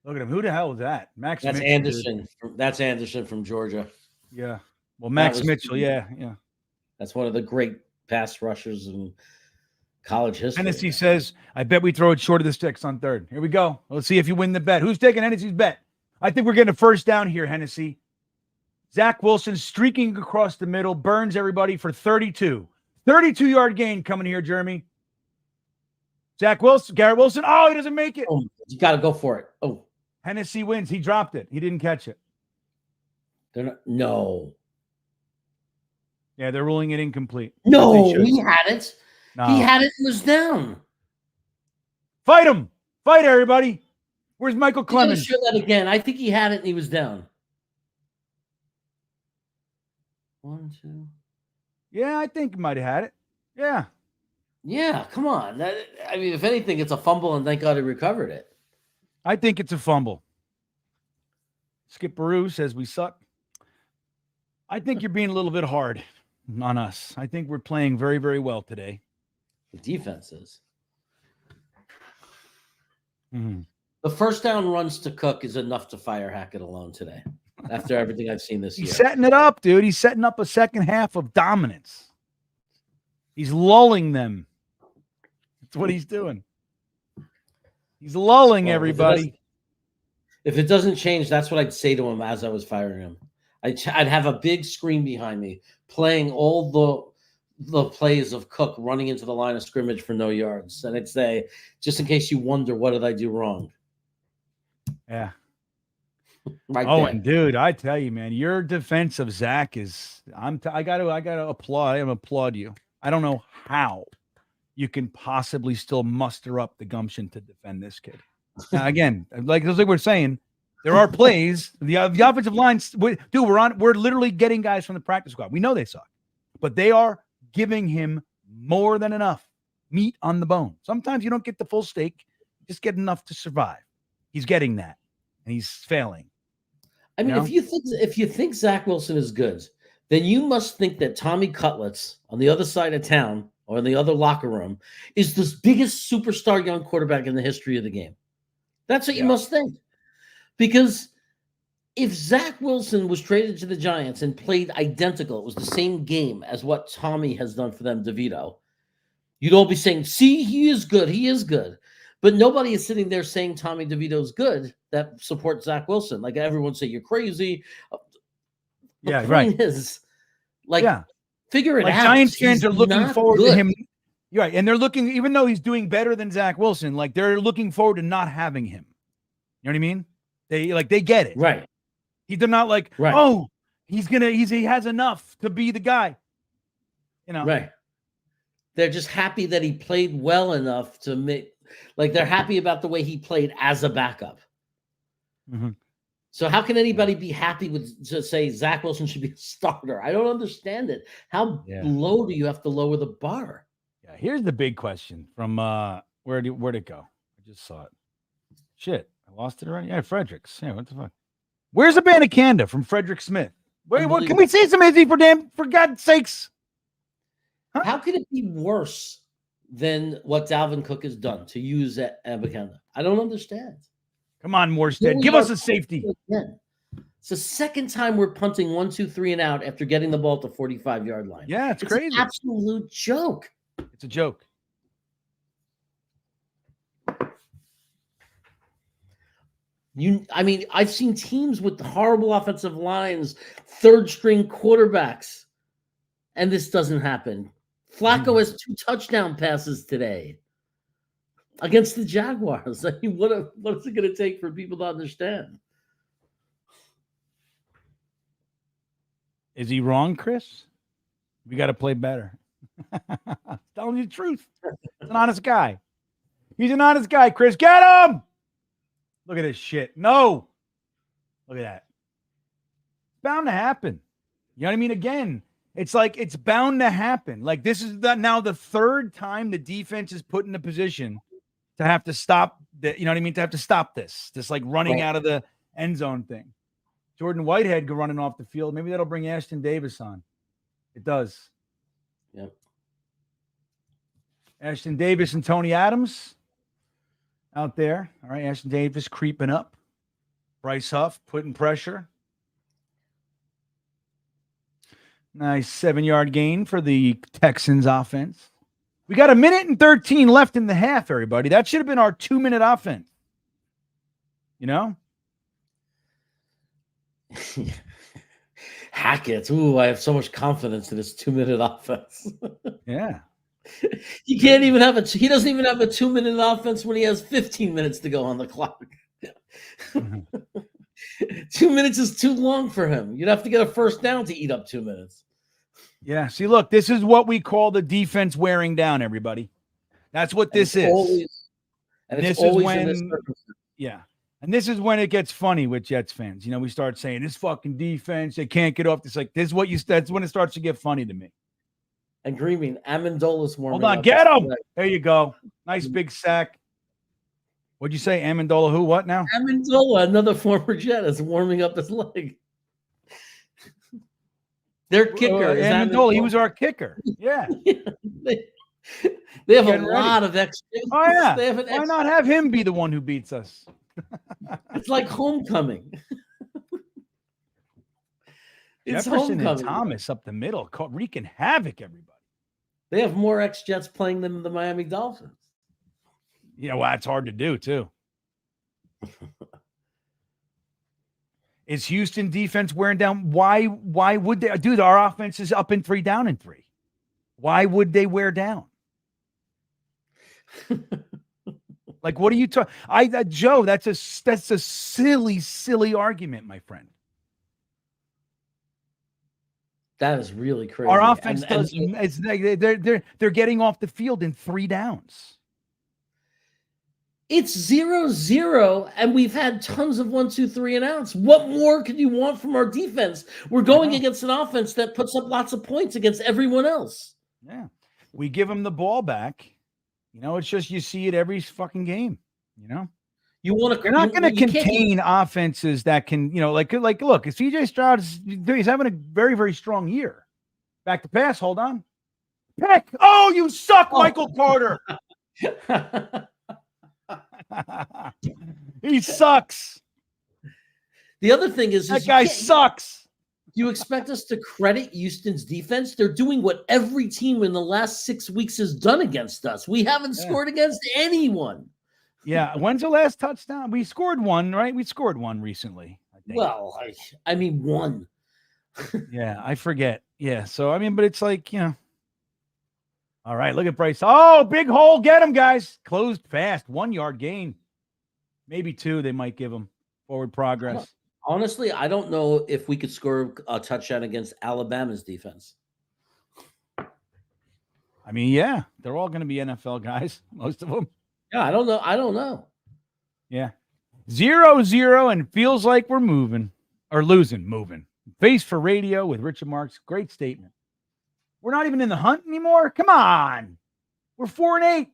S1: Look at him. Who the hell is that? Max
S2: That's
S1: Mitchell,
S2: Anderson. That's Anderson from Georgia.
S1: Yeah. Well, Max Mitchell. Yeah.
S2: That's one of the great pass rushers in college history.
S1: Hennessy says, I bet we throw it short of the sticks on third. Here we go. Let's see if you win the bet. Who's taking Hennessy's bet? I think we're getting a first down here, Hennessy. Zach Wilson streaking across the middle, burns everybody for 32. 32-yard gain coming here, Jeremy. Garrett Wilson. Oh, he doesn't make it.
S2: Oh, you got to go for it. Oh.
S1: Hennessy wins. He dropped it. He didn't catch it.
S2: No.
S1: Yeah, they're ruling it incomplete.
S2: No,
S1: They should.
S2: he had it.
S1: No.
S2: He had it and was down.
S1: Fight him. Fight everybody. Where's Michael
S2: You gotta
S1: Clemens?
S2: show that again. I think he had it and he was down. 1, 2.
S1: Yeah, I think he might have had it. Yeah.
S2: Yeah, come on. I mean, if anything, it's a fumble, and thank God he recovered it.
S1: I think it's a fumble. Skip Baru says we suck. I think you're being a little bit hard on us. I think we're playing very, very well today.
S2: The defense is.
S1: Mm-hmm.
S2: The first down runs to Cook is enough to fire Hackett alone today. After everything I've seen this
S1: He's
S2: year.
S1: setting it up, dude. He's setting up a second half of dominance. He's lulling them. That's what he's doing. He's lulling everybody.
S2: If it doesn't change, that's what I'd say to him as I was firing him. I'd have a big screen behind me playing all the plays of Cook running into the line of scrimmage for no yards. And I'd say, just in case you wonder, what did I do wrong?
S1: Yeah.
S2: Right
S1: oh,
S2: there.
S1: and dude, I tell you, man, your defense of Zach is I gotta applaud you. I don't know how you can possibly still muster up the gumption to defend this kid. Now, again, like we're saying, there are plays. The offensive lines, dude, we're literally getting guys from the practice squad. We know they suck, but they are giving him more than enough meat on the bone. Sometimes you don't get the full steak, just get enough to survive. He's getting that, and he's failing.
S2: I mean, if you think Zach Wilson is good, then you must think that Tommy Cutlets on the other side of town or in the other locker room is the biggest superstar young quarterback in the history of the game. That's what you must think. Because if Zach Wilson was traded to the Giants and played identical, it was the same game as what Tommy has done for them, DeVito, you'd all be saying, see, he is good. He is good. But nobody is sitting there saying Tommy DeVito's good that supports Zach Wilson. Like everyone say, you're crazy. The point is, figure it out.
S1: Giants fans are looking forward to him. You're right. And they're looking, even though he's doing better than Zach Wilson, like they're looking forward to not having him. You know what I mean? They get it.
S2: Right.
S1: They're not like, oh, he has enough to be the guy. You know?
S2: Right. They're just happy that he played well enough to make, like they're happy about the way he played as a backup.
S1: Mm-hmm.
S2: So how can anybody be happy with to say Zach Wilson should be a starter? I don't understand it. How low do you have to lower the bar?
S1: Yeah, here's the big question from where'd it go? I just saw it. Shit, I lost it already. Yeah, Fredericks. Yeah, what the fuck? Where's the Bandicanda from Frederick Smith? Wait, what? Can we see some Izzy for God's sakes?
S2: Huh? How could it be worse than what Dalvin Cook has done to use at Bandicanda? I don't understand.
S1: Come on, Morstead. Give us a safety.
S2: It's the second time we're punting 1, 2, 3 and out after getting the ball to 45-yard line.
S1: Yeah, it's crazy.
S2: An absolute joke.
S1: It's a joke.
S2: I mean, I've seen teams with horrible offensive lines, third-string quarterbacks, and this doesn't happen. Flacco has 2 touchdown passes today against the Jaguars. I mean, what is it going to take for people to understand?
S1: Is he wrong, Chris? We got to play better. Telling you the truth. He's an honest guy. He's an honest guy, Chris. Get him! Look at this shit. No. Look at that. It's bound to happen. You know what I mean? Again, it's like it's bound to happen. Like this is now the third time the defense is put in a position to have to stop you know what I mean? To have to stop this like running out of the end zone thing. Jordan Whitehead go running off the field. Maybe that'll bring Ashton Davis on. It does.
S2: Yep.
S1: Ashton Davis and Tony Adams out there. All right. Ashton Davis creeping up. Bryce Huff putting pressure. Nice 7-yard gain for the Texans offense. We got 1:13 left in the half, everybody. That should have been our 2-minute offense. You know?
S2: Hackett. Ooh, I have so much confidence in this 2-minute offense.
S1: Yeah.
S2: He can't even have he doesn't even have a 2-minute offense when he has 15 minutes to go on the clock. 2 minutes is too long for him. You'd have to get a first down to eat up 2 minutes.
S1: Yeah. See, look, this is what we call the defense wearing down, everybody. That's what this is.
S2: And
S1: this
S2: it's always
S1: is when,
S2: in this circumstance.
S1: yeah. And this is when it gets funny with Jets fans. You know, we start saying this fucking defense, they can't get off. It's like, this is what that's when it starts to get funny to me.
S2: And GreenBean, Amendola's warming
S1: Hold on,
S2: up.
S1: get him. There you go. Nice big sack. What'd you say? Amendola who? What now?
S2: Amendola, another former Jet, is warming up his leg. Their kicker is
S1: Amendola. He was our kicker. Yeah.
S2: They have a lot of extra.
S1: Oh, yeah.
S2: They have
S1: Why not have him be the one who beats us?
S2: It's like homecoming. It's
S1: Jefferson
S2: homecoming.
S1: and Thomas up the middle, wreaking havoc, everybody.
S2: They have more ex-Jets playing than the Miami Dolphins.
S1: Yeah, well, that's hard to do, too. Is Houston defense wearing down? Why would they? Dude, our offense is up in 3, down in 3. Why would they wear down? Like, what are you talking? Joe, that's a silly argument, my friend.
S2: That is really crazy.
S1: Our offense they're getting off the field in 3 downs.
S2: It's 0-0, and we've had tons of 1, 2, 3 and outs. What more could you want from our defense? We're going against an offense that puts up lots of points against everyone else.
S1: Yeah. We give them the ball back. You know, it's just you see it every fucking game, you know? You're not going to contain offenses that can, you know, like look, if CJ Stroud he's having a very, very strong year. Back to pass, hold on. Pick. Oh, you suck, Michael Carter. He sucks.
S2: The other thing is
S1: that guy sucks.
S2: Do you expect us to credit Houston's defense? They're doing what every team in the last 6 weeks has done against us. We haven't scored against anyone.
S1: Yeah. When's the last touchdown? We scored one, right? We scored one recently, I think.
S2: Well, I mean, one.
S1: Yeah, I forget. Yeah. So, I mean, but it's like, you know. All right, look at Bryce. Oh, big hole. Get him, guys. Closed fast. 1 yard gain. Maybe 2 they might give him. Forward progress.
S2: Honestly, I don't know if we could score a touchdown against Alabama's defense.
S1: I mean, yeah, they're all going to be NFL guys, most of them.
S2: Yeah, I don't know.
S1: Yeah. 0-0 and feels like we're moving. Or moving. Face for radio with Richard Marks. Great statement. We're not even in the hunt anymore? Come on. We're 4-8.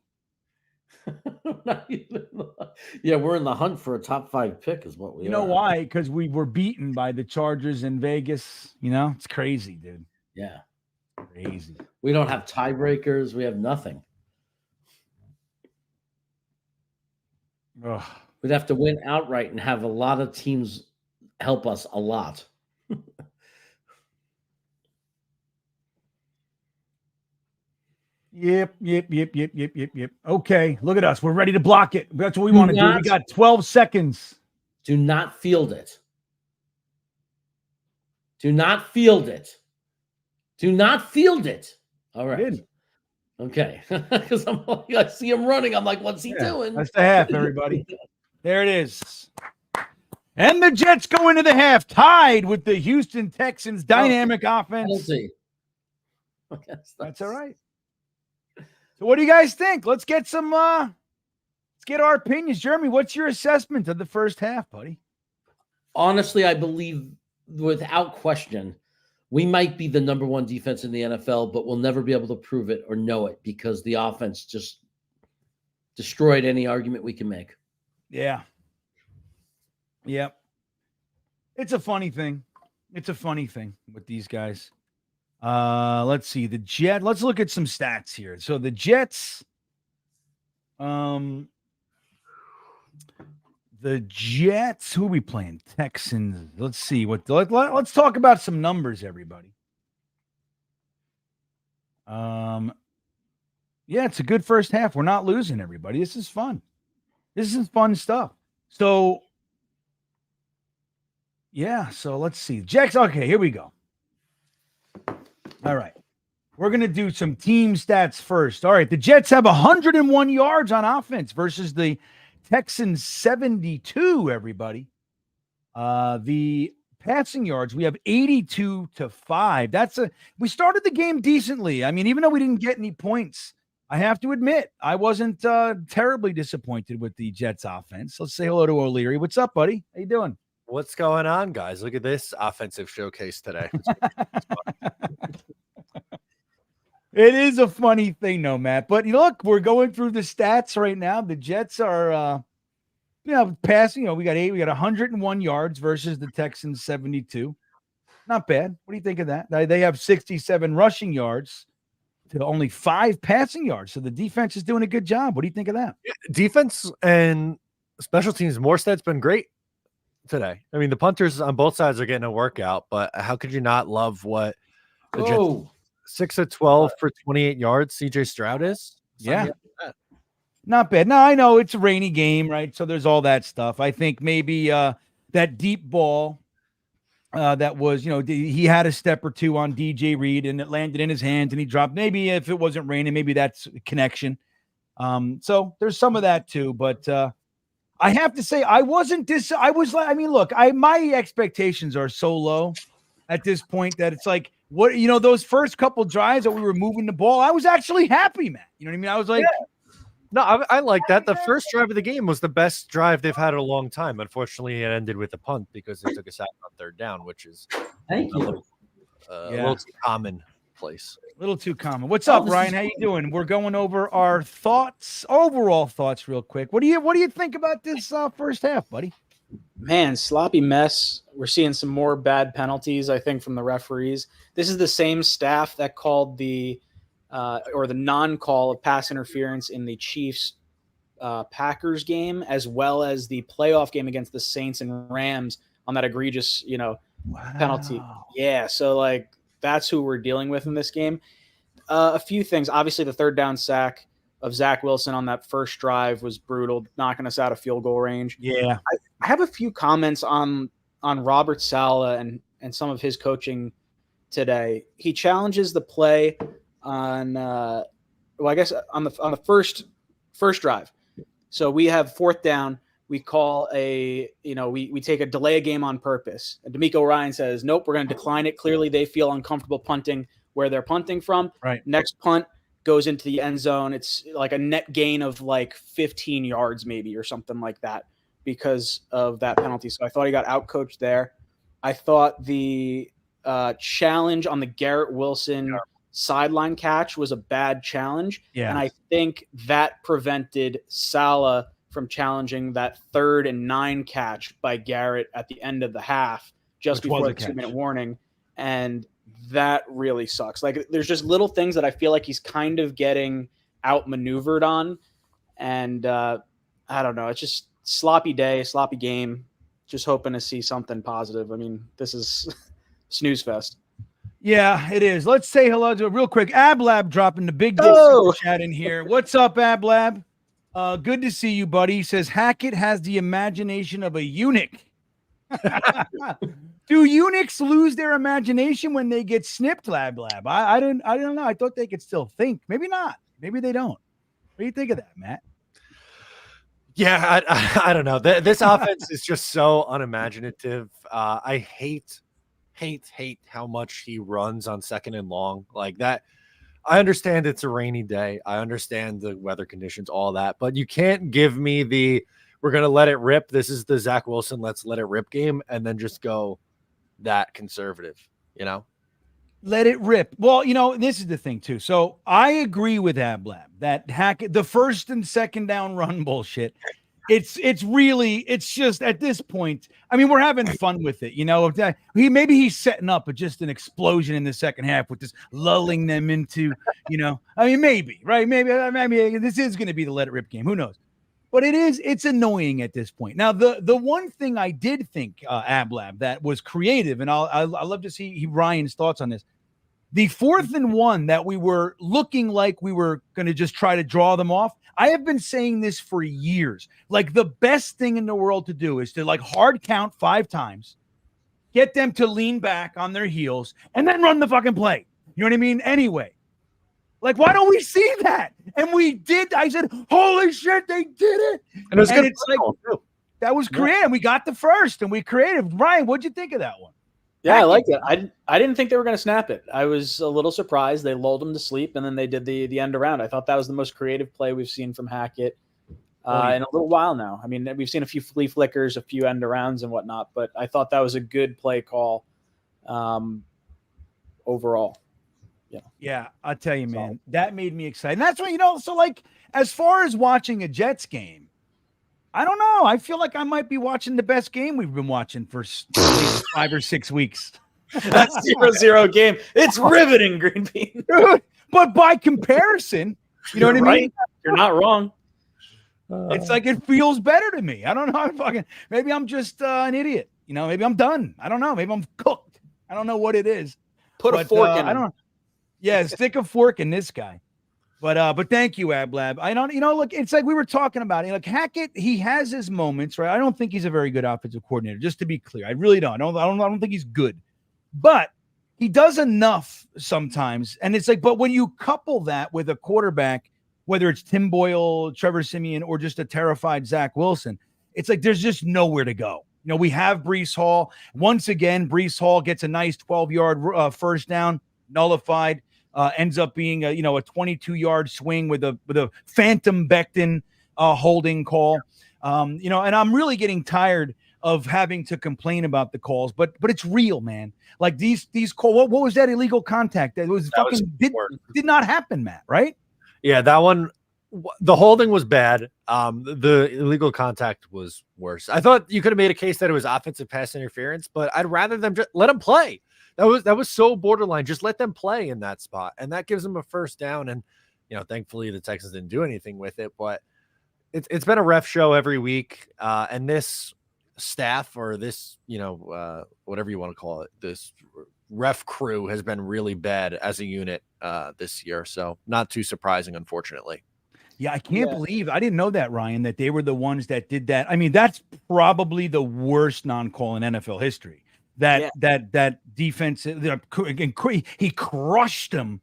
S2: Yeah, we're in the hunt for a top 5 pick is what we are.
S1: You know why? Because we were beaten by the Chargers in Vegas. You know, it's crazy, dude.
S2: Yeah.
S1: Crazy.
S2: We don't have tiebreakers. We have nothing.
S1: Ugh.
S2: We'd have to win outright and have a lot of teams help us a lot.
S1: Yep. Okay, look at us. We're ready to block it. That's what we want to do. We got 12 seconds.
S2: Do not field it. Do not field it. Do not field it. All right. Okay. Because I see him running. I'm like, what's he doing?
S1: That's the half, everybody. There it is. And the Jets go into the half tied with the Houston Texans dynamic offense. That's all right. So what do you guys think? Let's get some let's get our opinions. Jeremy, what's your assessment of the first half, buddy?
S2: Honestly, I believe without question, we might be the number 1 defense in the NFL, but we'll never be able to prove it or know it because the offense just destroyed any argument we can make.
S1: Yeah. Yep. It's a funny thing. It's a funny thing with these guys. Let's see. Let's look at some stats here. So the Jets, who are we playing? Texans. Let's see let's talk about some numbers, everybody. Yeah, it's a good first half. We're not losing, everybody. This is fun. This is fun stuff. So yeah, so let's see. Jets. Okay, here we go. All right. We're going to do some team stats first. All right. The Jets have 101 yards on offense versus the Texans 72, everybody. The passing yards, we have 82-5. We started the game decently. I mean, even though we didn't get any points, I have to admit, I wasn't terribly disappointed with the Jets offense. Let's say hello to O'Leary. What's up, buddy? How you doing?
S4: What's going on, guys? Look at this offensive showcase today.
S1: It is a funny thing, though, Matt. But look, we're going through the stats right now. The Jets are, passing. We got 101 yards versus the Texans 72. Not bad. What do you think of that? They have 67 rushing yards to only 5 passing yards. So the defense is doing a good job. What do you think of that?
S4: Defense and special teams. Morstead's been great today. I mean, the punters on both sides are getting a workout, but how could you not love what the Jets 6 of 12 for 28 yards CJ Stroud is?
S1: Yeah. Not bad. No, I know it's a rainy game, right? So there's all that stuff. I think maybe that deep ball that was, he had a step or two on DJ Reed and it landed in his hands and he dropped. Maybe if it wasn't raining, maybe that's a connection. So there's some of that too. But I have to say, look, my expectations are so low at this point that it's like, those first couple drives that we were moving the ball, I was actually happy, man. You know what I mean? I was like,
S4: no, I like that. The first drive of the game was the best drive they've had in a long time. Unfortunately, it ended with a punt because they took us out on third down, which is a little too commonplace.
S1: A little too common. What's up, Ryan? How you doing? We're going over our overall thoughts real quick. What do you think about this first half, buddy?
S5: Man, sloppy mess. We're seeing some more bad penalties, I think, from the referees. This is the same staff that called the non-call of pass interference in the Chiefs Packers game, as well as the playoff game against the Saints and Rams on that egregious, penalty. Yeah, so that's who we're dealing with in this game. A few things. Obviously, the third down sack of Zach Wilson on that first drive was brutal, knocking us out of field goal range.
S1: Yeah.
S5: I have a few comments on Robert Saleh and some of his coaching today. He challenges the play on on the first drive. So we have fourth down. We call we take a delay a game on purpose. And D'Amico Ryan says, nope, we're going to decline it. Clearly they feel uncomfortable punting where they're punting from.
S1: Right.
S5: Next punt goes into the end zone. It's like a net gain of 15 yards maybe or something like that because of that penalty. So I thought he got outcoached there. I thought the challenge on the Garrett Wilson sideline catch was a bad challenge.
S1: Yeah.
S5: And I think that prevented Saleh from challenging that 3rd and 9 catch by Garrett at the end of the half, just before the 2-minute warning. And that really sucks. There's just little things that I feel like he's kind of getting outmaneuvered on. And I don't know. It's just sloppy day, sloppy game. Just hoping to see something positive. I mean, this is snooze fest.
S1: Yeah, it is. Let's say hello to real quick. Ablab dropping the big chat in here. What's up, Ablab? Good to see you, buddy. He says Hackett has the imagination of a eunuch. Do eunuchs lose their imagination when they get snipped, Ablab? I don't know. I thought they could still think. Maybe not. Maybe they don't. What do you think of that, Matt?
S4: Yeah, I don't know. This offense is just so unimaginative. I hate how much he runs on 2nd and long like that. I understand it's a rainy day. I understand the weather conditions, all that, but you can't give me we're going to let it rip. This is the Zach Wilson, let's let it rip game. And then just go that conservative,
S1: Let it rip. Well, this is the thing too. So I agree with Ablab that Hackett, the 1st and 2nd down run bullshit. It's just at this point, I mean, we're having fun with it. Maybe he's setting up just an explosion in the second half with this lulling them into, I mean, maybe, right? Maybe this is going to be the let it rip game. Who knows? But it's annoying at this point. Now, the one thing I did think, Ablab, that was creative, and I'd love to see Ryan's thoughts on this. The 4th and 1 that we were looking like we were going to just try to draw them off. I have been saying this for years. The best thing in the world to do is to hard count 5 times, get them to lean back on their heels, and then run the fucking play. You know what I mean? Anyway, why don't we see that? And we did. I said, holy shit, they did it.
S4: And it was good.
S1: That was creative. We got the first, and we creative. Ryan, what'd you think of that one?
S5: Yeah, I liked it. I didn't think they were going to snap it. I was a little surprised. They lulled him to sleep, and then they did the end around. I thought that was the most creative play we've seen from Hackett in a little while now. I mean, we've seen a few flea flickers, a few end arounds and whatnot, but I thought that was a good play call overall.
S1: Yeah, I'll tell you, man, that made me excited. And that's what, so like, as far as watching a Jets game, I don't know. I feel like I might be watching the best game we've been watching for 5 or 6 weeks.
S5: That's 0-0 game. It's riveting, GreenBean.
S1: Dude, but by comparison, you know what I mean?
S5: You're not wrong.
S1: It's like it feels better to me. I don't know. Maybe I'm just an idiot. Maybe I'm done. I don't know. Maybe I'm cooked. I don't know what it is.
S5: Put a fork in.
S1: I don't know. Yeah, stick a fork in this guy. But thank you, Ablab. I don't, look, it's like we were talking about it. Like Hackett, he has his moments, right? I don't think he's a very good offensive coordinator, just to be clear. I really don't. I don't think he's good. But he does enough sometimes. And it's like, but when you couple that with a quarterback, whether it's Tim Boyle, Trevor Siemian, or just a terrified Zach Wilson, it's like there's just nowhere to go. We have Breece Hall. Once again, Breece Hall gets a nice 12-yard first down, nullified. Ends up being a 22-yard swing with a phantom Becton holding call. And I'm really getting tired of having to complain about the calls, but it's real, man. Like these calls. What was that illegal contact? That did not happen, Matt. Right?
S4: Yeah, that one. The holding was bad. The illegal contact was worse. I thought you could have made a case that it was offensive pass interference, but I'd rather them just let them play. That was so borderline. Just let them play in that spot, and that gives them a first down. And thankfully the Texans didn't do anything with it. But it's been a ref show every week, and this staff or this whatever you want to call it, this ref crew has been really bad as a unit this year. So not too surprising, unfortunately.
S1: Yeah, I can't believe I didn't know that, Ryan, that they were the ones that did that. I mean, that's probably the worst non-call in NFL history. That defense, he crushed him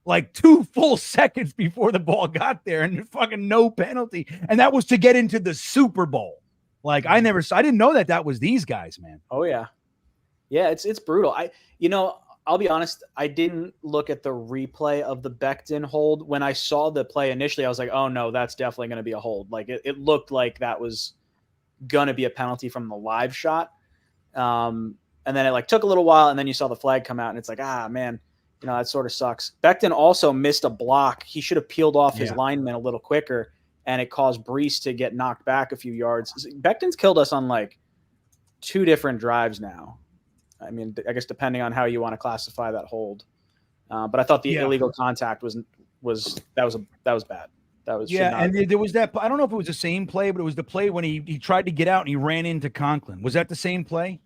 S1: like 2 full seconds before the ball got there, and fucking no penalty. And that was to get into the Super Bowl. Like I didn't know that was these guys, man.
S5: Oh yeah, it's brutal. I'll be honest, I didn't look at the replay of the Becton hold. When I saw the play initially, I was like, oh no, that's definitely going to be a hold. Like it looked like that was going to be a penalty from the live shot. And then it took a little while, and then you saw the flag come out, and it's like, man, that sort of sucks. Becton also missed a block. He should have peeled off his lineman a little quicker, and it caused Breece to get knocked back a few yards. Becton's killed us on 2 different drives now. I mean, I guess depending on how you want to classify that hold. But I thought the illegal contact was bad. That was
S1: and there was that. I don't know if it was the same play, but it was the play when he tried to get out and he ran into Conklin. Was that the same play?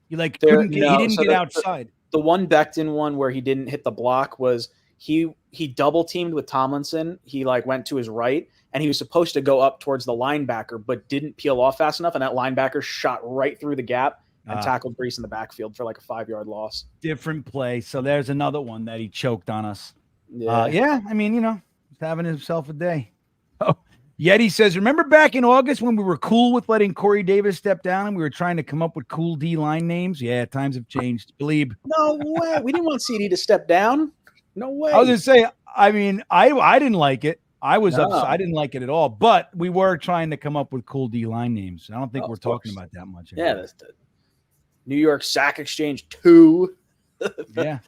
S1: He didn't get outside.
S5: The one Becton one where he didn't hit the block was he double teamed with Tomlinson. He went to his right, and he was supposed to go up towards the linebacker, but didn't peel off fast enough, and that linebacker shot right through the gap and tackled Breece in the backfield for a 5-yard loss.
S1: Different play. So there's another one that he choked on us. Yeah. I mean, he's having himself a day. Oh, Yeti says, remember back in August when we were cool with letting Corey Davis step down and we were trying to come up with cool D-line names? Yeah, times have changed. Believe.
S5: No way. We didn't want CD to step down. No way.
S1: I was going to say, I mean, I didn't like it. I was upset. I didn't like it at all. But we were trying to come up with cool D-line names. I don't think we're talking about that much.
S5: Yeah, that's the New York Sack Exchange 2.
S1: Yeah.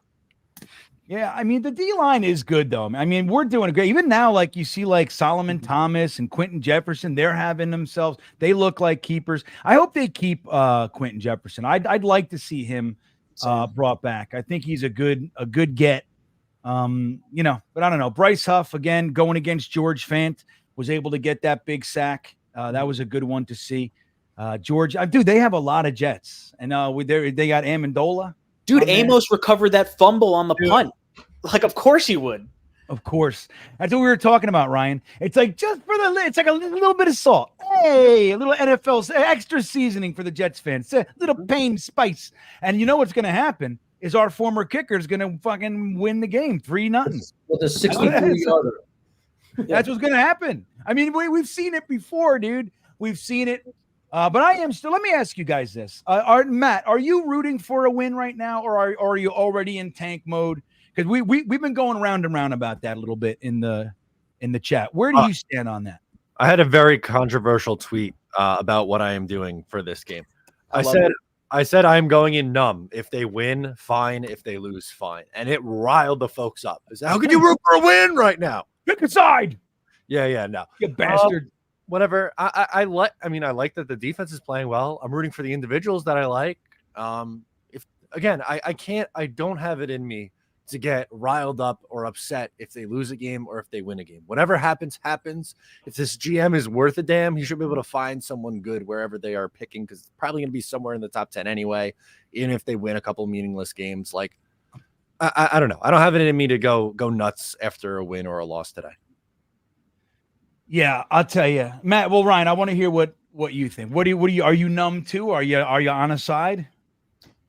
S1: Yeah, I mean, the D-line is good, though. I mean, we're doing great. Even now, you see, Solomon Thomas and Quentin Jefferson, they're having themselves. They look like keepers. I hope they keep Quentin Jefferson. I'd like to see him brought back. I think he's a good get. But I don't know. Bryce Huff, again, going against George Fant, was able to get that big sack. That was a good one to see. George, dude, they have a lot of Jets. And they got Amendola.
S5: Dude, Amos recovered that fumble on the punt. Of course he would.
S1: Of course. That's what we were talking about, Ryan. It's just for it's a little bit of salt. Hey, a little NFL extra seasoning for the Jets fans. A little pain spice. And you know what's going to happen is our former kicker is going to fucking win the game 3-0.
S2: With a 63-yarder.
S1: That's what's going to happen. I mean, we've seen it before, dude. We've seen it. But I am still. Let me ask you guys this: Matt, are you rooting for a win right now, or are you already in tank mode? Because we've been going round and round about that a little bit in the chat. Where do you stand on that?
S4: I had a very controversial tweet about what I am doing for this game. I said I'm going in numb. If they win, fine. If they lose, fine. And it riled the folks up. I said, how could you root for a win right now?
S1: Pick a side.
S4: Yeah, no.
S1: You bastard.
S4: Whatever. I like that the defense is playing well. I'm rooting for the individuals that I like. I don't have it in me to get riled up or upset if they lose a game or if they win a game. Whatever happens. If this GM is worth a damn, he should be able to find someone good wherever they are picking, because it's probably going to be somewhere in the top 10 anyway, even if they win a couple meaningless games. Like, I don't know. I don't have it in me to go nuts after a win or a loss today.
S1: Yeah, I'll tell you, Matt. Well, Ryan, I want to hear what you think. What do you? Are you numb too? Are you on a side?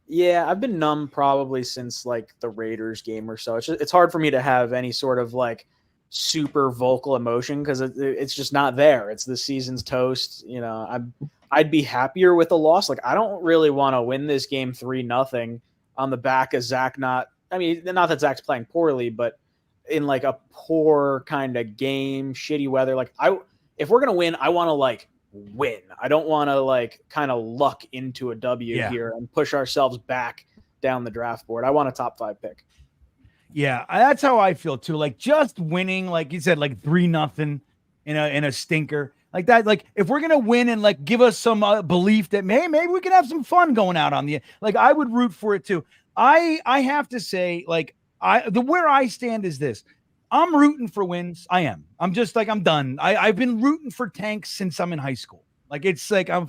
S5: Yeah, I've been numb probably since like the Raiders game or so. It's hard for me to have any sort of like super vocal emotion because it's just not there. It's the season's toast. You know, I'd be happier with a loss. Like, I don't really want to win this game 3-0 on the back of Zach. Not that Zach's playing poorly, but in like a poor kind of game, shitty weather. Like, if we're gonna win, I want to like win. I don't want to like kind of luck into a W here and push ourselves back down the draft board. I want a top 5 pick.
S1: Yeah, that's how I feel too. Like, just winning, like you said, like 3-0 in a stinker like that. Like, if we're gonna win and like give us some belief that maybe we can have some fun going out on the, like, I would root for it too. I have to say, like, where I stand is this. I'm rooting for wins. I am. I'm just like, I'm done. I've been rooting for tanks since I'm in high school. Like, it's like I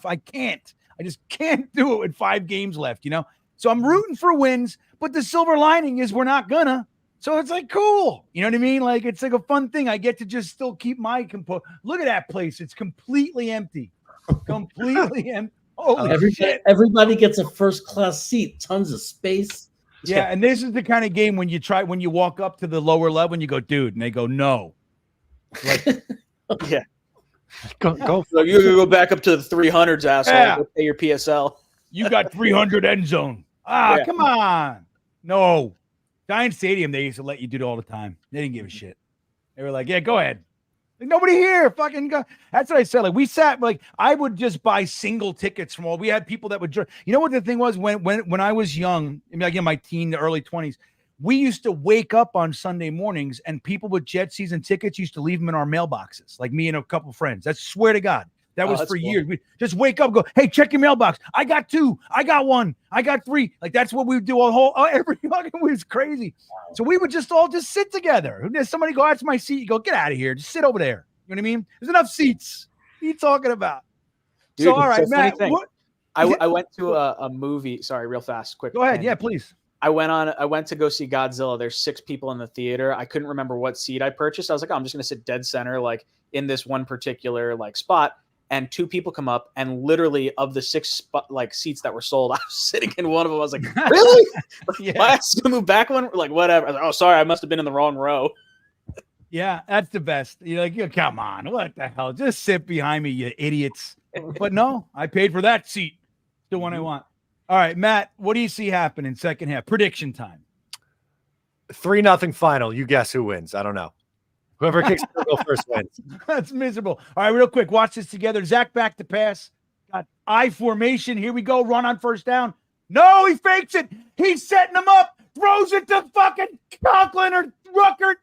S1: just can't do it with 5 games left, you know? So I'm rooting for wins, but the silver lining is we're not gonna. So it's like, cool. You know what I mean? Like, it's like a fun thing. I get to just still keep my composure. Look at that place. It's completely empty. Completely empty. Holy shit.
S2: Everybody gets a first-class seat. Tons of space.
S1: Yeah, and this is the kind of game when you walk up to the lower level and you go, dude, and they go, no. Like,
S5: yeah.
S4: Go.
S5: So you're going to go back up to the 300s, asshole.
S1: Yeah.
S5: Go pay your PSL.
S1: You got 300 end zone. Come on. No. Giant Stadium, they used to let you do it all the time. They didn't give a shit. They were like, yeah, go ahead. Like, nobody here. Fucking go. That's what I said. Like, we sat, like, I would just buy single tickets from all. We had people that would, you know what the thing was when I was young, I mean, like in my teen, the early 20s, we used to wake up on Sunday mornings and people with Jet season tickets used to leave them in our mailboxes. Like me and a couple friends. That's swear to God. That was for years. We just wake up and go, hey, check your mailbox. I got 2. I got 1. I got 3. Like, that's what we would do every fucking week. It was crazy. So we would just all just sit together. Somebody go, that's my seat. You go, get out of here. Just sit over there. You know what I mean? There's enough seats. What are you talking about?
S5: Dude,
S1: so, all right, Matt.
S5: I went to a movie. Sorry, real fast. Quick.
S1: Go ahead. Yeah, please.
S5: I went to go see Godzilla. There's 6 people in the theater. I couldn't remember what seat I purchased. I was like, I'm just going to sit dead center, like in this one particular like spot. And 2 people come up, and literally of the 6 seats that were sold, I was sitting in one of them. I was like, really? Yeah. Why ask to move back one? Like, whatever. I was like, oh, sorry, I must have been in the wrong row.
S1: Yeah, that's the best. You're like, come on, what the hell? Just sit behind me, you idiots. But no, I paid for that seat. It's the one I want. All right, Matt, what do you see happening second half? Prediction time.
S4: 3-0 final. You guess who wins. I don't know. Whoever kicks the field goal first wins.
S1: That's miserable. All right, real quick. Watch this together. Zach back to pass. Got I formation. Here we go. Run on first down. No, he fakes it. He's setting him up. Throws it to fucking Conklin or
S2: Ruckert.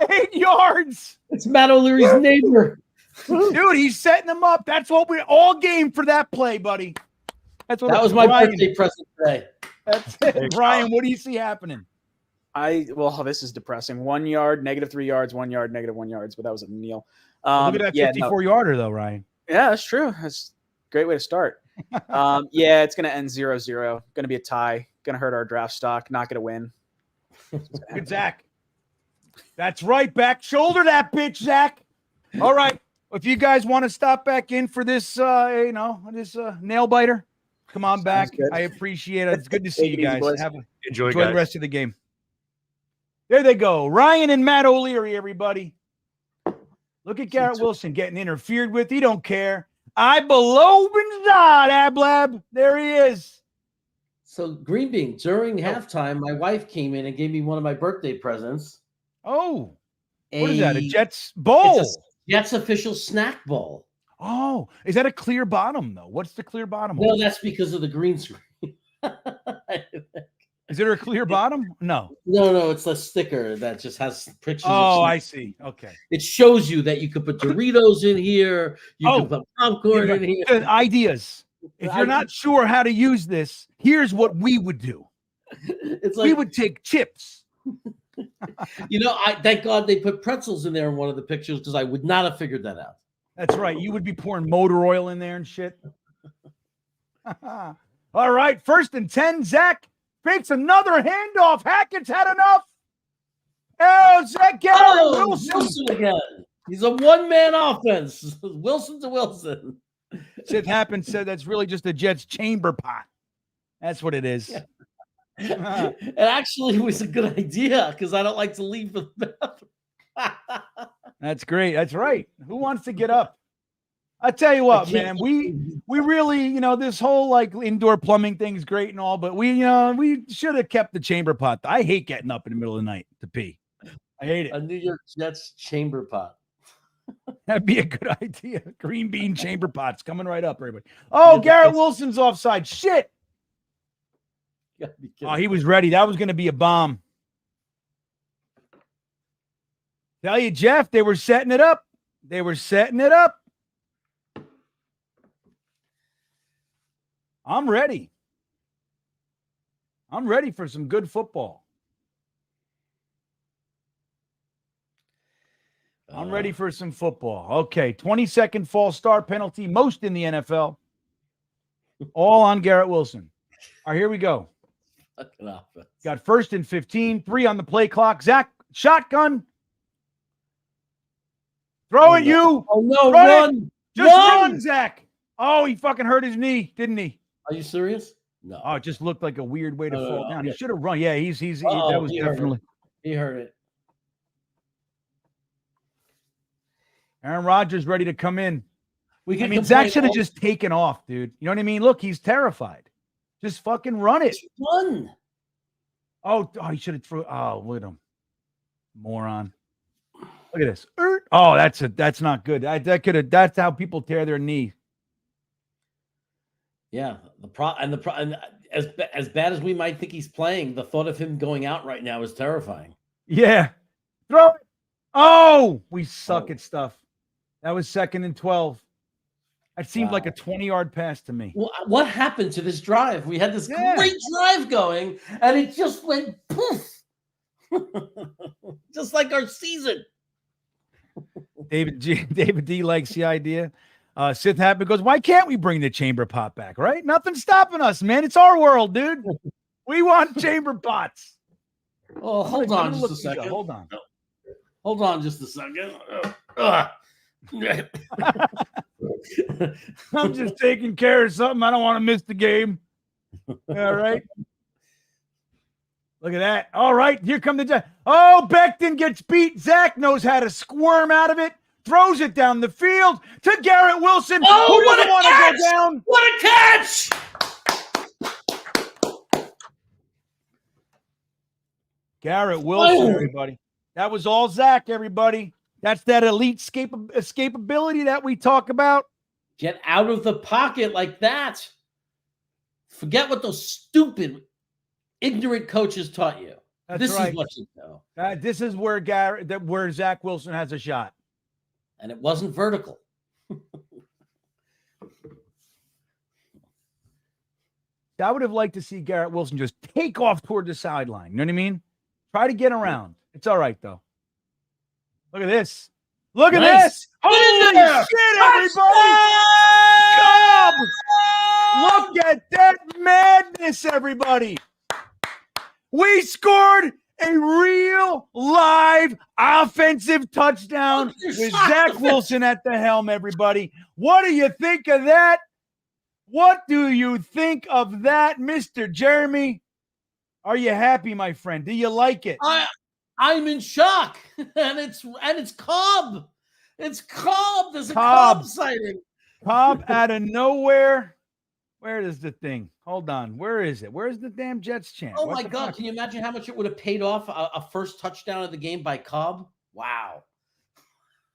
S1: 8 yards.
S2: It's Matt O'Leary's neighbor.
S1: Dude, he's setting him up. That's what we all game for that play, buddy. That
S2: was my birthday present today.
S1: That's it. Brian, what do you see happening?
S5: This is depressing. 1 yard, -3 yards, 1 yard, -1 yards, but that was a kneel.
S1: Look at that 54-yarder, though, Ryan.
S5: Yeah, that's true. That's a great way to start. It's going to end 0-0. Going to be a tie. Going to hurt our draft stock. Not going to win.
S1: Good, Zach. That's right. Back shoulder that bitch, Zach. All right. If you guys want to stop back in for this, this nail biter, come on back. I appreciate it. It's good to see you guys. Enjoy the rest of the game. There they go. Ryan and Matt O'Leary, everybody. Look at Garrett Wilson getting interfered with. He don't care. I below Benzad, Ablab. There he is.
S2: So GreenBean, during halftime, my wife came in and gave me one of my birthday presents.
S1: Oh, what is that? A Jets bowl?
S2: It's a Jets official snack bowl.
S1: Oh, is that a clear bottom though? What's the clear bottom?
S2: No, that's because of the green screen.
S1: Is there a clear bottom? No.
S2: No, it's a sticker that just has pictures.
S1: Oh, I see. Okay.
S2: It shows you that you could put Doritos in here. You can put popcorn in here.
S1: Ideas. If you're not sure how to use this, here's what we would do.
S2: It's like
S1: we would take chips.
S2: I thank God they put pretzels in there in one of the pictures because I would not have figured that out.
S1: That's right. You would be pouring motor oil in there and shit. All right. 1st and 10. Zach fakes another handoff. Hackett's had enough. Oh, Zach
S2: Wilson again. He's a one-man offense. Wilson to Wilson.
S1: Sith Happen said that's really just a Jets chamber pot. That's what it is.
S2: Yeah. It actually was a good idea because I don't like to leave for the bathroom.
S1: That's great. That's right. Who wants to get up? I tell you what, man, we really, this whole like indoor plumbing thing is great and all, but we should have kept the chamber pot. I hate getting up in the middle of the night to pee. I hate it.
S2: A New York Jets chamber pot.
S1: That'd be a good idea. Green bean chamber pots coming right up, everybody. Oh, Garrett Wilson's offside. Shit. Oh, he was ready. That was going to be a bomb. Tell you, Jeff, they were setting it up. I'm ready. I'm ready for some good football. I'm ready for some football. Okay, 20-second false start penalty, most in the NFL. All on Garrett Wilson. All right, here we go. Got 1st and 15, 3 on the play clock. Zach, shotgun. Throw it, you.
S2: Oh, no, run.
S1: Just run, Zach. Oh, he fucking hurt his knee, didn't he?
S2: Are you serious? No.
S1: Oh, it just looked like a weird way to fall down. He should have run. Yeah, that was definitely.
S2: He heard it.
S1: Aaron Rodgers ready to come in. Zach should have just taken off, dude. You know what I mean? Look, he's terrified. Just fucking run it.
S2: Run.
S1: Oh, he should have threw. Oh, look at him. Moron. Look at this. Oh, that's not good. That's how people tear their knee.
S2: Yeah. And as bad as we might think he's playing, the thought of him going out right now is terrifying.
S1: Yeah. Throw it. Oh, we suck at stuff. That was 2nd and 12. It seemed like a 20-yard pass to me.
S2: Well, what happened to this drive? We had this great drive going, and it just went poof. Just like our season.
S1: David D likes the idea. Sith Happen goes, why can't we bring the chamber pot back, right? Nothing's stopping us, man. It's our world, dude. We want chamber pots.
S2: Oh, hold on just a second.
S1: Hold on.
S2: Hold on just a second.
S1: I'm just taking care of something. I don't want to miss the game. All right. Look at that. All right. Here come the Jets. Oh, Becton gets beat. Zach knows how to squirm out of it. Throws it down the field to Garrett Wilson.
S2: Oh,
S1: who doesn't want to go down?
S2: What a catch!
S1: Garrett Wilson, everybody. That was all Zach, everybody. That's that elite escapability that we talk about.
S2: Get out of the pocket like that. Forget what those stupid, ignorant coaches taught you. This is what you know.
S1: This is where Zach Wilson has a shot.
S2: And it wasn't vertical.
S1: I would have liked to see Garrett Wilson just take off toward the sideline. You know what I mean? Try to get around. It's all right, though. Look at this. Look at this. Holy shit, everybody. Look at that madness, everybody. We scored a real live offensive touchdown with Zach Wilson at the helm, everybody. What do you think of that? What do you think of that, Mr. Jeremy? Are you happy, my friend? Do you like it?
S2: I'm in shock. And it's Cobb. It's Cobb. There's a
S1: Cobb.
S2: Cobb sighting.
S1: Cobb out of nowhere. Where is the thing? Hold on. Where is it? Where's the damn Jets chant?
S2: Oh
S1: What
S2: my
S1: the
S2: God!
S1: fuck?
S2: Can you imagine how much it would have paid off a first touchdown of the game by Cobb? Wow.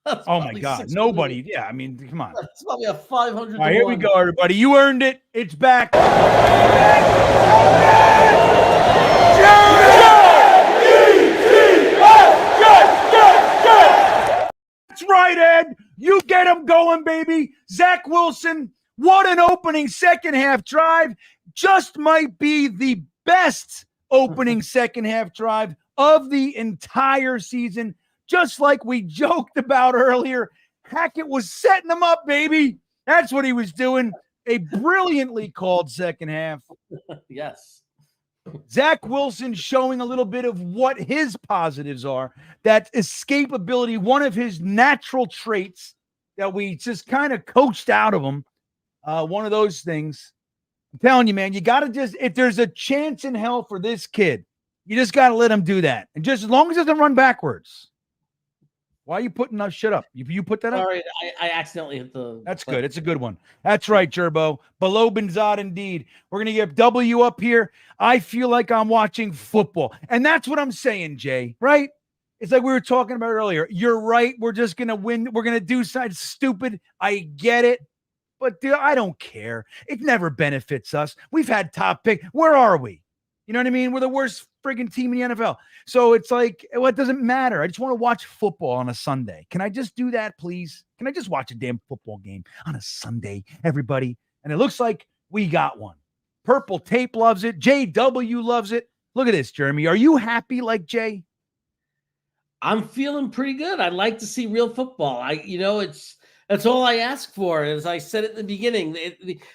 S2: That's
S1: Oh my
S2: probably
S1: God.
S2: 600.
S1: Nobody. Yeah, I mean, come on.
S2: That's probably a 500.
S1: All right, here we go, everybody. You earned it. It's back. That's right, Ed. You get him going, baby. Zach Wilson, what an opening second half drive. Just might be the best opening second half drive of the entire season. Just like we joked about earlier, Hackett was setting them up, baby. That's what he was doing. A brilliantly called second half.
S2: Yes.
S1: Zach Wilson showing a little bit of what his positives are. That escapability, one of his natural traits that we just kind of coached out of him. One of those things. I'm telling you, man, you got to just, if there's a chance in hell for this kid, you just got to let him do that. And just as long as it doesn't run backwards. Why are you putting that shit up? You put that up?
S2: Sorry, I accidentally hit the.
S1: That's good. It's a good one. That's right, Gerbo. Below Benzad, indeed. We're going to get W up here. I feel like I'm watching football. And that's what I'm saying, Jay, right? It's like we were talking about earlier. You're right. We're just going to win. We're going to do something stupid. I get it. But dude, I don't care. It never benefits us. We've had top pick. Where are we? You know what I mean? We're the worst friggin' team in the NFL. So it's like, well, it doesn't matter. I just want to watch football on a Sunday. Can I just do that, please? Can I just watch a damn football game on a Sunday, everybody? And it looks like we got one. Purple Tape loves it. JW loves it. Look at this, Jeremy. Are you happy like Jay?
S2: I'm feeling pretty good. I'd like to see real football. That's all I ask for. As I said at the beginning,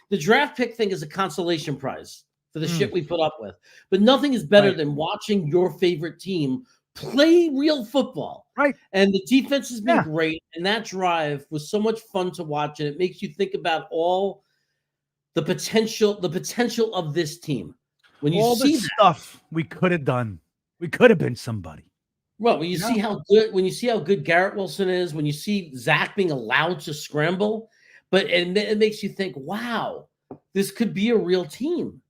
S2: the draft pick thing is a consolation prize for the shit we put up with. But nothing is better than watching your favorite team play real football.
S1: Right.
S2: And the defense has been great. And that drive was so much fun to watch. And it makes you think about all the potential of this team. When you
S1: all
S2: see
S1: the stuff we could have done, we could have been somebody.
S2: Well, when you see how good Garrett Wilson is, when you see Zach being allowed to scramble, and it makes you think, wow, this could be a real team.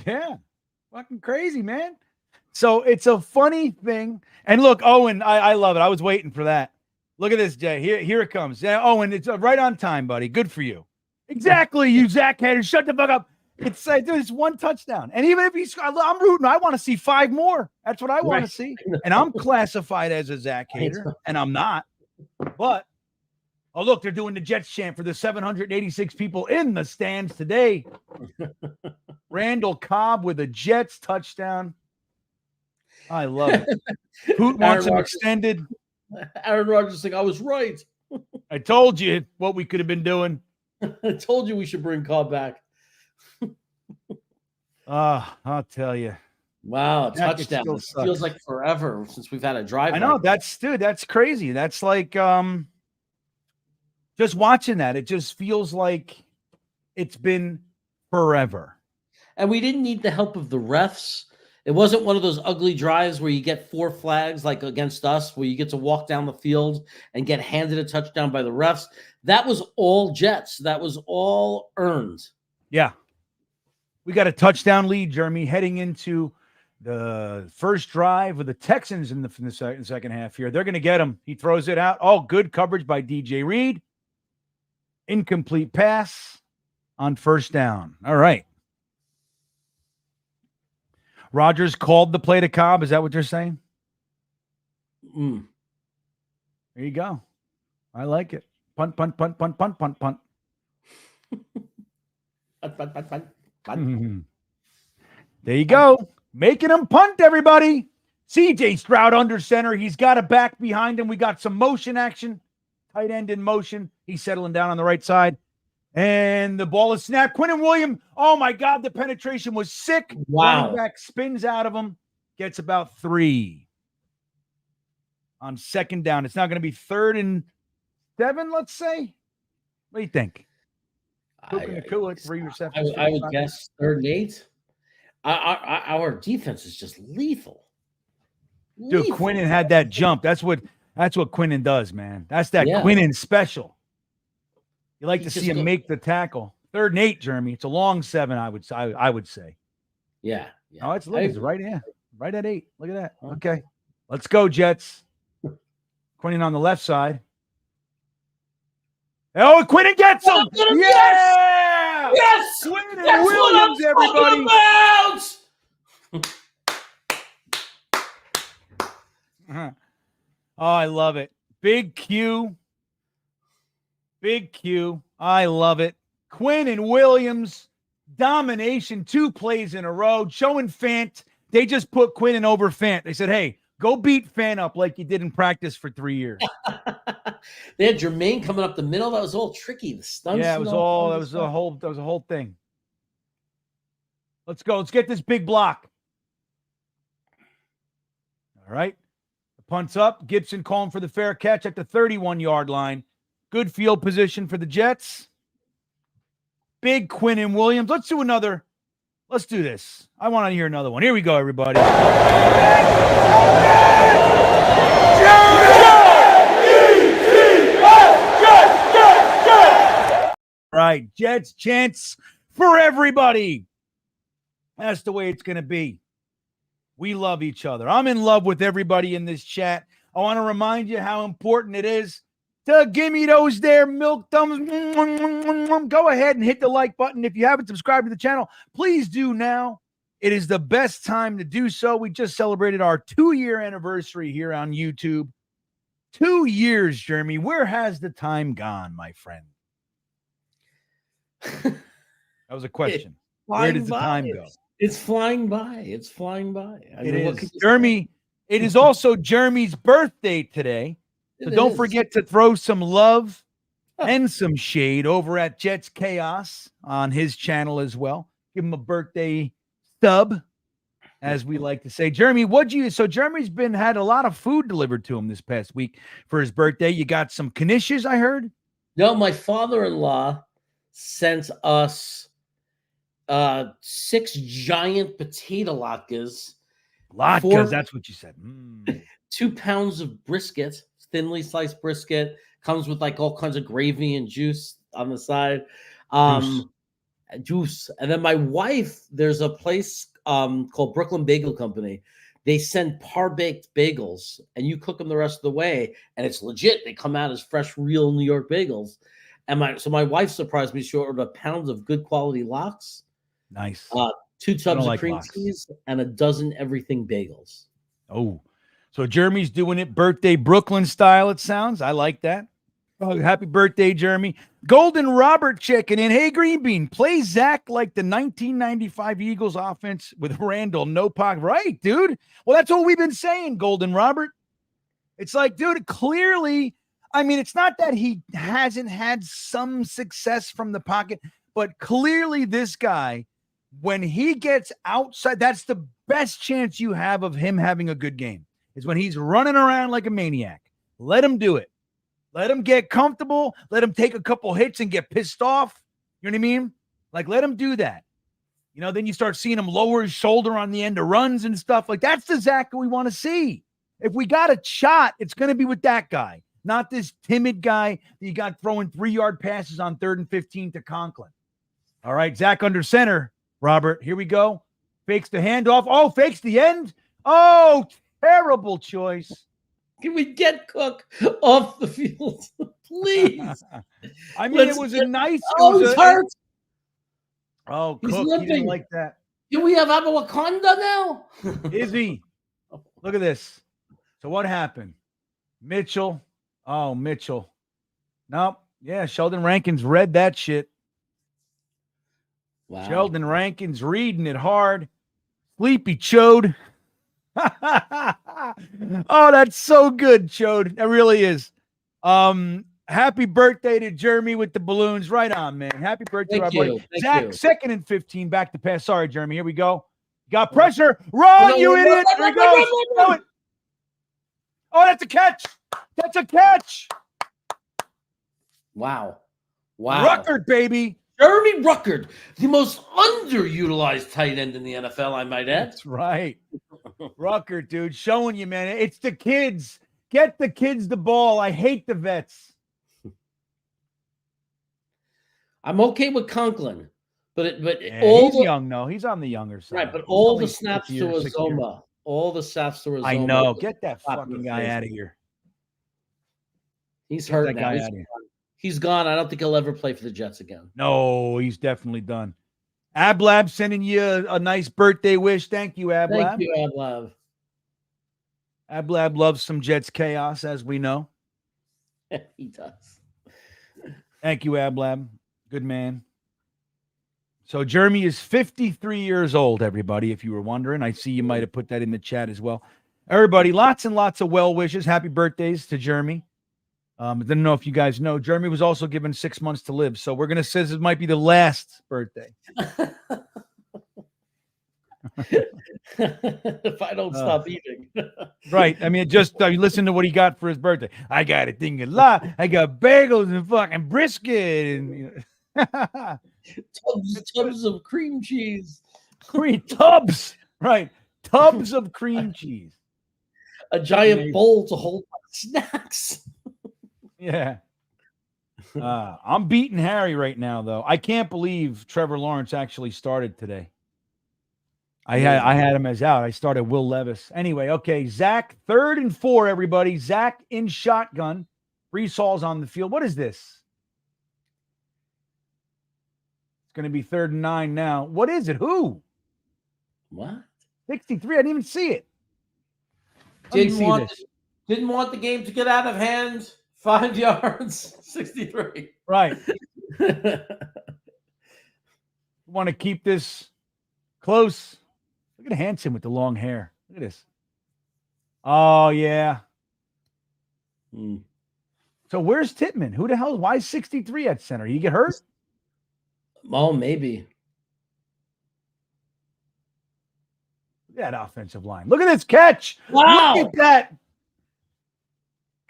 S1: Yeah, fucking crazy, man. So it's a funny thing. And look, Owen, I love it. I was waiting for that. Look at this, Jay. Here it comes. Yeah, Owen, it's right on time, buddy. Good for you. Exactly, you Zach Hader. Shut the fuck up. It's dude, it's one touchdown. And even if he's, I'm rooting. I want to see 5 more. That's what I want to see. And I'm classified as a Zach Hader, and I'm not. But oh, look, they're doing the Jets chant for the 786 people in the stands today. Randall Cobb with a Jets touchdown. I love it. Hoot wants him extended.
S2: Aaron Rodgers saying, I was right.
S1: I told you what we could have been doing.
S2: I told you we should bring Cobb back.
S1: I'll tell you.
S2: Wow, touchdown. It feels like forever since we've had a drive.
S1: I know. That's crazy. That's like just watching that. It just feels like it's been forever.
S2: And we didn't need the help of the refs. It wasn't one of those ugly drives where you get 4 flags like against us, where you get to walk down the field and get handed a touchdown by the refs. That was all Jets. That was all earned.
S1: Yeah. We got a touchdown lead, Jeremy, heading into the first drive of the Texans in the second half here. They're going to get him. He throws it out. Oh, good coverage by DJ Reed. Incomplete pass on first down. All right. Rodgers called the play to Cobb. Is that what you're saying? There you go. I like it. Punt, punt, punt, punt, punt, punt, punt. There you go. Making him punt, everybody. CJ Stroud under center. He's got a back behind him. We got some motion action. Tight end in motion. He's settling down on the right side. And the ball is snapped. Quinnen Williams. Oh, my God. The penetration was sick.
S2: Wow.
S1: Running back spins out of him. Gets about 3 on second down. It's now going to be 3rd and 7, let's say. What do you think?
S2: I would guess 3rd and 8. Our defense is just lethal.
S1: Dude, Quinnen had that jump. That's what That's what Quinnen does, man. That's that
S2: Yeah.
S1: Quinnen special. You like
S2: He
S1: to
S2: just
S1: see him
S2: go-
S1: make the tackle. 3rd and 8, Jeremy. It's a long 7, I would say.
S2: Yeah.
S1: Oh, it's
S2: I
S1: it's
S2: agree.
S1: right here. Right at 8. Look at that.
S2: Huh?
S1: Okay. Let's go, Jets. Quinnen on the left side. Oh, Quinnen gets him! Yeah!
S2: Yes!
S1: Quinnen
S2: That's what I'm
S1: Williams, everybody.
S2: talking about!
S1: Oh, I love it. Big Q. Big Q. I love it. Quinnen Williams, domination, 2 plays in a row, showing Fant. They just put Quinnen over Fant. They said, hey, go beat Fant up like you did in practice for 3 years.
S2: They had Jermaine coming up the middle. That was all tricky. The stunts.
S1: Yeah, it was all that was a whole thing. Let's go. Let's get this big block. All right. The punt's up. Gibson calling for the fair catch at the 31-yard line. Good field position for the Jets. Big Quinnen Williams. Let's do another. Let's do this. I want to hear another one. Here we go, everybody. Right. Jets chants for everybody. That's the way it's going to be. We love each other. I'm in love with everybody in this chat. I want to remind you how important it is to give me those there milk thumbs. Go ahead and hit the like button. If you haven't subscribed to the channel, please do now. It is the best time to do so. We just celebrated our 2-year anniversary here on YouTube. 2 years, Jeremy. Where has the time gone, my friend? That was a question. Where does the time go?
S2: It's flying by. It's flying by.
S1: It is. Jeremy, it is also Jeremy's birthday today. So don't forget to throw some love and some shade over at Jets Chaos on his channel as well. Give him a birthday stub, as we like to say. Jeremy, so Jeremy's had a lot of food delivered to him this past week for his birthday. You got some knishes, I heard?
S2: No, my father-in-law sent us 6 giant potato latkes.
S1: Latkes, that's what you said.
S2: 2 pounds of brisket, thinly sliced brisket, comes with like all kinds of gravy and juice on the side. Juice. And then my wife, there's a place called Brooklyn Bagel Company. They send par-baked bagels, and you cook them the rest of the way, and it's legit. They come out as fresh, real New York bagels. And my wife surprised me. She ordered a pound of good quality lox.
S1: Nice.
S2: 2 tubs of cream cheese and a dozen everything bagels.
S1: Oh, so Jeremy's doing it birthday Brooklyn style, it sounds. I like that. Oh, happy birthday, Jeremy. Golden Robert checking in. Hey, GreenBean, play Zach like the 1995 Eagles offense with Randall, no pocket. Right, dude. Well, that's what we've been saying, Golden Robert. It's like, dude, clearly, I mean, it's not that he hasn't had some success from the pocket, but clearly this guy, when he gets outside, that's the best chance you have of him having a good game, is when he's running around like a maniac. Let him do it. Let him get comfortable. Let him take a couple hits and get pissed off. You know what I mean? Like, let him do that. You know, then you start seeing him lower his shoulder on the end of runs and stuff. Like, that's the Zach that we want to see. If we got a shot, it's going to be with that guy, not this timid guy that you got throwing 3-yard passes on 3rd and 15 to Conklin. All right, Zach under center. Robert, here we go. Fakes the handoff. Oh, fakes the end. Oh, terrible choice.
S2: Can we get Cook off the field, please?
S1: I mean, it was a nice.
S2: He's hurt.
S1: Oh,
S2: He's
S1: Cook, he didn't like that.
S2: Do we have Abba Wakanda now?
S1: Is he? Look at this. So what happened? Mitchell. Oh, Mitchell. Nope. Yeah, Sheldon Rankins read that shit.
S2: Wow.
S1: Sheldon Rankins reading it hard. Sleepy Chode. Oh, that's so good, Chode. That really is. Happy birthday to Jeremy with the balloons. Right on, man. Happy birthday,
S2: Thank
S1: buddy.
S2: you.
S1: Zach,
S2: you.
S1: 2nd and 15, back to pass. Sorry, Jeremy. Here we go. Got pressure. Run, you idiot. There he goes. Throw it. Oh, that's a catch. That's a catch.
S2: Wow. Wow.
S1: Ruckert, baby.
S2: Jeremy Ruckert, the most underutilized tight end in the NFL, I might add.
S1: That's right. Ruckert, dude, showing you, man. It's the kids. Get the kids the ball. I hate the vets.
S2: I'm okay with Conklin, but
S1: Yeah,
S2: all
S1: he's
S2: the
S1: young, though. He's on the younger side.
S2: right, but
S1: He's
S2: all
S1: only
S2: the snaps
S1: 6
S2: to
S1: years, 6 years.
S2: Azoma, all the snaps to Azoma.
S1: I know. Get that
S2: Slap in
S1: fucking
S2: the
S1: guy
S2: face.
S1: out of here.
S2: He's
S1: Get
S2: hurt
S1: that
S2: now.
S1: guy
S2: He's
S1: out of here.
S2: gone. He's gone. I don't think he'll ever play for the Jets again.
S1: No, he's definitely done. Ablab sending you a nice birthday wish. Thank you, Ablab.
S2: Thank you, Ablab.
S1: Ablab loves some Jets chaos, as we know.
S2: He does.
S1: Thank you, Ablab. Good man. So Jeremy is 53 years old, everybody, if you were wondering. I see you might have put that in the chat as well. Everybody, lots and lots of well wishes. Happy birthdays to Jeremy. I didn't know if you guys know. Jeremy was also given 6 months to live. So we're going to say this might be the last birthday.
S2: If I don't stop eating.
S1: Right. I mean, just listen to what he got for his birthday. I got a thing a lot. I got bagels and fucking brisket. And
S2: tubs of cream cheese.
S1: Tubs. Right. Tubs of cream cheese.
S2: A giant bowl to hold my snacks.
S1: Yeah. I'm beating Harry right now, though. I can't believe Trevor Lawrence actually started today. I had him as out. I started Will Levis. Anyway, okay. Zach, 3rd and 4, everybody. Zach in shotgun. Brees Hall's on the field. What is this? It's going to be 3rd and 9 now. What is it? Who?
S2: What?
S1: 63. I didn't even see it.
S2: Didn't want the game to get out of hand. 5 yards. 63.
S1: Right. Want to keep this close. Look at Hanson with the long hair. Look at this. Oh, yeah. So where's Tittman? Who the hell? Why is 63 at center? You get hurt?
S2: Oh, maybe.
S1: Look at that offensive line. Look at this catch.
S2: Wow.
S1: Look at that.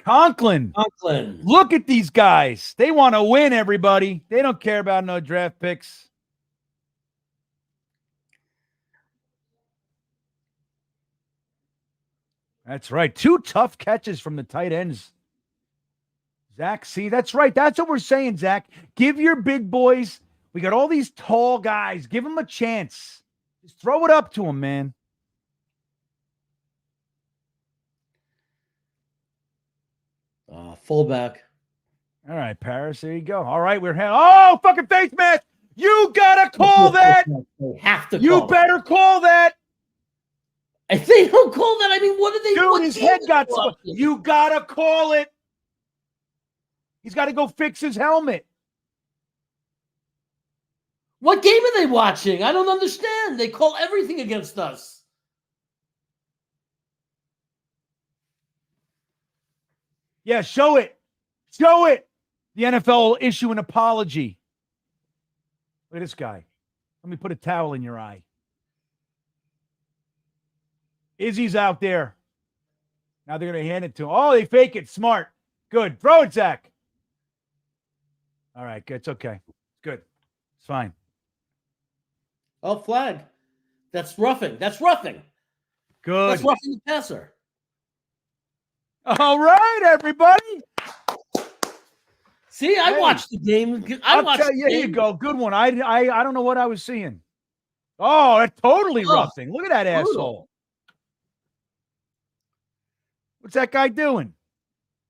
S1: Conklin. Look at these guys. They want to win, everybody. They don't care about no draft picks. That's right. 2 tough catches from the tight ends. Zach, see, that's right. That's what we're saying, Zach. Give your big boys. We got all these tall guys. Give them a chance. Just throw it up to them, man.
S2: Fullback.
S1: All right, Paris. There you go. All right, oh, fucking face mask. You gotta call that.
S2: They have to.
S1: You better call that.
S2: If they don't call that, I mean, what are they?
S1: Dude, his head got. You gotta call it. He's got to go fix his helmet.
S2: What game are they watching? I don't understand. They call everything against us.
S1: Yeah, show it. Show it. The NFL will issue an apology. Look at this guy. Let me put a towel in your eye. Izzy's out there. Now they're going to hand it to him. Oh, they fake it. Smart. Good. Throw it, Zach. All right. It's okay. It's good. It's fine.
S2: Oh, flag. That's roughing. That's roughing.
S1: Good.
S2: That's roughing the passer.
S1: All right, everybody.
S2: See, I watched the game.
S1: Here you go. Good one. I don't know what I was seeing. Oh, that's totally roughing. Look at that asshole. What's that guy doing?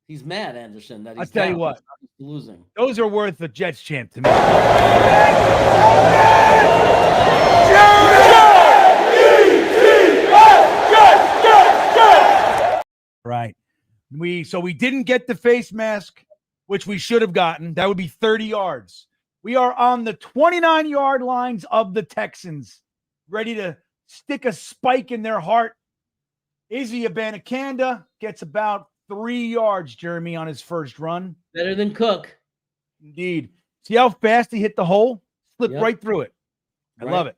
S2: He's mad, Anderson. That he's
S1: I'll tell you what.
S2: He's losing.
S1: Those are worth the Jets champ to me. Right. We didn't get the face mask, which we should have gotten. That would be 30 yards. We are on the 29-yard lines of the Texans, ready to stick a spike in their heart. Izzy Abanikanda gets about 3 yards, Jeremy, on his first run.
S2: Better than Cook.
S1: Indeed. See how fast he hit the hole? Slipped right through it. I love it.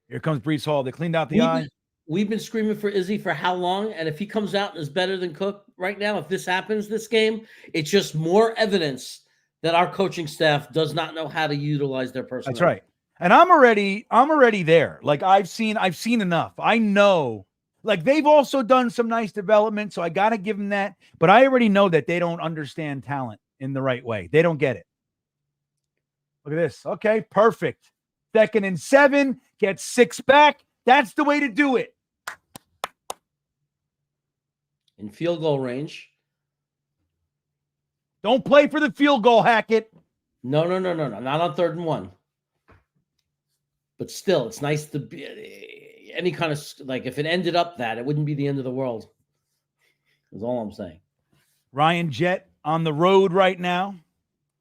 S1: Here comes Brees Hall. They cleaned out the eye.
S2: We've been screaming for Izzy for how long? And if he comes out and is better than Cook right now, if this happens this game, it's just more evidence that our coaching staff does not know how to utilize their personnel.
S1: That's right. And I'm already there. Like I've seen enough. I know Like, they've also done some nice development, so I got to give them that. But I already know that they don't understand talent in the right way. They don't get it. Look at this. Okay, perfect. 2nd and 7, get 6 back. That's the way to do it.
S2: In field goal range.
S1: Don't play for the field goal, Hackett.
S2: No. Not on 3rd and 1. But still, it's nice to be any kind of, like, if it ended up that, it wouldn't be the end of the world. That's all I'm saying.
S1: Ryan Jett on the road right now.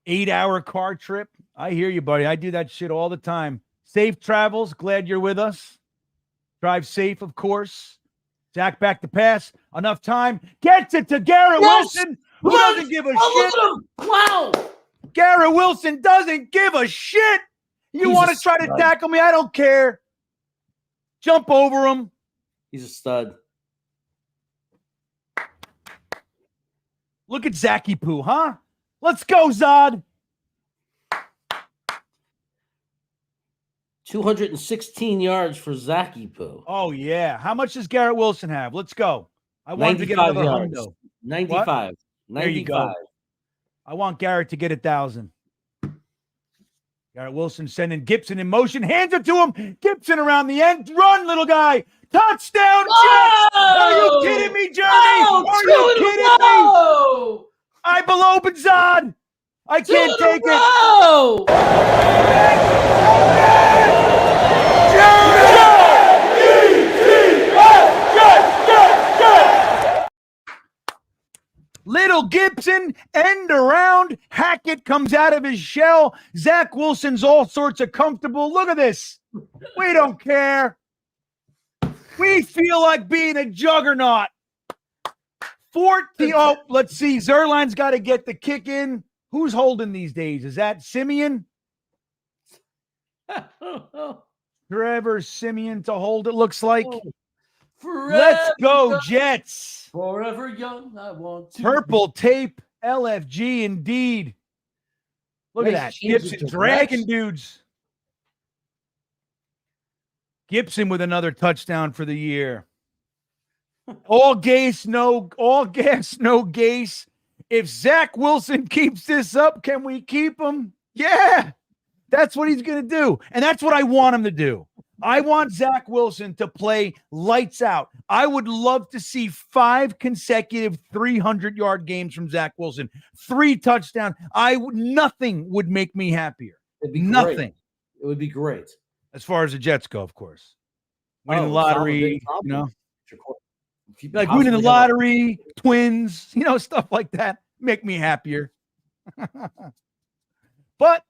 S1: 8-hour car trip. I hear you, buddy. I do that shit all the time. Safe travels. Glad you're with us. Drive safe, of course. Zach back to pass. Enough time. Gets it to Garrett Wilson, who doesn't give a shit.
S2: Look at him. Wow.
S1: Garrett Wilson doesn't give a shit. You
S2: He's
S1: want
S2: a
S1: to try to
S2: stud.
S1: tackle me? I don't care. Jump over him.
S2: He's a stud.
S1: Look at Zachy Poo, huh? Let's go, Zod.
S2: 216 yards for Zachy Poo.
S1: Oh, yeah. How much does Garrett Wilson have? Let's go. I want to get another
S2: yards.
S1: hundo.
S2: 95.
S1: There you go.
S2: 95.
S1: I want Garrett to get 1,000. Garrett Wilson sending Gibson in motion. Hands it to him. Gibson around the end. Run, little guy. Touchdown, Jets! Are you kidding me, Jeremy? Are you kidding me? I below Benzad. I can't take it. Little Gibson, end around. Hackett comes out of his shell. Zach Wilson's all sorts of comfortable. Look at this. We don't care. We feel like being a juggernaut. 40. Oh, let's see. Zerline's got to get the kick in. Who's holding these days? Is that Simeon? Trevor Simeon to hold, it looks like. Let's go, Jets.
S2: Forever young, I want to.
S1: Purple tape, LFG indeed. Look at that. Gibson dragging dudes. Gibson with another touchdown for the year. All gas, no Gase. If Zach Wilson keeps this up, can we keep him? Yeah, that's what he's going to do. And that's what I want him to do. I want Zach Wilson to play lights out. I would love to see 5 consecutive 300-yard games from Zach Wilson. 3 touchdowns. Nothing would make me happier.
S2: It'd be
S1: Nothing.
S2: Great. It would be great.
S1: As far as the Jets go, of course. Winning the lottery, like winning the lottery, Twins, stuff like that. Make me happier. But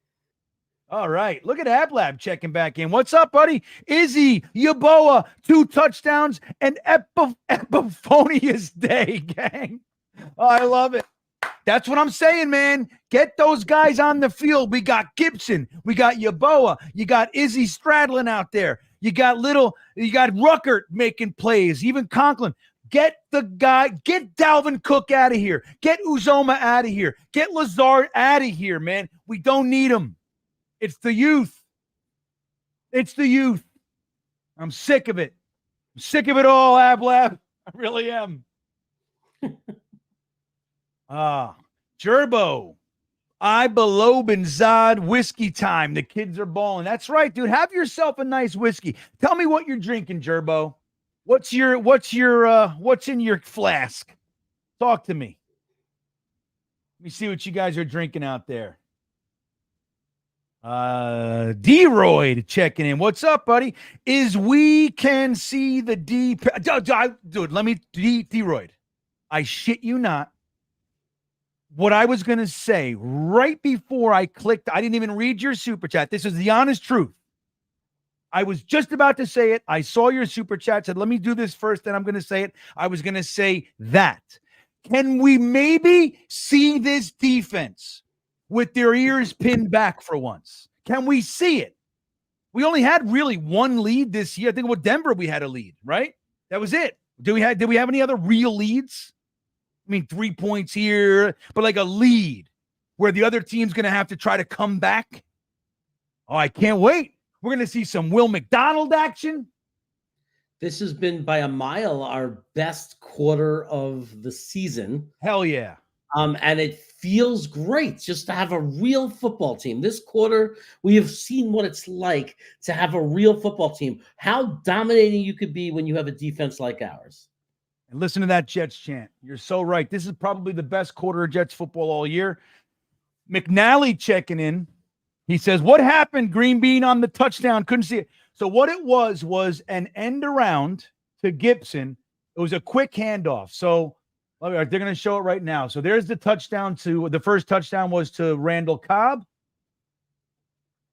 S1: all right, look at AbLab checking back in. What's up, buddy? Izzy, Yaboa, 2 touchdowns, and Epiphanius Day, gang. Oh, I love it. That's what I'm saying, man. Get those guys on the field. We got Gibson. We got Yaboa. You got Izzy straddling out there. You got Ruckert making plays, even Conklin. Get Dalvin Cook out of here. Get Uzoma out of here. Get Lazard out of here, man. We don't need them. It's the youth. It's the youth. I'm sick of it. I'm sick of it all, AbLab. I really am. Gerbo. I below Benzad whiskey time. The kids are balling. That's right, dude. Have yourself a nice whiskey. Tell me what you're drinking, Gerbo. What's in your flask? Talk to me. Let me see what you guys are drinking out there. D-Royd checking in. What's up, buddy? We can see the dude, let me D-Royd. I shit you not. What I was going to say right before I clicked, I didn't even read your super chat. This is the honest truth. I was just about to say it. I saw your super chat, said, let me do this first, then I'm going to say it. I was going to say that. Can we maybe see this defense with their ears pinned back for once? Can we see it? We only had really one lead this year. I think with Denver, we had a lead, right? That was it. Did we have any other real leads? I mean, 3 points here, but like a lead where the other team's going to have to try to come back. Oh, I can't wait. We're going to see some Will McDonald action.
S2: This has been by a mile our best quarter of the season.
S1: Hell yeah.
S2: And it feels great just to have a real football team. This quarter, we have seen what it's like to have a real football team. How dominating you could be when you have a defense like ours.
S1: And listen to that Jets chant. You're so right. This is probably the best quarter of Jets football all year. McNally checking in. He says, what happened, GreenBean, on the touchdown? Couldn't see it. So what it was an end around to Gibson. It was a quick handoff. So they're going to show it right now. So there's the touchdown the first touchdown was to Randall Cobb.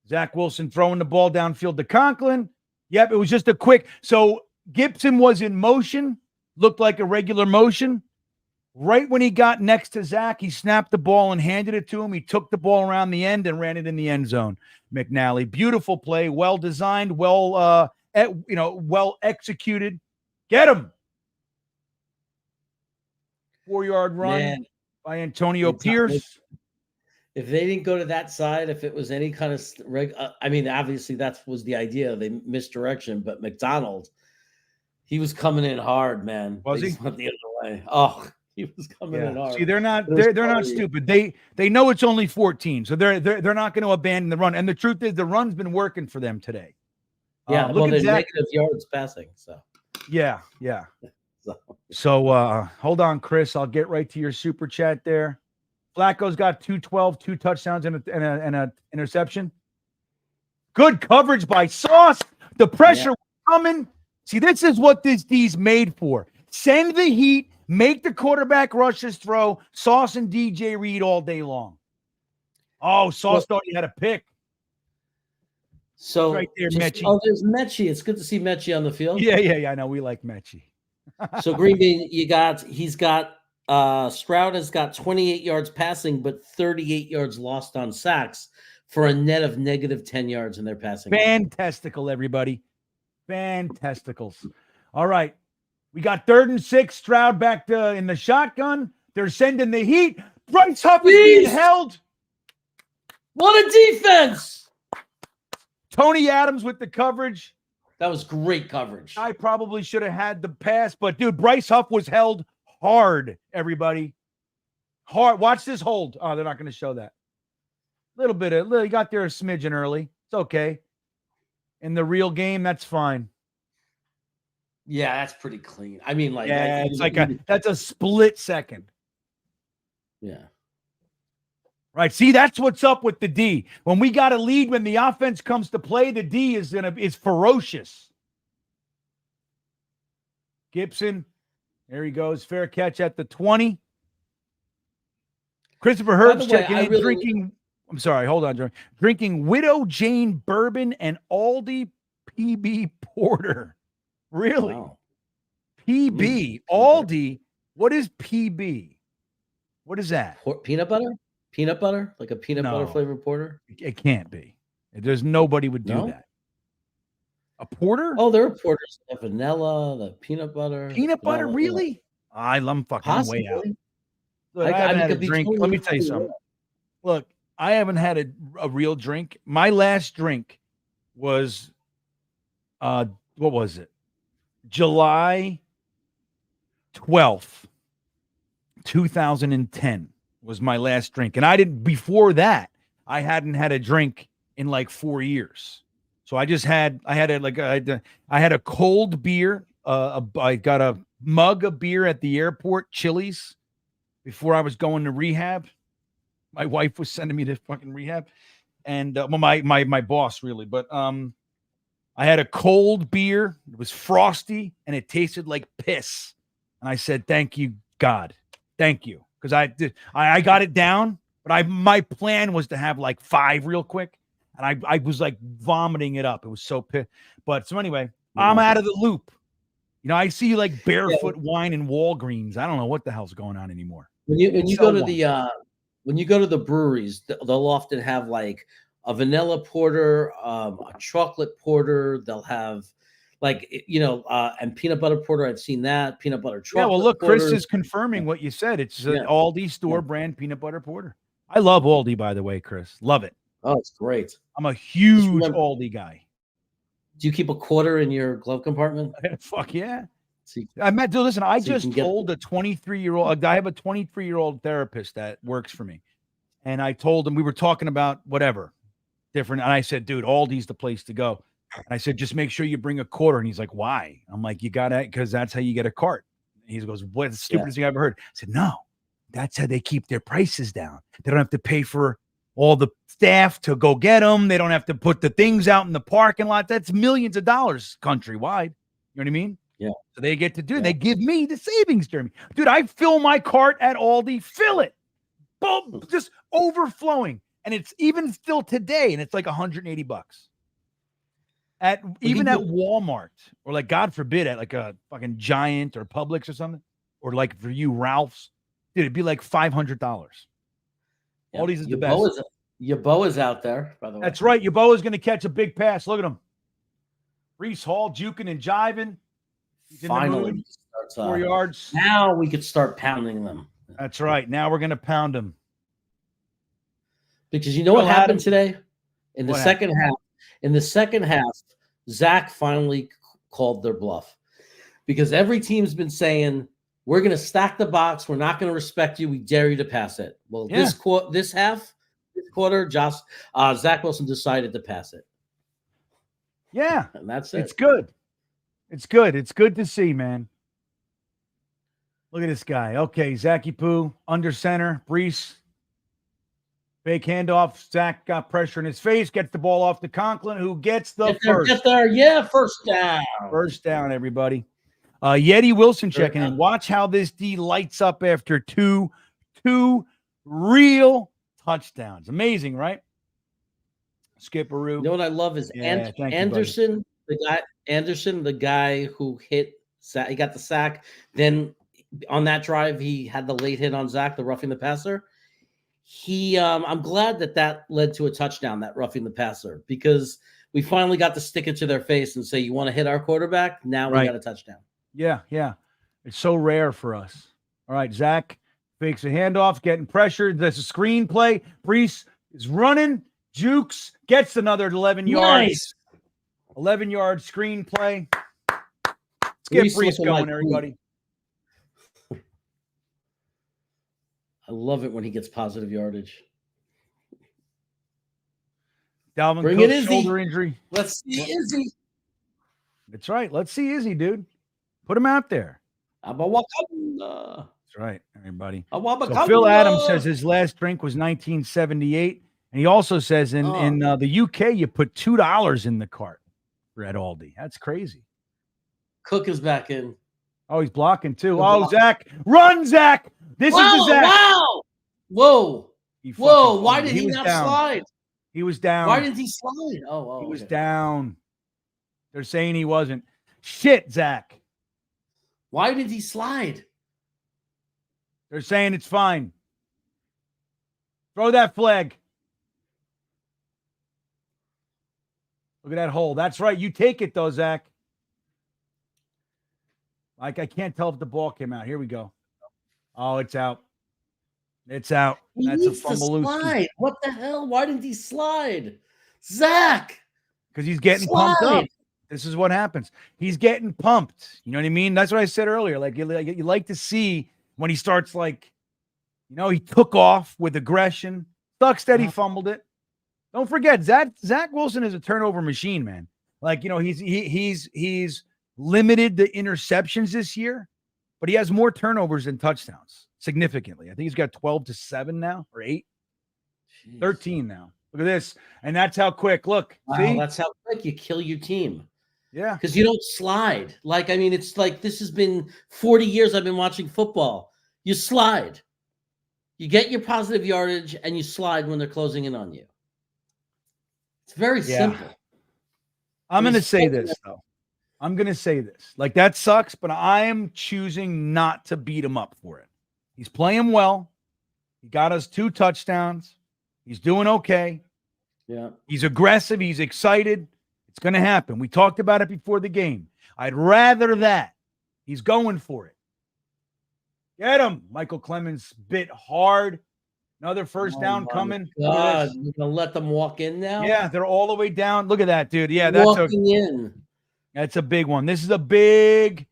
S1: Zach Wilson throwing the ball downfield to Conklin. Yep, it was just a quick. So Gibson was in motion, looked like a regular motion. Right when he got next to Zach, he snapped the ball and handed it to him. He took the ball around the end and ran it in the end zone. McNally, beautiful play, well designed, well executed. Get him. 4-yard run by Antonio Pierce.
S2: If they didn't go to that side, if it was any kind of obviously that was the idea. They misdirection, but McDonald, he was coming in hard, man.
S1: Was he?
S2: Went the other way. Oh, he was coming in hard.
S1: See, they're not stupid. They know it's only 14, so they're not going to abandon the run. And the truth is, the run's been working for them today.
S2: Yeah,
S1: look at Zach.
S2: negative yards passing. So
S1: yeah. So hold on, Chris. I'll get right to your super chat there. Flacco's got 212, 2 touchdowns and an interception. Good coverage by Sauce. The pressure coming. See, this is what this D's made for. Send the heat, make the quarterback rush his throw. Sauce and DJ Reed all day long. Oh, Sauce thought he had a pick.
S2: So
S1: right there, Mechie.
S2: Oh, there's Mechie. It's good to see Mechie on the field.
S1: Yeah. I know we like Mechie.
S2: So GreenBean, Stroud has got 28 yards passing, but 38 yards lost on sacks for a net of negative 10 yards in their passing.
S1: Fantastical, everybody. Fantasticals. All right. We got 3rd and 6. Stroud back in the shotgun. They're sending the heat. Bryce Huff is being held.
S2: What a defense.
S1: Tony Adams with the coverage.
S2: That was great coverage.
S1: I probably should have had the pass, but dude, Bryce Huff was held hard, everybody. Hard. Watch this hold. Oh, they're not going to show that. He got there a smidgen early. It's okay. In the real game, that's fine.
S2: Yeah, that's pretty clean. I mean,
S1: that's a split second.
S2: Yeah.
S1: Right. See, that's what's up with the D. When we got a lead, when the offense comes to play, the D is ferocious. Gibson, there he goes. Fair catch at the 20. Christopher Herb's checking in, drinking. I'm sorry, hold on, Joey. Drinking Widow Jane bourbon and Aldi PB Porter. Really?
S2: Wow.
S1: PB. Aldi. What is PB? What is that?
S2: Peanut butter? Peanut butter? Like a peanut butter flavored porter?
S1: It can't be. There's nobody would do that. A porter?
S2: Oh, there are porters. The vanilla, the peanut butter.
S1: Peanut butter, really? I'm fucking way out. Look, I haven't had a drink.
S2: Totally
S1: Let me tell you something. Look, I haven't had a real drink. My last drink was, what was it? July 12th, 2010 was my last drink. And before that, I hadn't had a drink in like 4 years. So I had a cold beer. I got a mug of beer at the airport, Chili's, before I was going to rehab. My wife was sending me to fucking rehab, and my boss really. But I had a cold beer. It was frosty and it tasted like piss. And I said, "Thank you, God, thank you," because I got it down. But my plan was to have like 5 real quick. And I was like vomiting it up. It was so pissed. But so anyway, I'm out of the loop. You know, I see like barefoot wine in Walgreens. I don't know what the hell's going on anymore.
S2: When you go to the breweries, they'll often have like a vanilla porter, a chocolate porter. They'll have and peanut butter porter. I've seen that peanut butter chocolate.
S1: Yeah, well, look,
S2: porter.
S1: Chris is confirming what you said. It's an Aldi store brand peanut butter porter. I love Aldi, by the way, Chris. Love it.
S2: Oh, it's great.
S1: I'm a huge Aldi guy.
S2: Do you keep a quarter in your glove compartment?
S1: Fuck yeah.
S2: So you-
S1: Dude, listen, I
S2: So you
S1: just
S2: can get-
S1: told a 23-year-old, I have a 23-year-old therapist that works for me. And I told him, we were talking about whatever different. And I said, dude, Aldi's the place to go. And I said, just make sure you bring a quarter. And he's like, why? I'm like, you got to, because that's how you get a cart. And he goes, what's the stupidest thing I've ever heard? I said, no, that's how they keep their prices down. They don't have to pay for all the staff to go get them. They don't have to put the things out in the parking lot. That's millions of dollars countrywide. You know what I mean?
S2: Yeah.
S1: So they get to do, they give me the savings, Jeremy. Dude, I fill my cart at Aldi, fill it. Boom, just overflowing. And it's even still today, and it's like $180 at even at Walmart, or like, God forbid, at like a fucking Giant or Publix or something, or like for you, Ralph's, dude, it'd be like $500.
S2: Yeah.
S1: Aldi's is the best.
S2: Yaboa's out there, by the way.
S1: That's right. Yaboa's going to catch a big pass. Look at him. Reese Hall juking and jiving. He's in the
S2: Finally,
S1: mood.
S2: starts,
S1: 4 yards.
S2: Now we could start pounding them.
S1: That's right. Now we're going to pound him.
S2: Because you know what happened today? In the
S1: What
S2: second half, Zach finally called their bluff. Because every team's been saying, we're going to stack the box. We're not going to respect you. We dare you to pass it. Well, this quarter, Zach Wilson decided to pass it.
S1: Yeah.
S2: And that's it.
S1: It's good. It's good. It's good to see, man. Look at this guy. Okay, Zachy Poo, under center. Brees, fake handoff. Zach got pressure in his face, gets the ball off to Conklin, who gets the first.
S2: Get there. Yeah, first down.
S1: First down, everybody. Yeti Wilson checking in. Watch how this D lights up after two real touchdowns. Amazing, right? Skipperoo.
S2: You know what I love is Anderson, the guy who hit Zach. He got the sack. Then on that drive, he had the late hit on Zach, the roughing the passer. I'm glad that led to a touchdown, that roughing the passer, because we finally got to stick it to their face and say, you want to hit our quarterback? Now we got a touchdown.
S1: Yeah. It's so rare for us. All right, Zach fakes a handoff, getting pressured. There's a screen play. Brees is running, jukes, gets another 11 yards. 11-yard screen play. Let's get Brees going, everybody.
S2: I love it when he gets positive yardage.
S1: Dalvin
S2: Bring
S1: Cook's
S2: it,
S1: shoulder injury.
S2: Let's see Izzy.
S1: That's right. Let's see Izzy, dude. Put him out there.
S2: That's
S1: right, everybody.
S2: So
S1: Phil Adams says his last drink was 1978. And he also says in the UK, you put $2 in the cart for at Aldi. That's crazy.
S2: Cook is back in.
S1: Oh, he's blocking too. Oh, Zach. Run, Zach. This is the Zach.
S2: Wow. Whoa. Whoa. Why did he not slide?
S1: He was down.
S2: Why didn't he slide?
S1: He was down. They're saying he wasn't. Shit, Zach.
S2: Why did he slide?
S1: They're saying it's fine. Throw that flag. Look at that hole. That's right. You take it, though, Zach. Like, I can't tell if the ball came out. Here we go. Oh, it's out. It's out. That's a fumble.
S2: What the hell? Why didn't he slide? Zach.
S1: Because he's getting pumped up. This is what happens. He's getting pumped. You know what I mean? That's what I said earlier. Like, you like to see when he starts, like, he took off with aggression. Sucks that he fumbled it. Don't forget, Zach Wilson is a turnover machine, man. Like, he's limited the interceptions this year, but he has more turnovers than touchdowns significantly. I think he's got 12-7 now, or 8. Jeez. 13 now. Look at this. And that's how quick. Look.
S2: Wow, see? That's how quick you kill your team.
S1: Yeah.
S2: Because you don't slide. Like, I mean, it's like this has been 40 years I've been watching football. You slide. You get your positive yardage and you slide when they're closing in on you. It's very simple.
S1: I'm going to say this, though. I'm going to say this. Like, that sucks, but I am choosing not to beat him up for it. He's playing well. He got us 2 touchdowns. He's doing okay.
S2: Yeah.
S1: He's aggressive. He's excited. It's going to happen. We talked about it before the game. I'd rather that. He's going for it. Get him. Michael Clemens bit hard. Another first down
S2: my
S1: coming. Look at
S2: God,
S1: this.
S2: you're gonna let them walk in now?
S1: Yeah, they're all the way down. Look at that, dude. Yeah, that's
S2: walking in.
S1: That's a big one. This is a big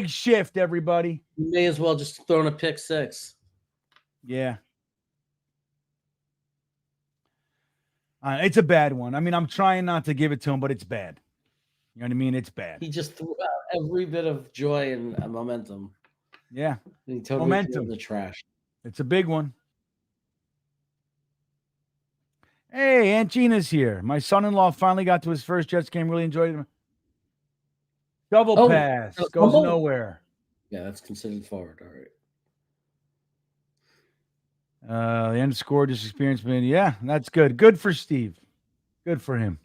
S1: shift, everybody.
S2: You may as well just throw in a pick six.
S1: Yeah. It's a bad one. I mean, I'm trying not to give it to him, but it's bad. You know what I mean? It's bad.
S2: He just threw out every bit of joy and momentum.
S1: Yeah.
S2: And he totally threw it in the trash.
S1: It's a big one. Hey, Aunt Gina's here. My son-in-law finally got to his first Jets game. Really enjoyed it. Double pass. Goes nowhere.
S2: Yeah, that's considered forward. All right.
S1: The end score, just experience. Yeah, that's good. Good for Steve. Good for him.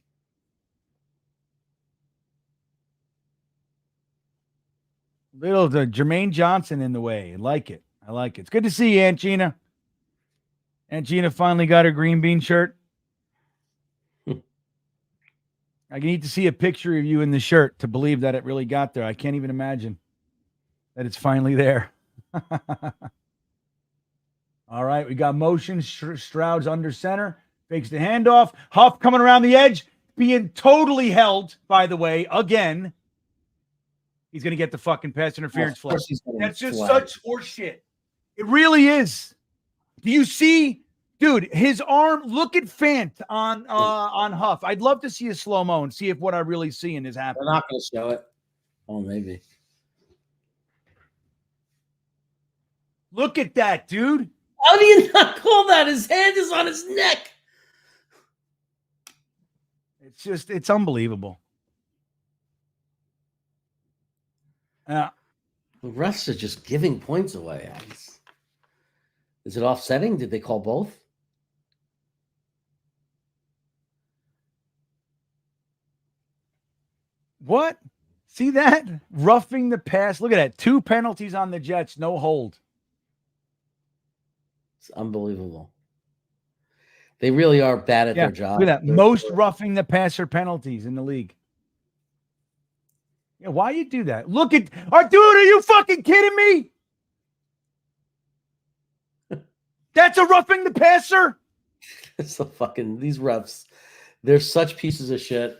S1: Little Jermaine Johnson in the way. I like it. I like it. It's good to see you, Aunt Gina. Aunt Gina finally got her green bean shirt. I need to see a picture of you in the shirt to believe that it really got there. I can't even imagine that it's finally there. All right, we got motion. Stroud's under center. Fakes the handoff. Huff coming around the edge. Being totally held, by the way, again. He's going to get the fucking pass interference flag. That's just such horseshit. It really is. Do you see? Dude, his arm, look at Fant on Huff. I'd love to see a slow-mo and see if what I really seeing is happening.
S2: They're not going to show it. Oh, maybe.
S1: Look at that, dude.
S2: How do you not call that? His hand is on his neck.
S1: It's unbelievable.
S2: The refs are just giving points away. Is it offsetting? Did they call both?
S1: What? See that? Roughing the pass. Look at that. 2 penalties on the Jets. No hold.
S2: It's unbelievable. They really are bad at their job.
S1: Look at that. Most roughing the passer penalties in the league. Yeah, why you do that? Look at dude, are you fucking kidding me? That's a roughing the passer.
S2: It's so fucking these refs. They're such pieces of shit.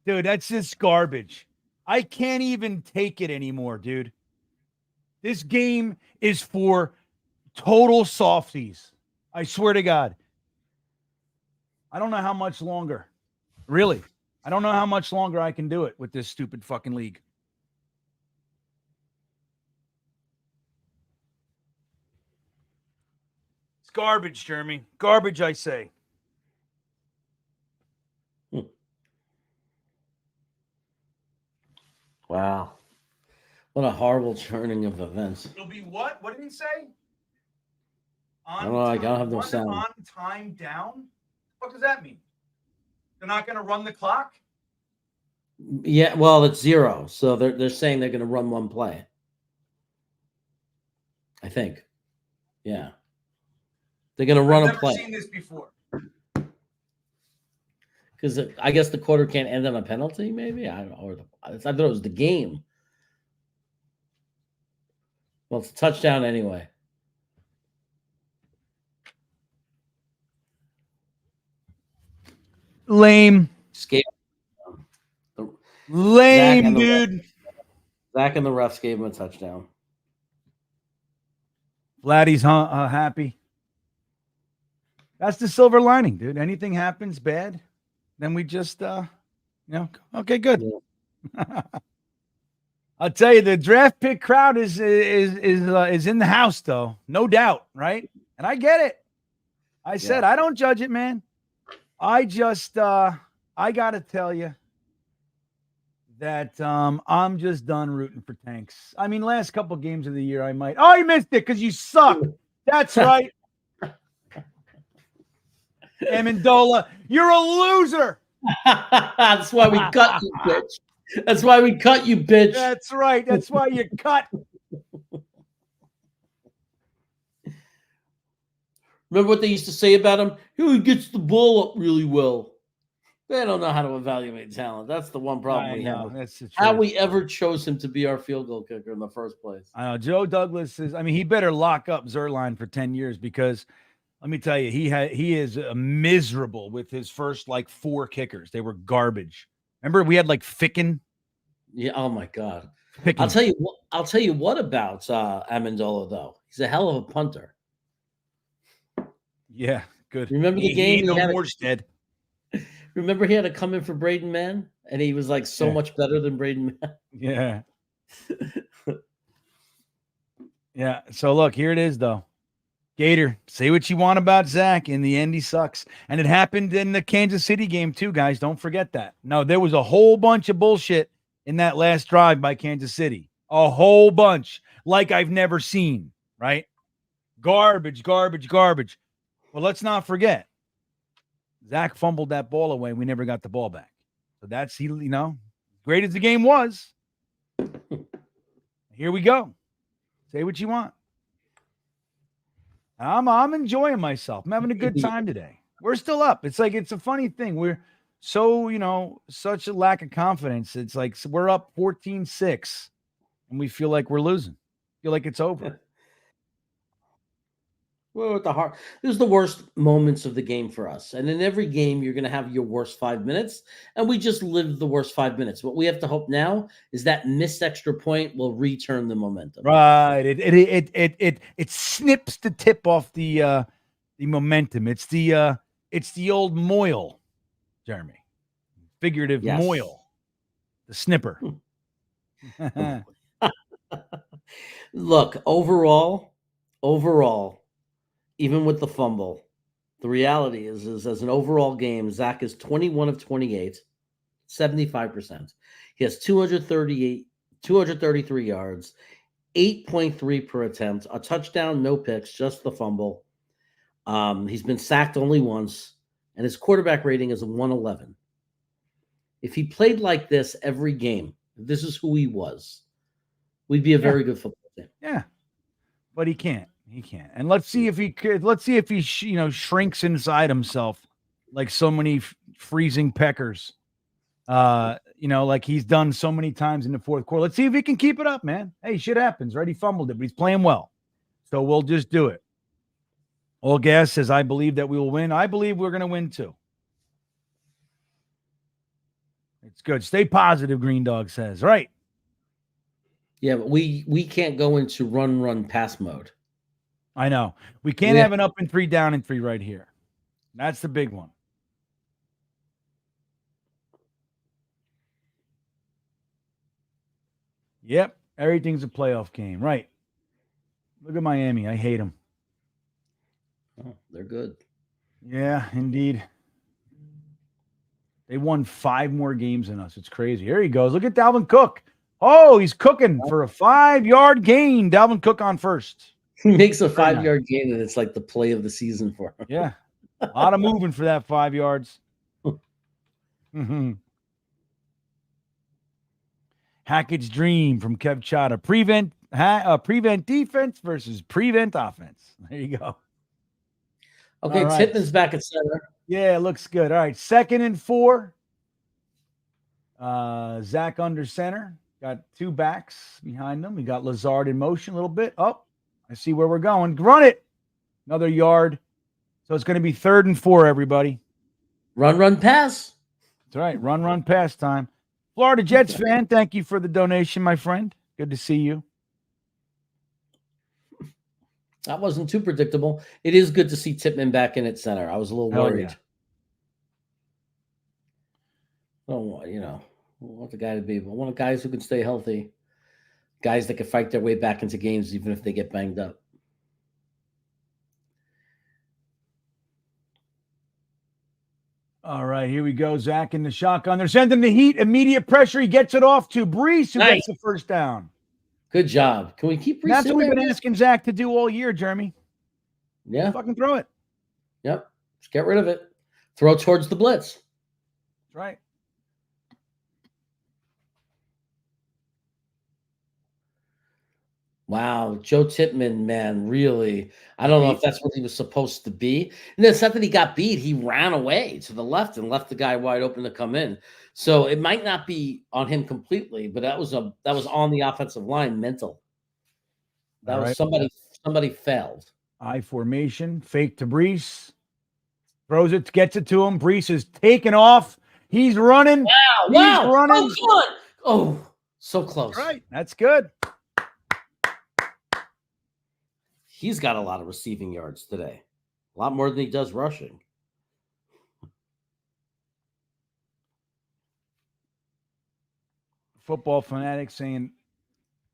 S1: Dude, that's just garbage. I can't even take it anymore, dude. This game is for total softies. I swear to God. I don't know how much longer. Really. I don't know how much longer I can do it with this stupid fucking league. It's garbage, Jeremy. Garbage, I say.
S2: Wow. What a horrible churning of events.
S1: It'll be what? What did he say?
S2: I don't know. I don't have no sound.
S1: On time down? What does that mean? They're not going to run the clock?
S2: Yeah, well, it's 0. So they're saying they're going to run one play. I think. Yeah. They're going to run a play.
S1: I've never seen this before.
S2: Because I guess the quarter can't end on a penalty, maybe? I don't know. I thought it was the game. Well, it's a touchdown anyway.
S1: Lame. Lame, dude.
S2: Zach and the refs gave him a touchdown.
S1: Vladdy's happy. That's the silver lining, dude. Anything happens bad, then we just, okay, good. Yeah. I'll tell you, the draft pick crowd is in the house, though, no doubt, right? And I get it. I said I don't judge it, man. I just I gotta tell you that I'm just done rooting for tanks. I mean, last couple games of the year, I might. Oh, you missed it because you suck. That's right. Amendola, you're a loser.
S2: That's why we cut you, bitch. That's why we cut you, bitch.
S1: That's right. That's why you cut.
S2: Remember what they used to say about him? He gets the ball up really well. They don't know how to evaluate talent. That's the one problem
S1: I
S2: we
S1: know,
S2: have.
S1: that's the
S2: How
S1: truth.
S2: we ever chose him to be our field goal kicker in the first place.
S1: I know Joe Douglas is. I mean, he better lock up Zerline for 10 years because let me tell you, he is miserable with his first like 4 kickers. They were garbage. Remember, we had like Ficken.
S2: Yeah. Oh my God.
S1: Ficken.
S2: I'll tell you what about Amendola though. He's a hell of a punter.
S1: Yeah, good.
S2: Remember the game?
S1: No Morstead.
S2: Remember he had to come in for Braden Mann, and he was like so much better than Braden Mann.
S1: Yeah. Yeah. So look, here it is though. Gator, say what you want about Zach. In the end, he sucks. And it happened in the Kansas City game too, guys. Don't forget that. No, there was a whole bunch of bullshit in that last drive by Kansas City. A whole bunch. Like I've never seen, right? Garbage, garbage, garbage. Well, let's not forget. Zach fumbled that ball away. We never got the ball back. So that's, great as the game was. Here we go. Say what you want. I'm enjoying myself. I'm having a good time today. We're still up. It's like, it's a funny thing. We're so, such a lack of confidence. It's like we're up 14-6 and we feel like we're losing. Feel like it's over.
S2: Well, at the heart, this is the worst moments of the game for us. And in every game, you're going to have your worst 5 minutes. And we just lived the worst 5 minutes. What we have to hope now is that missed extra point will return the momentum.
S1: Right. It snips the tip off the momentum. It's the old moil, Jeremy. Figurative moil. The snipper.
S2: Look, overall, even with the fumble, the reality is as an overall game, Zach is 21 of 28, 75%. He has 233 yards, 8.3 per attempt, a touchdown, no picks, just the fumble. He's been sacked only once, and his quarterback rating is a 111. If he played like this every game, if this is who he was, we'd be a very good football team.
S1: Yeah, but he can't. He can't. And let's see if he could. Let's see if he, shrinks inside himself like so many freezing peckers. Like he's done so many times in the fourth quarter. Let's see if he can keep it up, man. Hey, shit happens, right? He fumbled it, but he's playing well. So we'll just do it. All gas says, I believe that we will win. I believe we're going to win too. It's good. Stay positive, Green Dog says. Right.
S2: Yeah, but we can't go into run, pass mode.
S1: I know. We can't have an up and 3, down and 3 right here. That's the big one. Yep. Everything's a playoff game. Right. Look at Miami. I hate them.
S2: Oh, they're good.
S1: Yeah, indeed. They won 5 more games than us. It's crazy. Here he goes. Look at Dalvin Cook. Oh, he's cooking for a 5-yard gain. Dalvin Cook on first.
S2: He makes a 5-yard gain, and it's like the play of the season for him.
S1: Yeah. A lot of moving for that 5 yards. Hackett's dream from Kev Chata. Prevent defense versus prevent offense. There you go.
S2: Okay, right. Tippman's back at center.
S1: Yeah, it looks good. All right, 2nd and 4. Zach under center. Got 2 backs behind them. We got Lazard in motion a little bit. Oh, I see where we're going. Run it. Another yard. So it's going to be 3rd and 4, everybody.
S2: Run, pass.
S1: That's right. Run, pass time. Florida Jets fan, thank you for the donation, my friend. Good to see you.
S2: That wasn't too predictable. It is good to see Tippmann back in at center. I was a little worried. Yeah. Oh, I want the guy to be. I want guys who can stay healthy. Guys that can fight their way back into games even if they get banged up.
S1: All right, here we go. Zach in the shotgun. They're sending the heat. Immediate pressure. He gets it off to Brees, who gets the first down.
S2: Good job. Can we keep Brees?
S1: That's what we've been asking Zach to do all year, Jeremy.
S2: Yeah.
S1: Fucking throw it.
S2: Yep. Just get rid of it. Throw it towards the blitz.
S1: That's right.
S2: Wow, Joe Tippmann, man, really. I don't know if that's what he was supposed to be. And it's not that he got beat. He ran away to the left and left the guy wide open to come in. So it might not be on him completely, but that was on the offensive line mental. That was somebody failed.
S1: I formation, fake to Brees. Throws it, gets it to him. Brees is taking off. He's running.
S2: Wow,
S1: He's running.
S2: Oh, so close.
S1: That's right. That's good.
S2: He's got a lot of receiving yards today. A lot more than he does rushing.
S1: Football fanatics saying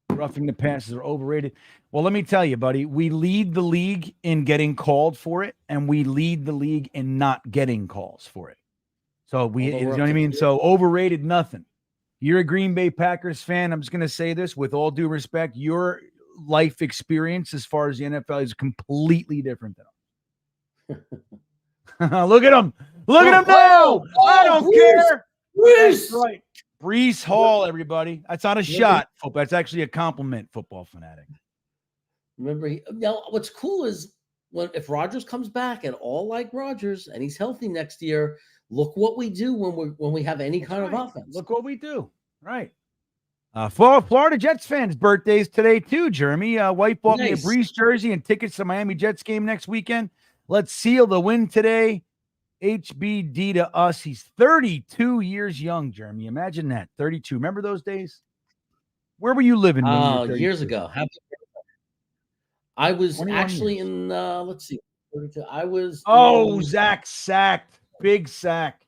S1: roughing the passes are overrated. Well, let me tell you, buddy, we lead the league in getting called for it, and we lead the league in not getting calls for it. So you know what I mean? So overrated, nothing. You're a Green Bay Packers fan. I'm just going to say this with all due respect. Your life experience as far as the NFL is completely different than ours. Look at him. Look at him now. I don't care. That's right. Brees Hall, everybody. That's not a shot. That's actually a compliment, football fanatic.
S2: Remember, now what's cool is if Rodgers comes back and all like Rodgers and he's healthy next year, look what we do when we have any kind of offense.
S1: Look what we do. Right. Florida Jets fans' birthdays today too, Jeremy. White bought me a Brees jersey and tickets to the Miami Jets game next weekend. Let's seal the win today. HBD to us. He's 32 years young, Jeremy. Imagine that. 32. Remember those days? Where were you living?
S2: Years ago. I was actually in, let's see. I was.
S1: Zach sacked. Big sack.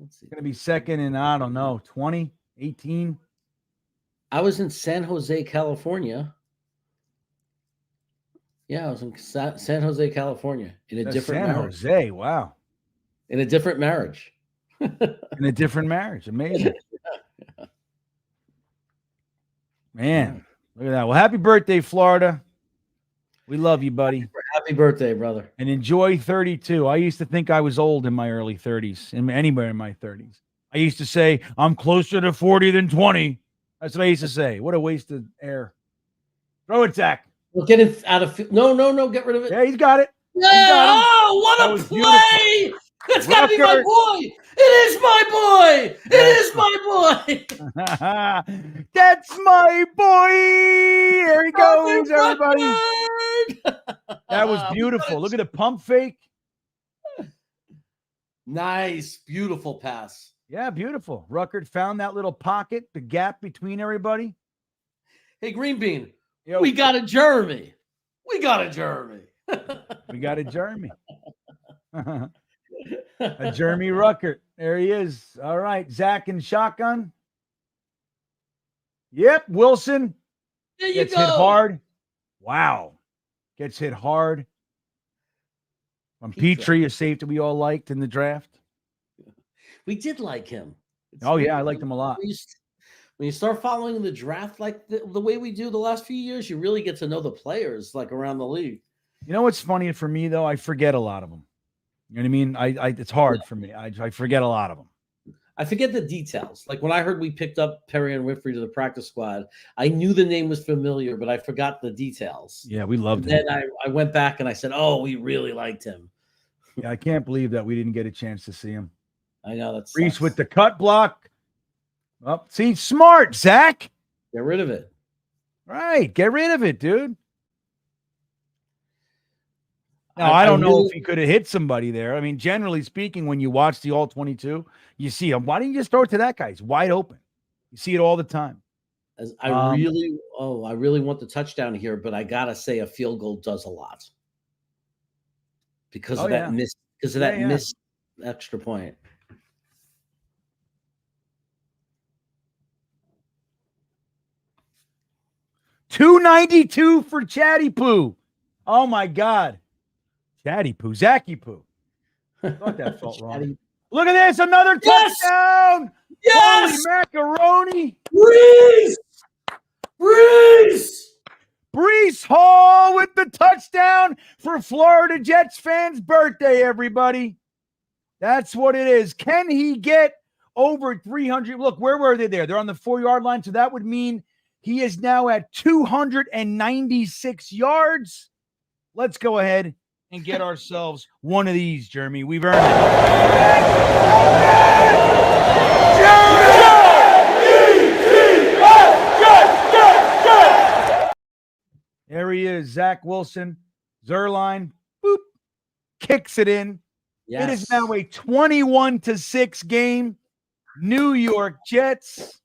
S1: It's going to be second in, I don't know, 20, 18.
S2: I was in San Jose, California. Yeah, I was in San Jose, California in a different marriage.
S1: San Jose, wow.
S2: In a different marriage.
S1: In a different marriage. Amazing. Man, look at that. Well, happy birthday, Florida. We love you, buddy.
S2: Happy birthday, brother.
S1: And enjoy 32. I used to think I was old in my early 30s, anywhere in my 30s. I used to say, I'm closer to 40 than 20. That's what I used to say. What a waste of air. Throw it, Zach.
S2: We'll get it out of no, get rid of it.
S1: Yeah, he's got it.
S2: Yeah, what a play! Beautiful. It's got to be my boy. It is my boy. It is my
S1: boy. That's my boy. There he goes, everybody. That was beautiful. Look at the pump fake.
S2: Nice, beautiful pass.
S1: Yeah, beautiful. Ruckert found that little pocket, the gap between everybody.
S2: Hey, GreenBean. We got a Jeremy. We got a Jeremy.
S1: A Jeremy Ruckert. There he is. All right. Zach and shotgun. Yep. Wilson.
S2: There you
S1: gets
S2: go.
S1: Hit hard. Wow. Gets hit hard. From Petrie, a safety we all liked in the draft.
S2: We did like him.
S1: Yeah. I liked him a lot.
S2: When you start following the draft like the way we do the last few years, you really get to know the players like around the league.
S1: You know what's funny for me, though? I forget a lot of them. You know what I mean? It's hard for me. I forget a lot of them.
S2: I forget the details. Like when I heard we picked up Perry and Winfrey to the practice squad, I knew the name was familiar, but I forgot the details.
S1: Yeah, we loved him.
S2: Then I went back and I said, oh, we really liked him.
S1: Yeah, I can't believe that we didn't get a chance to see him.
S2: I know that's
S1: Reese with the cut block. Oh, see, smart, Zach.
S2: Get rid of it.
S1: Right, get rid of it, dude. Now, I don't know if he could have hit somebody there. I mean, generally speaking, when you watch the All-22, you see him. Why didn't you just throw it to that guy? He's wide open. You see it all the time.
S2: I really want the touchdown here, but I gotta say a field goal does a lot because of that miss. Because of that missed extra point.
S1: $292 for Chatty Poo. Oh my God. Chatty Poo. Zacky Poo. I thought that felt wrong. Look at this. Another touchdown.
S2: Yes.
S1: Holy macaroni. Brees Hall with the touchdown for Florida Jets fans' birthday, everybody. That's what it is. Can he get over 300? Look, where were they there? They're on the 4-yard line. So that would mean He is now at 296 yards. Let's go ahead and get ourselves one of these, Jeremy. We've earned it. There he is, Zach Wilson. Zerline, boop, kicks it in.
S2: Yes.
S1: It is now a 21-6 game. New York Jets.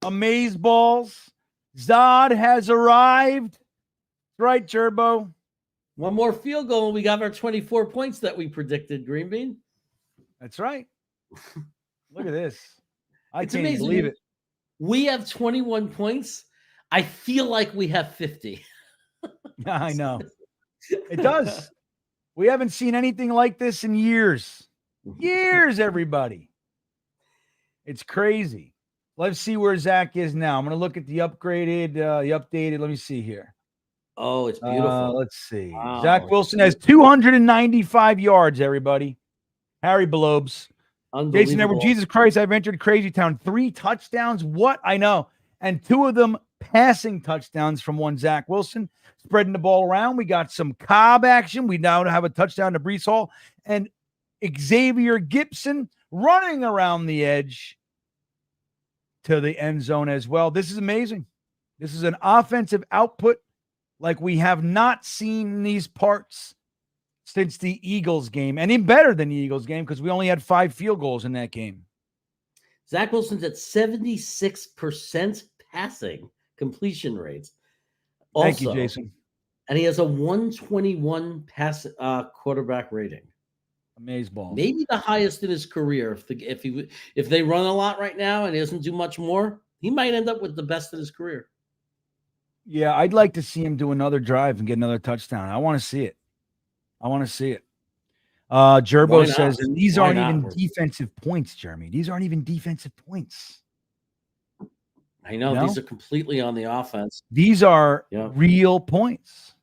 S1: Amaze balls. Zod has arrived. That's right, Turbo.
S2: One more field goal, and we got our 24 points that we predicted, GreenBean.
S1: That's right. Look at this. I
S2: It's
S1: can't even
S2: amazing.
S1: believe it.
S2: We have 21 points. I feel like we have 50.
S1: Yeah, I know. It does. We haven't seen anything like this in years. Years, everybody. It's crazy. Let's see where Zach is now. I'm going to look at the upgraded, the updated. Let me see here.
S2: Oh, it's beautiful.
S1: Let's see.
S2: Wow.
S1: Zach Wilson has 295 yards, everybody. Harry Belobes. Jason Edward, Jesus Christ, I've entered Crazy Town. 3 touchdowns. What? I know. And 2 of them passing touchdowns from one Zach Wilson. Spreading the ball around. We got some Cobb action. We now have a touchdown to Breece Hall. And Xavier Gibson running around the edge to the end zone as well. This is amazing. This is an offensive output like we have not seen in these parts since the Eagles game, and even better than the Eagles game because we only had 5 field goals in that game.
S2: Zach Wilson's at 76% passing completion rates. Also,
S1: Thank you, Jason.
S2: And he has a 121 pass quarterback rating.
S1: Amaze ball.
S2: Maybe the highest in his career. If they run a lot right now and he doesn't do much more, he might end up with the best in his career.
S1: Yeah, I'd like to see him do another drive and get another touchdown. I want to see it. Gerbo says, and these aren't even defensive points, Jeremy. These aren't even defensive points.
S2: I know, these are completely on the offense.
S1: These are real points.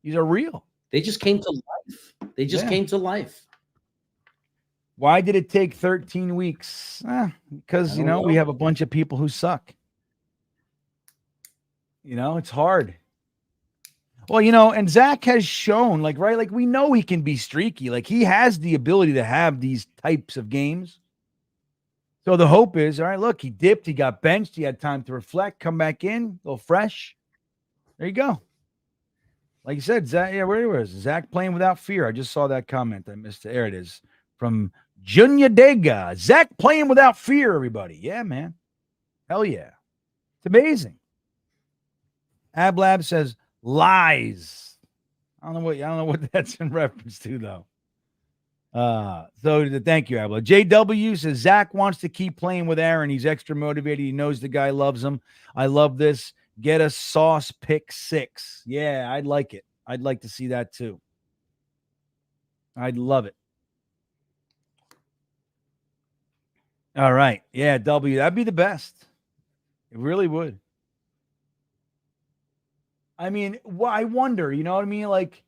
S1: These are real.
S2: They just came to life. Came to life.
S1: Why did it take 13 weeks? Because, we have a bunch of people who suck. It's hard. Well, and Zach has shown, we know he can be streaky. Like, he has the ability to have these types of games. So the hope is, all right, look, he dipped, he got benched, he had time to reflect, come back in, a little fresh. There you go. Like you said, Zach, where was Zach playing without fear? I just saw that comment. I missed it. There it is. From Junya Dega. Zach playing without fear, everybody. Yeah, man. Hell yeah. It's amazing. Ablab says lies. I don't know what that's in reference to, though. So thank you, Ablab. JW says Zach wants to keep playing with Aaron. He's extra motivated. He knows the guy loves him. I love this. Get a sauce pick 6. Yeah, I'd like it. I'd like to see that too. I'd love it. All right. Yeah, W. That'd be the best. It really would. I mean, I wonder, you know what I mean? Like,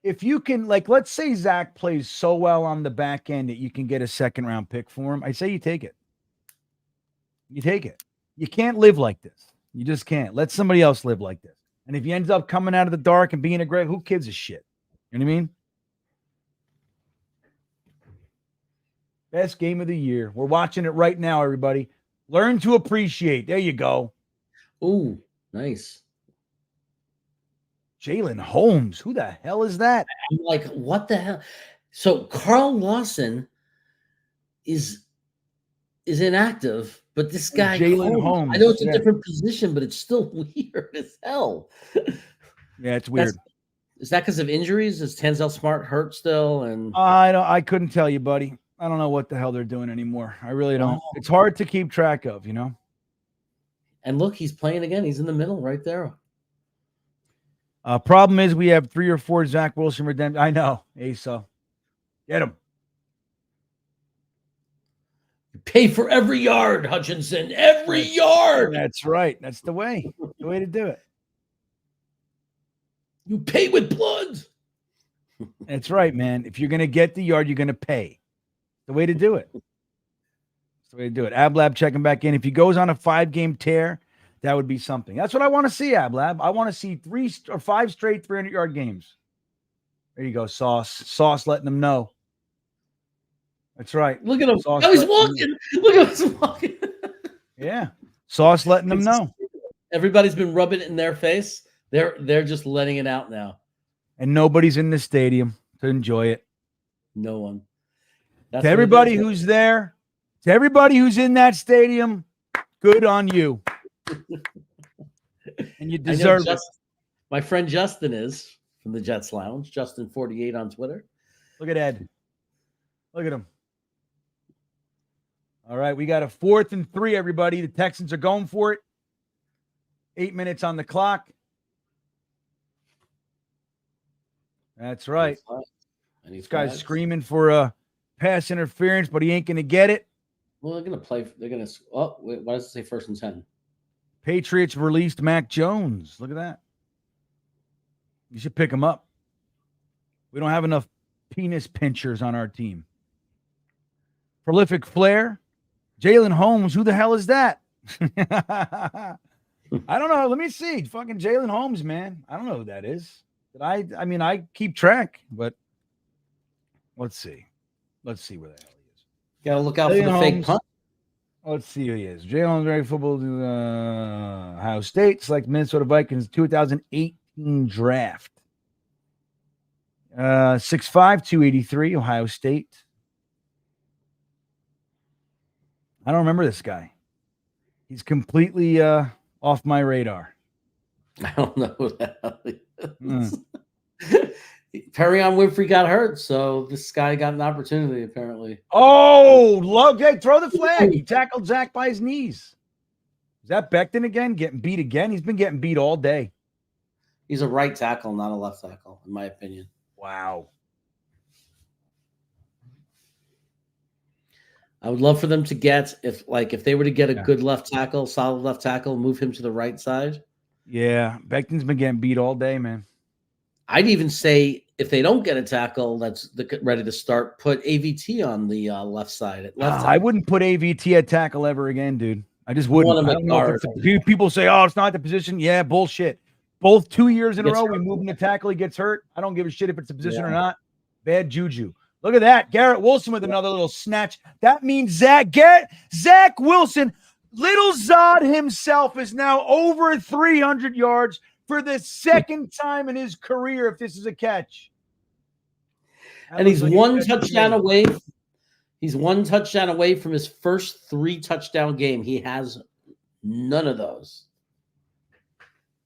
S1: if you can, let's say Zach plays so well on the back end that you can get a 2nd-round pick for him. I say you take it. You take it. You can't live like this. You just can't. Let somebody else live like this. And if he ends up coming out of the dark and being a great, who gives a shit? You know what I mean? Best game of the year. We're watching it right now, everybody. Learn to appreciate. There you go.
S2: Ooh, nice.
S1: Jalen Holmes. Who the hell is that?
S2: I'm like, what the hell? So Carl Lawson is inactive, but this guy
S1: Jalen Holmes.
S2: I know it's a different position, but it's still weird as hell.
S1: Yeah, it's weird.
S2: Is that because of injuries? Is Tanzel Smart hurt still? And
S1: I couldn't tell you, buddy. I don't know what the hell they're doing anymore. I really don't. It's hard to keep track of,
S2: And look, he's playing again. He's in the middle right there.
S1: Problem is we have 3 or 4 Zach Wilson redemption. I know, Asa. Get him.
S2: Pay for every yard, Hutchinson. Every yard.
S1: That's right. That's the way. The way to do it.
S2: You pay with blood.
S1: That's right, man. If you're going to get the yard, you're going to pay. The way to do it. That's the way to do it. Ablab checking back in. If he goes on a 5-game tear, That would be something. That's what I want to see, Ablab. I want to see 3 or 5 straight 300-yard games. There you go, Sauce. Sauce letting them know. That's right.
S2: Look at him.
S1: Sauce
S2: Oh, he's
S1: letting them
S2: walking. Look at him walking.
S1: Yeah. Sauce letting them know.
S2: Everybody's been rubbing it in their face. They're just letting it out now.
S1: And nobody's in the stadium to enjoy it.
S2: No one.
S1: To everybody who's there, to everybody who's in that stadium, good on you. And you deserve it.
S2: My friend Justin is from the Jets Lounge. Justin48 on Twitter.
S1: Look at Ed. Look at him. All right, we got a 4th and 3, everybody. The Texans are going for it. 8 minutes on the clock. That's right. This guy's screaming for a pass interference, but he ain't going to get it.
S2: Well, they're going to play. They're going to. Oh, wait, why does it say 1st and 10?
S1: Patriots released Mac Jones. Look at that. You should pick him up. We don't have enough penis pinchers on our team. Prolific Flair. Jalen Holmes. Who the hell is that? I don't know. Let me see. Fucking Jalen Holmes, man. I don't know who that is. I mean, I keep track, but let's see. Let's see where the hell he is.
S2: Got to look out Jalen for the Holmes. Fake punt.
S1: Let's see who he is. Jalen Holmes, football to Ohio State, select Minnesota Vikings 2018 draft. 6'5", 283, Ohio State. I don't remember this guy. He's completely off my radar.
S2: I don't know who the hell he is. Perion Winfrey got hurt, so this guy got an opportunity, apparently.
S1: Oh, love it. Throw the flag. He tackled Zach by his knees. Is that Becton again? Getting beat again? He's been getting beat all day.
S2: He's a right tackle, not a left tackle, in my opinion.
S1: Wow.
S2: I would love for them to get, if they were to get a good left tackle, solid left tackle, move him to the right side.
S1: Yeah, Becton's been getting beat all day, man.
S2: I'd even say if they don't get a tackle that's ready to start, put AVT on the left side.
S1: I wouldn't put AVT at tackle ever again, dude. I just wouldn't. I don't know if people say, oh, it's not the position. Yeah, bullshit. Both 2 years in a row, we move him to tackle. He gets hurt. I don't give a shit if it's a position or not. Bad juju. Look at that. Garrett Wilson with another little snatch. That means Zach Wilson, little Zod himself, is now over 300 yards for the second time in his career, if this is a catch.
S2: And he's one touchdown away. He's one touchdown away from his first 3 touchdown game. He has none of those.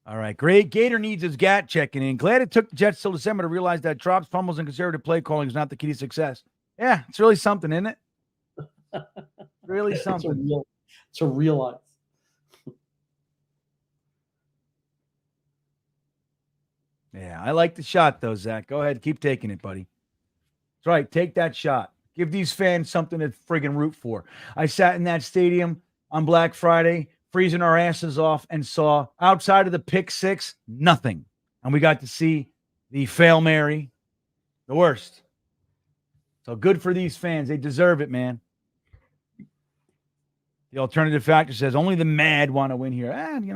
S1: All right, great. Gator needs his GAT checking in. Glad it took the Jets till December to realize that drops, fumbles, and conservative play calling is not the key to success. Yeah, it's really something, isn't it? Really something.
S2: It's a realize.
S1: Yeah, I like the shot, though, Zach. Go ahead. Keep taking it, buddy. That's right. Take that shot. Give these fans something to friggin' root for. I sat in that stadium on Black Friday, freezing our asses off, and saw outside of the pick 6, nothing. And we got to see the Fail Mary, the worst. So good for these fans. They deserve it, man. The alternative factor says only the mad want to win here.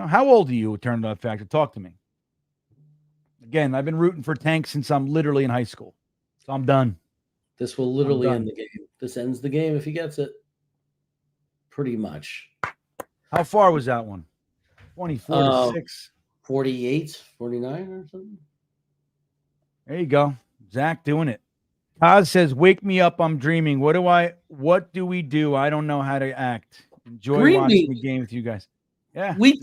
S1: How old are you, alternative factor? Talk to me. Again, I've been rooting for Tank since I'm literally in high school. So I'm done.
S2: This will literally end the game. This ends the game if he gets it. Pretty much.
S1: How far was that one? 24 to 6.
S2: 48, 49 or something.
S1: There you go. Zach doing it. Kaz says, wake me up. I'm dreaming. What do we do? I don't know how to act. Enjoy watching the game with you guys. Yeah.
S2: We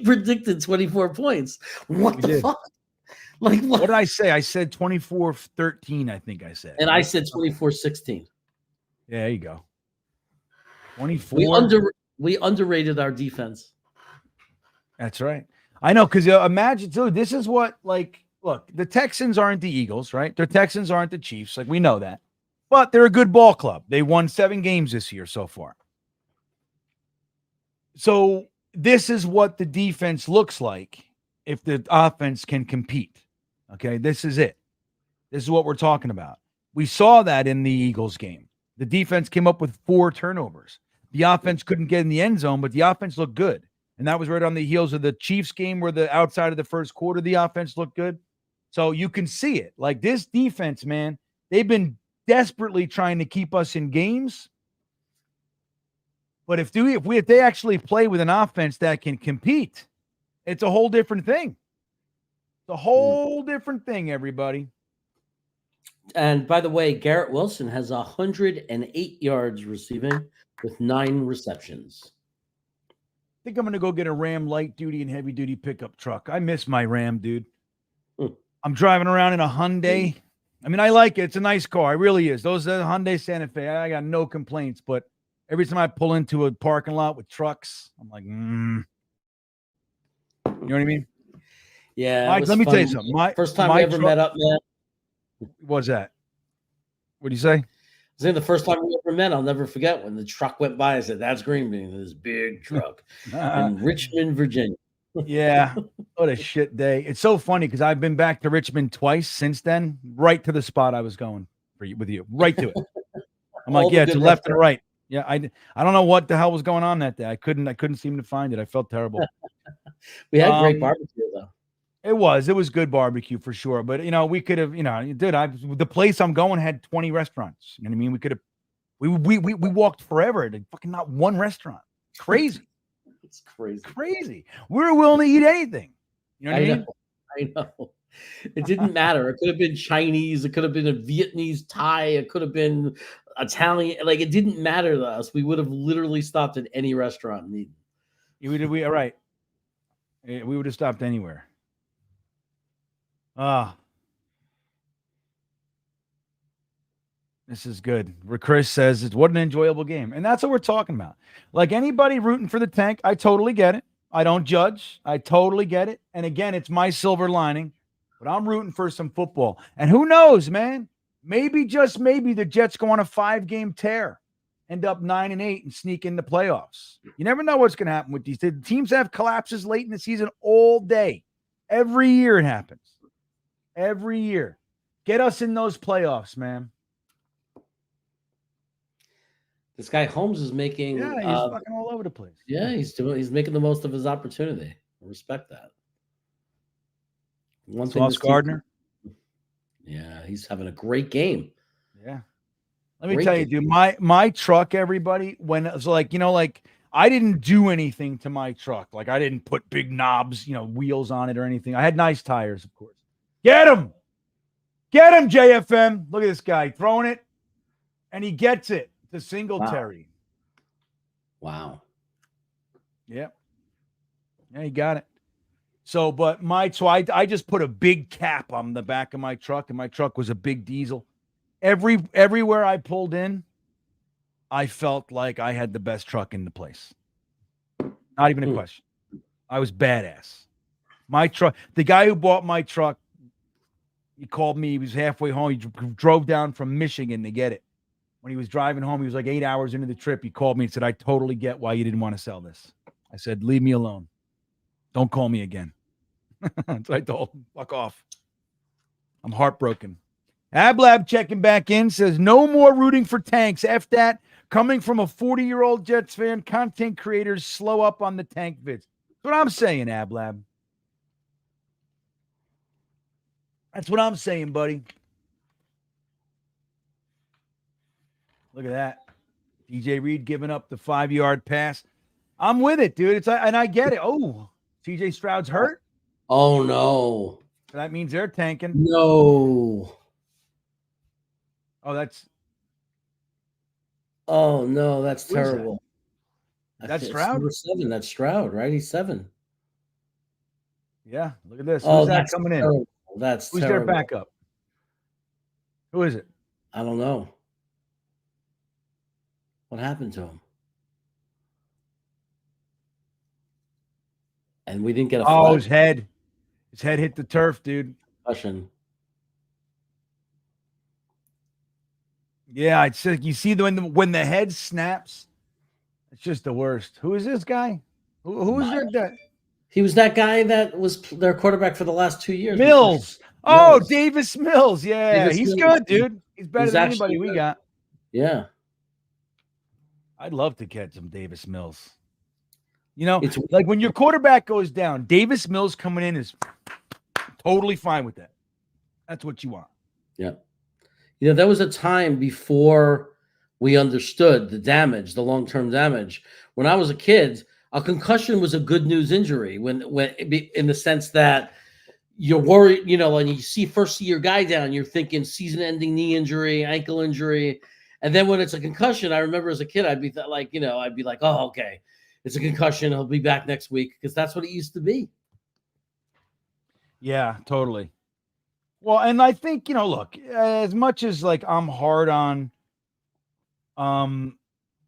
S2: predicted 24 points. What the fuck? Like what
S1: did I say? I said 24-13, I think I said.
S2: And I said 24-16.
S1: Yeah, there you go. 24.
S2: We underrated our defense.
S1: That's right. I know, because imagine, dude, this is what, look, the Texans aren't the Eagles, right? The Texans aren't the Chiefs. We know that. But they're a good ball club. They won 7 games this year so far. So this is what the defense looks like if the offense can compete. Okay, this is it. This is what we're talking about. We saw that in the Eagles game. The defense came up with 4 turnovers. The offense couldn't get in the end zone, but the offense looked good. And that was right on the heels of the Chiefs game where the outside of the first quarter, the offense looked good. So you can see it. Like this defense, man, they've been desperately trying to keep us in games. But if they actually play with an offense that can compete, it's a whole different thing. It's a whole different thing, everybody.
S2: And by the way, Garrett Wilson has 108 yards receiving with 9 receptions.
S1: I think I'm going to go get a Ram light duty and heavy duty pickup truck. I miss my Ram, dude. I'm driving around in a Hyundai. I mean, I like it. It's a nice car. It really is. Those are Hyundai Santa Fe. I got no complaints, but every time I pull into a parking lot with trucks, I'm like, You know what I mean?
S2: Yeah.
S1: Mike, let me tell you something.
S2: First time we ever met up, man.
S1: What was that? What do you say?
S2: I think the first time we ever met, I'll never forget when the truck went by. I said, "That's GreenBean, this big truck in Richmond, Virginia."
S1: Yeah, what a shit day. It's so funny because I've been back to Richmond twice since then, right to the spot I was going with you, right to it. I'm like, yeah, to left and right. Yeah, I don't know what the hell was going on that day. I couldn't seem to find it. I felt terrible.
S2: We had great barbecue though.
S1: It was good barbecue for sure. But we could have, the place I'm going had 20 restaurants. You know what I mean? We could have, we walked forever to fucking not one restaurant. Crazy.
S2: It's crazy.
S1: Crazy. We were willing to eat anything. You know what I mean?
S2: I know. It didn't matter. It could have been Chinese. It could have been a Vietnamese Thai. It could have been Italian. Like it didn't matter to us. We would have literally stopped at any restaurant and eaten.
S1: All right. We would have stopped anywhere. This is good. Chris says it's what an enjoyable game. And that's what we're talking about. Like anybody rooting for the tank, I totally get it. I don't judge. I totally get it. And again, it's my silver lining, but I'm rooting for some football. And who knows, man? Maybe, just maybe, the Jets go on a 5-game tear, end up 9-8 and sneak in the playoffs. You never know what's going to happen with these. The teams have collapses late in the season all day. Every year it happens. Every year. Get us in those playoffs, man.
S2: This guy Holmes is making.
S1: Yeah, he's fucking all over the place.
S2: Yeah, he's making the most of his opportunity. I respect that.
S1: Sauce Gardner.
S2: Yeah, he's having a great game.
S1: Yeah. Let me tell you, dude, my truck, everybody, when it was like, I didn't do anything to my truck. Like I didn't put big knobs, wheels on it or anything. I had nice tires, of course. Get him, JFM. Look at this guy throwing it, and he gets it to Singletary.
S2: Wow.
S1: Yep. Yeah, he got it. So, but I just put a big cap on the back of my truck, and my truck was a big diesel. Everywhere I pulled in, I felt like I had the best truck in the place. Not even a question. I was badass. My truck, the guy who bought my truck, he called me. He was halfway home. He drove down from Michigan to get it. When he was driving home, he was like 8 hours into the trip. He called me and said, I totally get why you didn't want to sell this. I said, leave me alone. Don't call me again. That's what I told him. Fuck off. I'm heartbroken. Ablab checking back in says, no more rooting for tanks. F that. Coming from a 40-year-old Jets fan, content creators slow up on the tank vids. That's what I'm saying, Ablab. That's what I'm saying, buddy. Look at that. DJ Reed giving up the 5-yard pass. I'm with it, dude. And I get it. Oh, CJ Stroud's hurt.
S2: Oh, no.
S1: That means they're tanking.
S2: No.
S1: Oh, that's.
S2: Oh, no. That's terrible.
S1: That's Stroud?
S2: Number 7. That's Stroud, right? He's 7.
S1: Yeah. Look at this.
S2: Oh,
S1: Who's that
S2: that's
S1: coming
S2: terrible.
S1: in?
S2: Who's
S1: their backup? Who is it?
S2: I don't know. What happened to him? And we didn't get a flag.
S1: Oh, his head hit the turf, dude.
S2: Concussion.
S1: Yeah, it's like you see when the head snaps, it's just the worst. Who is this guy? Who's that?
S2: He was that guy that was their quarterback for the last 2 years.
S1: Mills. Oh, Davis Mills. Yeah,
S2: Davis
S1: He's
S2: Mills.
S1: good, dude. He's better than anybody we got.
S2: Yeah.
S1: I'd love to catch some Davis Mills. You know,
S2: It's
S1: like when your quarterback goes down, Davis Mills coming in is totally fine with that. That's what you want.
S2: Yeah. You know, there was a time before we understood the damage, the long-term damage. When I was a kid, a concussion was a good news injury when in the sense that you're worried, you know, and you first see your guy down, you're thinking season-ending knee injury, ankle injury. And then when it's a concussion, I remember as a kid, I'd be like, oh, okay, it's a concussion. He'll be back next week, because that's what it used to be.
S1: Yeah, totally. Well, and I think, you know, look, as much as like I'm hard on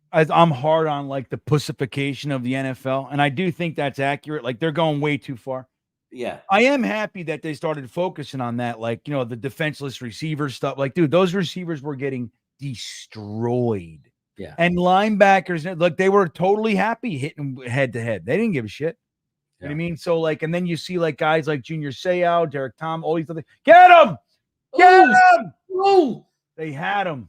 S1: like the pussification of the NFL, and I do think that's accurate. Like they're going way too far.
S2: Yeah.
S1: I am happy that they started focusing on that, like, you know, the defenseless receiver stuff. Like, dude, those receivers were getting destroyed.
S2: Yeah.
S1: And linebackers, look, they were totally happy hitting head to head. They didn't give a shit. You know what I mean? So, like, and then you see like guys like Junior Seau, Derek Tom, all these other, get him! Get him!
S2: Oh,
S1: They had him.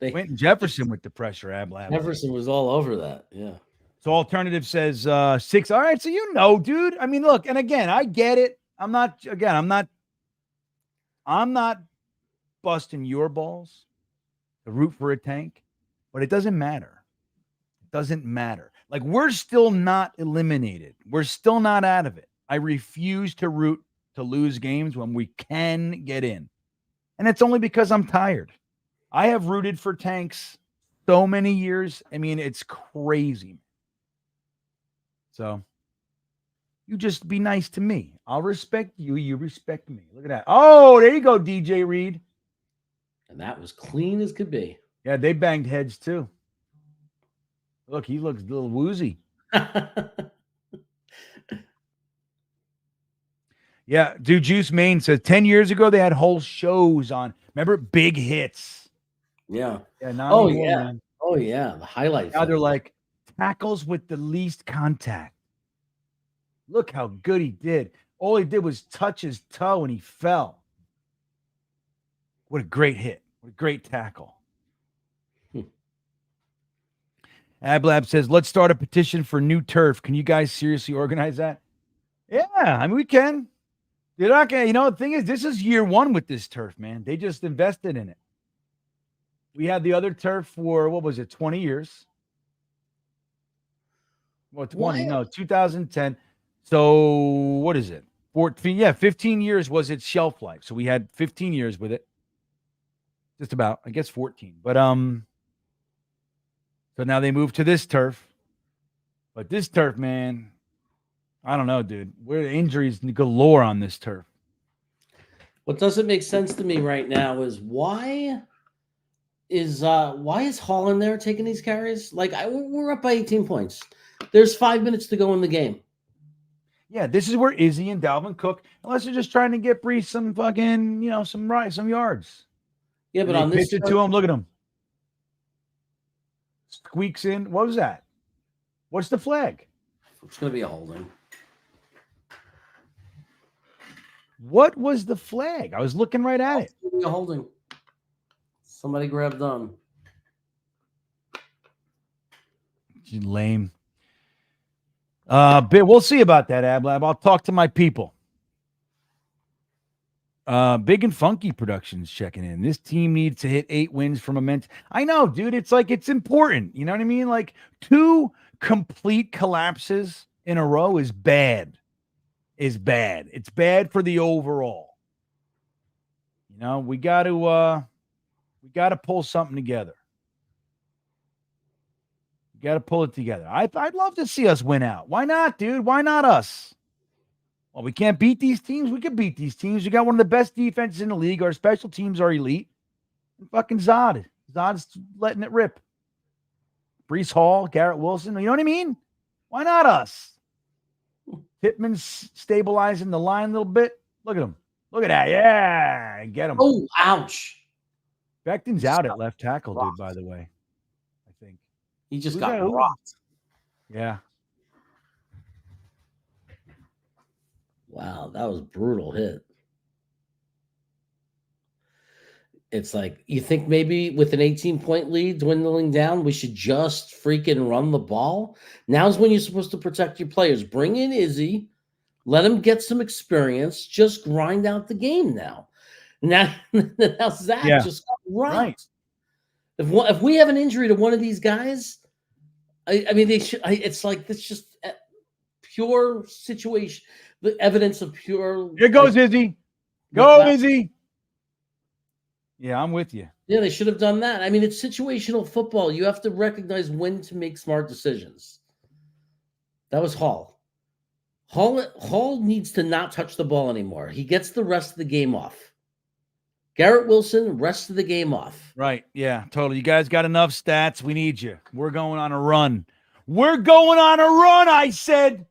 S2: they
S1: Quentin Jefferson with the pressure, Ablab.
S2: Jefferson was all over that. Yeah.
S1: So alternative says 6. All right, so you know, dude. I mean, look, and again, I get it. I'm not busting your balls to root for a tank, but it doesn't matter. It doesn't matter. Like, we're still not eliminated. We're still not out of it. I refuse to root to lose games when we can get in. And it's only because I'm tired. I have rooted for tanks so many years. I mean, it's crazy. So you just be nice to me. I'll respect you. You respect me. Look at that. Oh, there you go, DJ Reed.
S2: And that was clean as could be.
S1: Yeah, they banged heads too. Look, he looks a little woozy. Yeah, dude, Juice Main says 10 years ago they had whole shows on. Remember Big Hits?
S2: Yeah.
S1: Yeah, not
S2: Oh,
S1: anymore,
S2: yeah.
S1: man.
S2: Oh, yeah. The highlights.
S1: Now they're like tackles with the least contact. Look how good he did. All he did was touch his toe and he fell. What a great hit. What a great tackle. Ablab says, let's start a petition for new turf. Can you guys seriously organize that? Yeah, I mean, we can. You're not going to, you know, the thing is, this is year one with this turf, man. They just invested in it. We had the other turf for, 20 years? Well, 20, no, 2010. So what is it? 14, yeah, 15 years was its shelf life. So we had 15 years with it. Just about, I guess 14. But so now they moved to this turf. But this turf, man, I don't know, dude. We're injuries galore on this turf.
S2: What doesn't make sense to me right now is why is Holland there taking these carries? Like, we're up by 18 points. There's 5 minutes to go in the game.
S1: Yeah, this is where Izzy and Dalvin Cook, unless they're just trying to get Brees some fucking, some yards.
S2: Yeah, but
S1: And
S2: on
S1: they
S2: this
S1: pitch it to him. Look at him. Squeaks in. What was that? What's the flag?
S2: It's going to be a holding.
S1: What was the flag? I was looking right at it.
S2: It's going to be a holding. Somebody grabbed on.
S1: Lame. But we'll see about that, Ablab. I'll talk to my people. Big and Funky Productions checking in. This team needs to hit 8 wins from immense. I know, dude. It's like, it's important. You know what I mean? Like 2 complete collapses in a row is bad. It's bad for the overall. You know, we got to pull something together. You got to pull it together. I'd love to see us win out. Why not, dude? Why not us? Well, we can't beat these teams. We can beat these teams. We got one of the best defenses in the league. Our special teams are elite. And fucking Zod's letting it rip. Brees Hall, Garrett Wilson. You know what I mean? Why not us? Pittman's stabilizing the line a little bit. Look at him. Look at that. Yeah. Get him.
S2: Oh, ouch.
S1: Becton's out at left tackle, dude, by the way. I think.
S2: He just
S1: Who's
S2: got
S1: that?
S2: rocked.
S1: Yeah.
S2: Wow, that was a brutal hit. It's like, you think maybe with an 18-point lead dwindling down, we should just freaking run the ball? Now's when you're supposed to protect your players. Bring in Izzy, let him get some experience, just grind out the game now. Now Zach just got rocked.
S1: Right.
S2: If we have an injury to one of these guys, I mean, they should. It's like this, just pure situation, the evidence of pure.
S1: Here goes Izzy. Go, Izzy. Yeah, I'm with you.
S2: Yeah, they should have done that. I mean, it's situational football. You have to recognize when to make smart decisions. That was Hall. Hall needs to not touch the ball anymore. He gets the rest of the game off. Garrett Wilson, rest of the game off.
S1: Right. Yeah, totally. You guys got enough stats. We need you. We're going on a run. We're going on a run, I said.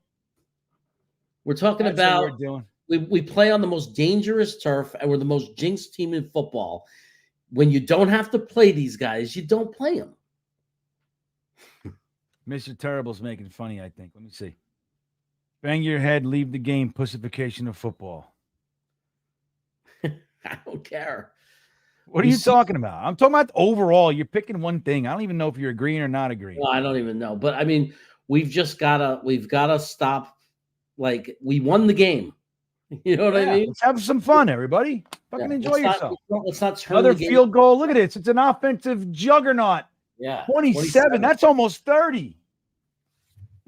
S2: We're talking
S1: That's
S2: about
S1: what we're doing.
S2: We play on the most dangerous turf, and we're the most jinxed team in football. When you don't have to play these guys, you don't play them.
S1: Mr. Terrible's making funny, I think. Let me see. Bang your head, leave the game, pussification of football.
S2: I don't care.
S1: What are you talking about? I'm talking about overall. You're picking one thing. I don't even know if you're agreeing or not agreeing.
S2: Well, I don't even know. But I mean, we've gotta stop. Like, we won the game. You know what I mean?
S1: Let's have some fun, everybody. Fucking enjoy yourself.
S2: Let's not turn
S1: another
S2: the game.
S1: Field goal. Look at this. It's an offensive juggernaut.
S2: Yeah.
S1: 27. That's almost 30.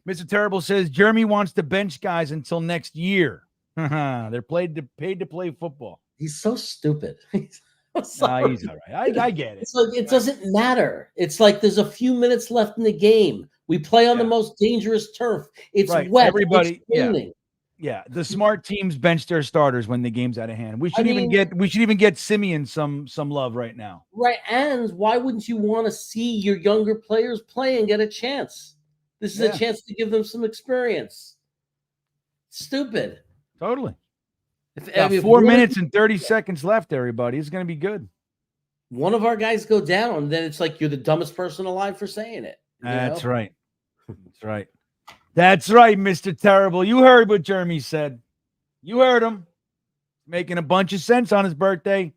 S1: Mr. Terrible says Jeremy wants to bench guys until next year. They're paid to play football.
S2: He's so stupid.
S1: He's all right. I get it.
S2: It's like, it doesn't matter. It's like there's a few minutes left in the game. We play on the most dangerous turf. It's wet.
S1: Everybody,
S2: it's raining.
S1: Yeah, the smart teams bench their starters when the game's out of hand. We should even get Simeon some love right now.
S2: Right, and why wouldn't you want to see your younger players play and get a chance? This is a chance to give them some experience. Stupid.
S1: Totally.
S2: If
S1: 4 minutes and 30 seconds left, everybody. It's going to be good.
S2: One of our guys go down, then it's like you're the dumbest person alive for saying it.
S1: That's right. That's right. That's right, Mr. Terrible. You heard what Jeremy said. You heard him. Making a bunch of sense on his birthday.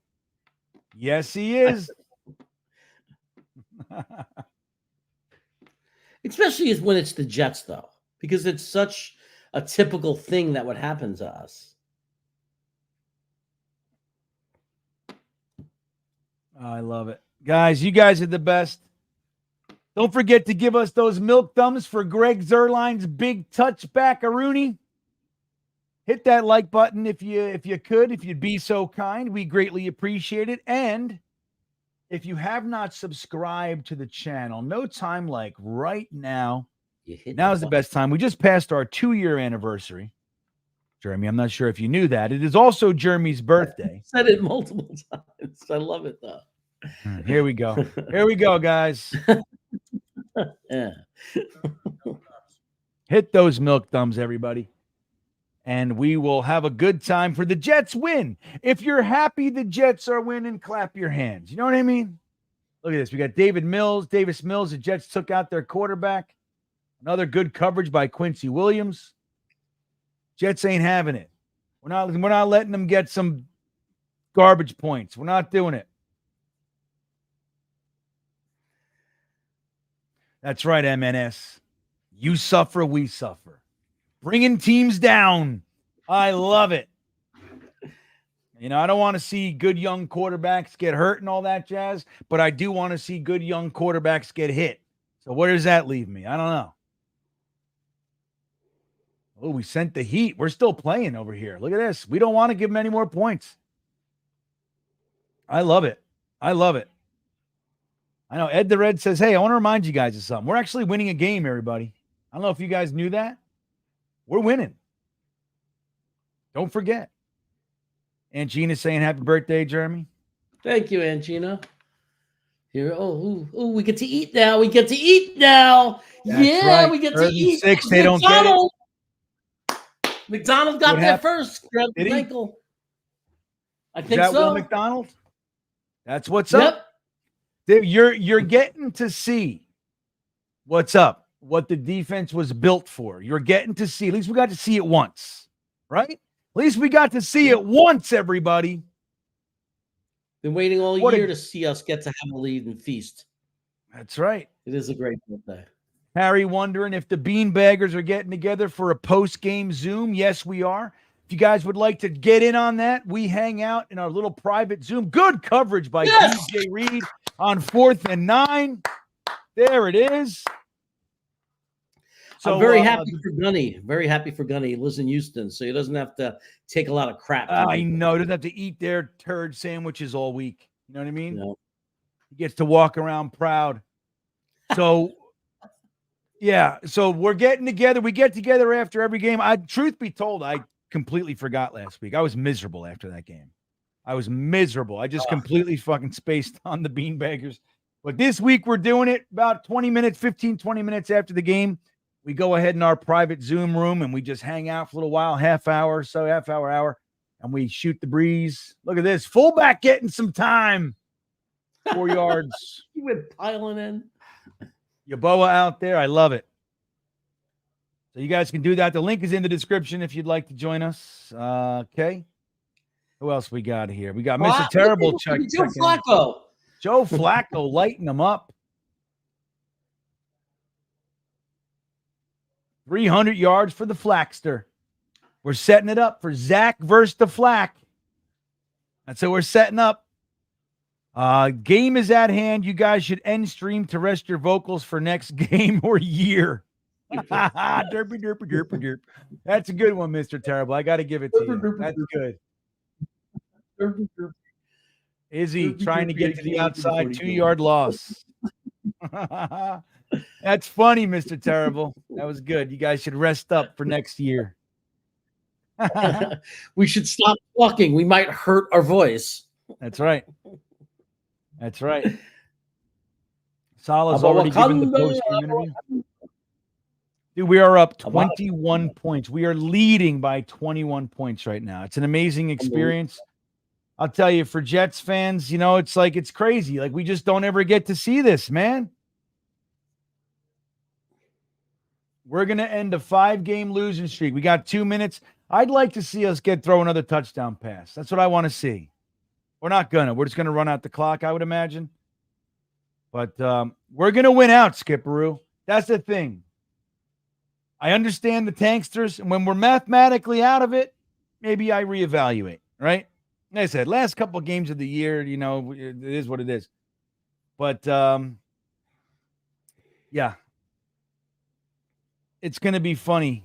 S1: Yes, he is.
S2: Especially when it's the Jets, though, because it's such a typical thing that would happen to us.
S1: I love it. Guys, you guys are the best. Don't forget to give us those milk thumbs for Greg Zerline's big touchback-a-rooney. Hit that like button if you could, if you'd be so kind. We greatly appreciate it. And if you have not subscribed to the channel, no time like right now. Now's the best time. We just passed our 2-year anniversary. Jeremy, I'm not sure if you knew that. It is also Jeremy's birthday.
S2: I said it multiple times. I love it, though.
S1: Here we go. Here we go, guys.
S2: Yeah.
S1: Hit those milk thumbs, everybody. And we will have a good time for the Jets win. If you're happy the Jets are winning, clap your hands. You know what I mean? Look at this. We got Davis Mills. The Jets took out their quarterback. Another good coverage by Quincy Williams. Jets ain't having it. We're not letting them get some garbage points. We're not doing it. That's right, MNS. You suffer, we suffer. Bringing teams down. I love it. You know, I don't want to see good young quarterbacks get hurt and all that jazz, but I do want to see good young quarterbacks get hit. So where does that leave me? I don't know. Oh, we sent the heat. We're still playing over here. Look at this. We don't want to give them any more points. I love it. I love it. I know Ed the Red says, hey, I want to remind you guys of something. We're actually winning a game, everybody. I don't know if you guys knew that. We're winning. Don't forget. Aunt Gina's saying happy birthday, Jeremy.
S2: Thank you, Aunt Gina. Here, we get to eat now. We get to eat now.
S1: That's right.
S2: We get to eat.
S1: 6, they don't get it.
S2: McDonald got there first. Grabbed the ankle. I think so.
S1: Will McDonald? That's what's up. You're getting to see what's up, what the defense was built for. You're getting to see. At least we got to see it once, right? At least we got to see it once, everybody.
S2: Been waiting all
S1: What a-
S2: year to see us get to have a lead and feast.
S1: That's right.
S2: It is a great birthday.
S1: Harry wondering if the beanbaggers are getting together for a post-game Zoom. Yes, we are. If you guys would like to get in on that, we hang out in our little private Zoom. Good coverage by DJ Reed on 4th and 9. There it is.
S2: So, I'm very happy for Gunny. Very happy for Gunny. He lives in Houston, so he doesn't have to take a lot of crap.
S1: I know. He doesn't have to eat their turd sandwiches all week. You know what I mean?
S2: No.
S1: He gets to walk around proud. So, yeah. So we're getting together. We get together after every game. Truth be told, I completely forgot last week. I was miserable after that game. I was miserable. I just completely fucking spaced on the beanbaggers. But this week we're doing it about 20 minutes, 15, 20 minutes after the game. We go ahead in our private Zoom room and we just hang out for a little while, half hour, and we shoot the breeze. Look at this. Fullback getting some time. 4 yards.
S2: You went piling in.
S1: Yaboa out there. I love it. So you guys can do that. The link is in the description if you'd like to join us. Okay. Who else we got here? We got Mr. Terrible.
S2: Joe Flacco.
S1: Joe Flacco lighting them up. 300 yards for the Flackster. We're setting it up for Zach versus the Flack. That's what we're setting up. Game is at hand. You guys should end stream to rest your vocals for next game or year. Derpy, derpy, derpy, derp. That's a good one, Mr. Terrible. I got to give it to you. That's good. Izzy trying to get to the outside, 2-yard loss. That's funny, Mr. Terrible. That was good. You guys should rest up for next year.
S2: We should stop talking. We might hurt our voice.
S1: That's right. That's right. Salah's already given the post-game interview. Dude, we are up 21 points. We are leading by 21 points right now. It's an amazing experience. I'll tell you, for Jets fans, you know, it's like, it's crazy. Like, we just don't ever get to see this, man. We're going to end a 5-game losing streak. We got 2 minutes. I'd like to see us throw another touchdown pass. That's what I want to see. We're not going to. We're just going to run out the clock, I would imagine. But we're going to win out, Skipperoo. That's the thing. I understand the tanksters, and when we're mathematically out of it, maybe I reevaluate, right? Like I said, last couple of games of the year, you know, it is what it is. But, yeah. It's going to be funny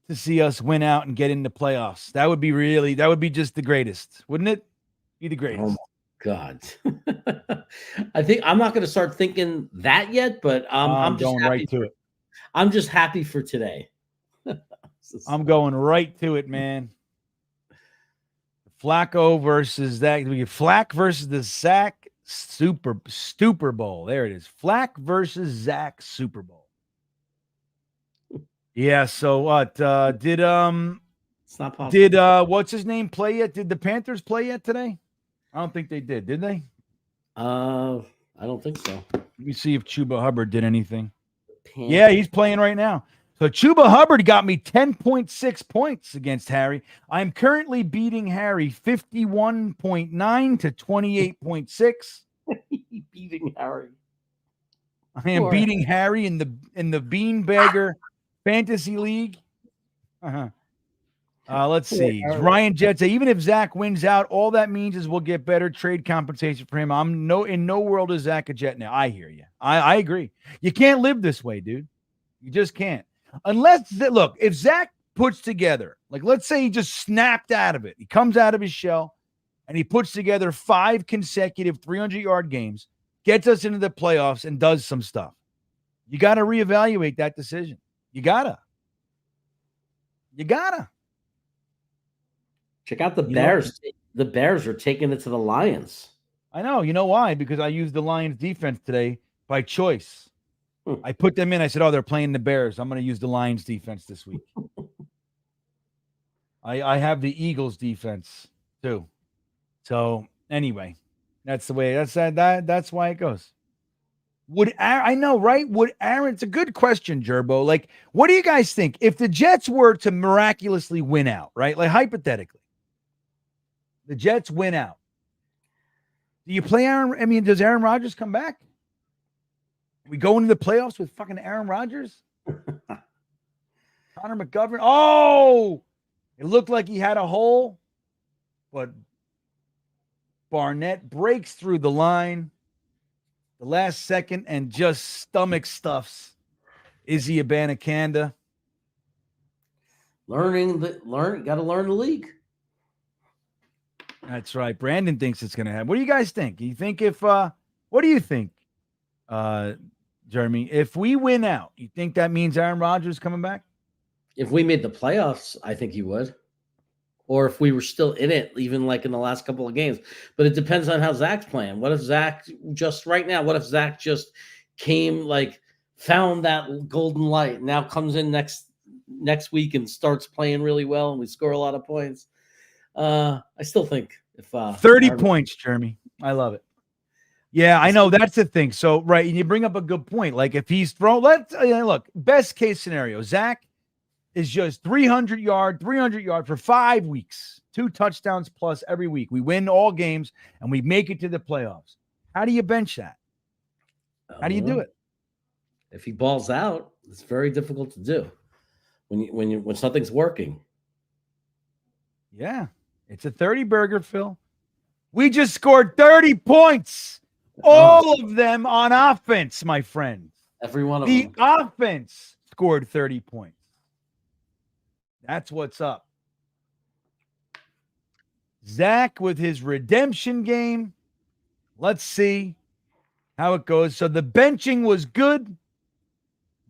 S1: to see us win out and get into playoffs. That would be just the greatest, wouldn't it? Be the greatest.
S2: Oh my God. I think I'm not going to start thinking that yet, but I'm just
S1: going right to it.
S2: I'm just happy for today.
S1: I'm going right to it, man. Flacco versus that. We get Flack versus the Zach Super Bowl. There it is. Flack versus Zach Super Bowl. Yeah. So what? Did
S2: It's not possible.
S1: Did what's his name play yet? Did the Panthers play yet today? I don't think they did. Did they?
S2: I don't think so.
S1: Let me see if Chuba Hubbard did anything. Yeah, he's playing right now. So Chuba Hubbard got me 10.6 points against Harry. I'm currently beating Harry 51.9 to 28.6.
S2: Beating Harry.
S1: I am beating Harry in the Beanbagger Fantasy League. Let's see. Ryan Jett say, even if Zach wins out, all that means is we'll get better trade compensation for him. In no world is Zach a Jet now. I hear you. I agree. You can't live this way, dude. You just can't. Unless, look, if Zach puts together, like, let's say he just snapped out of it. He comes out of his shell and he puts together 5 consecutive 300-yard games, gets us into the playoffs and does some stuff. You got to reevaluate that decision. You gotta.
S2: Check out the Bears. The Bears are taking it to the Lions.
S1: I know. You know why? Because I used the Lions defense today by choice. I put them in. I said, oh, they're playing the Bears. I'm going to use the Lions defense this week. I have the Eagles defense too. So anyway, that's the way. That's why it goes. I know, right? It's a good question, Gerbo. Like, what do you guys think? If the Jets were to miraculously win out, right? Like, hypothetically, the Jets win out. Do you play Aaron? I mean, does Aaron Rodgers come back? We go into the playoffs with fucking Aaron Rodgers? Connor McGovern. Oh, it looked like he had a hole, but Barnett breaks through the line the last second and just stomach stuffs Izzy Abanikanda.
S2: Got to learn the league.
S1: That's right. Brandon thinks it's going to happen. What do you guys think? You think what do you think, Jeremy? If we win out, you think that means Aaron Rodgers coming back?
S2: If we made the playoffs, I think he would. Or if we were still in it, even like in the last couple of games. But it depends on how Zach's playing. What if Zach just came, like, found that golden light, now comes in next week and starts playing really well and we score a lot of points? I still think if
S1: 30 points, Jeremy. I love it. Yeah, I know that's the thing. So, right, and you bring up a good point. Like if he's thrown, look, best case scenario, Zach is just 300 yard for 5 weeks, 2 touchdowns plus every week. We win all games and we make it to the playoffs. How do you bench that? How do you do it?
S2: If he balls out, it's very difficult to do when something's working.
S1: Yeah, it's a 30 burger, Phil. We just scored 30 points. All of them on offense, my friend.
S2: Every one of
S1: them.
S2: them.
S1: The offense scored 30 points. That's what's up. Zach with his redemption game. Let's see how it goes. So the benching was good.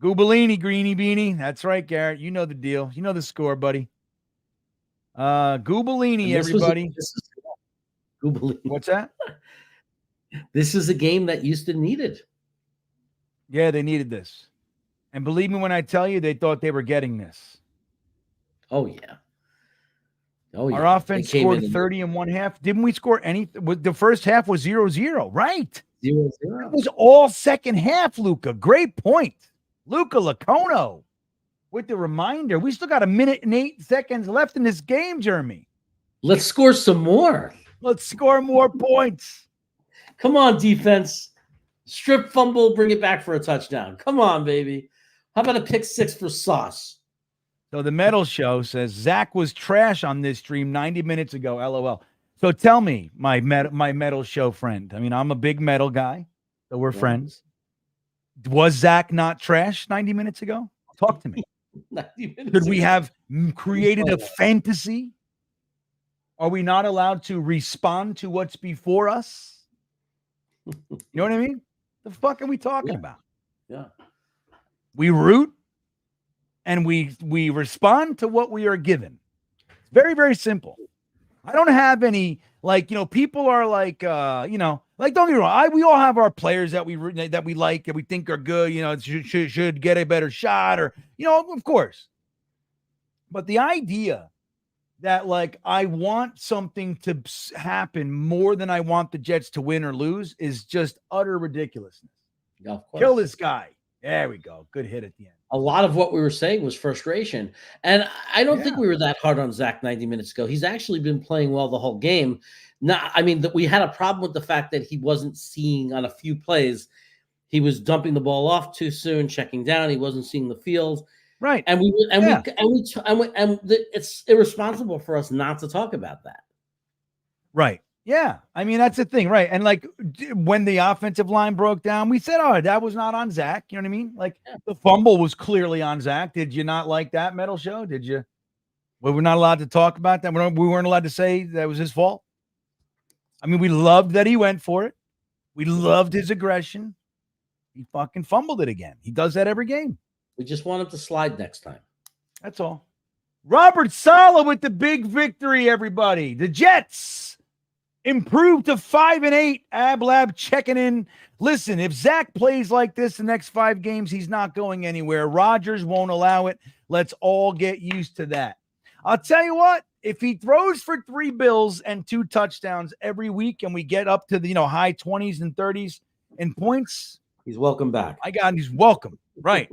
S1: Goobalini, Greeny Beanie. That's right, Garrett. You know the deal. You know the score, buddy. Goobalini, everybody.
S2: Goobalini.
S1: What's that?
S2: This is a game that Houston needed.
S1: Yeah, they needed this. And believe me when I tell you, they thought they were getting this.
S2: Oh, yeah. Oh, yeah.
S1: Our offense scored 30 in one half. Didn't we score anything? The first half was 0-0, right?
S2: 0-0.
S1: It was all second half, Luca. Great point. Luca Lacono with the reminder. We still got 1 minute and 8 seconds left in this game, Jeremy.
S2: Let's score some more.
S1: Let's score more points.
S2: Come on, defense. Strip fumble, bring it back for a touchdown. Come on, baby. How about a pick 6 for Sauce?
S1: So the Metal Show says Zach was trash on this stream 90 minutes ago. LOL. So tell me, my Metal Show friend. I mean, I'm a big metal guy, so we're friends. Was Zach not trash 90 minutes ago? Talk to me. Could we have created a fantasy? Are we not allowed to respond to what's before us? You know what I mean? The fuck are we talking about?
S2: Yeah.
S1: We root and we respond to what we are given. It's very, very simple. I don't have any, like, people are like, like, don't get me wrong. We all have our players that we like, that we think are good, should get a better shot or, of course. But the idea that, like, I want something to happen more than I want the Jets to win or lose is just utter ridiculousness.
S2: Yeah, of course.
S1: Kill this guy. There we go. Good hit at the end.
S2: A lot of what we were saying was frustration. And I don't think we were that hard on Zach 90 minutes ago. He's actually been playing well the whole game. We had a problem with the fact that he wasn't seeing on a few plays. He was dumping the ball off too soon, checking down. He wasn't seeing the field.
S1: Right.
S2: It's irresponsible for us not to talk about that.
S1: Right. Yeah. I mean, that's the thing. Right. And like when the offensive line broke down, we said, oh, that was not on Zach. You know what I mean? Like the fumble was clearly on Zach. Did you not like that, Metal Show? Did you? Well, we're not allowed to talk about that. We weren't allowed to say that was his fault. I mean, we loved that he went for it. We loved his aggression. He fucking fumbled it again. He does that every game.
S2: We just want him to slide next time.
S1: That's all. Robert Saleh with the big victory, everybody. The Jets improved to 5-8. Ablab checking in. Listen, if Zach plays like this the next 5 games, he's not going anywhere. Rodgers won't allow it. Let's all get used to that. I'll tell you what, if he throws for 3 bills and 2 touchdowns every week and we get up to the high 20s and 30s in points,
S2: he's welcome back.
S1: He's welcome. Right.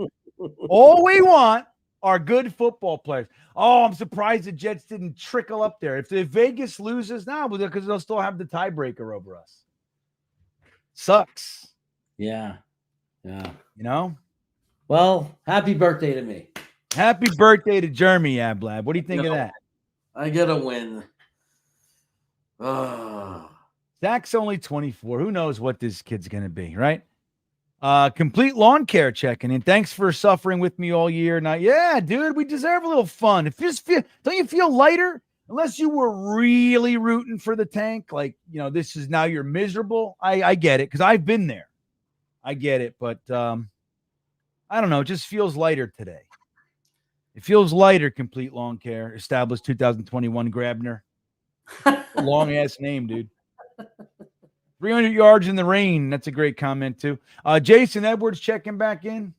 S1: All we want are good football players. Oh, I'm surprised the Jets didn't trickle up there. If Vegas loses now, because they'll still have the tiebreaker over us. Sucks.
S2: Yeah. Yeah.
S1: You know?
S2: Well, happy birthday to me.
S1: Happy birthday to Jeremy Ablab. What do you think of that?
S2: I get a win. Oh.
S1: Zach's only 24. Who knows what this kid's going to be, right? Complete lawn care checking in. Thanks for suffering with me all year. Now, yeah, dude, we deserve a little fun. Don't you feel lighter? Unless you were really rooting for the tank, like, this is now you're miserable. I get it because I've been there. I get it, but I don't know. It just feels lighter today. It feels lighter. Complete lawn care, established 2021. Grabner, long ass name, dude. 300 yards in the rain. That's a great comment too. Jason Edwards checking back in.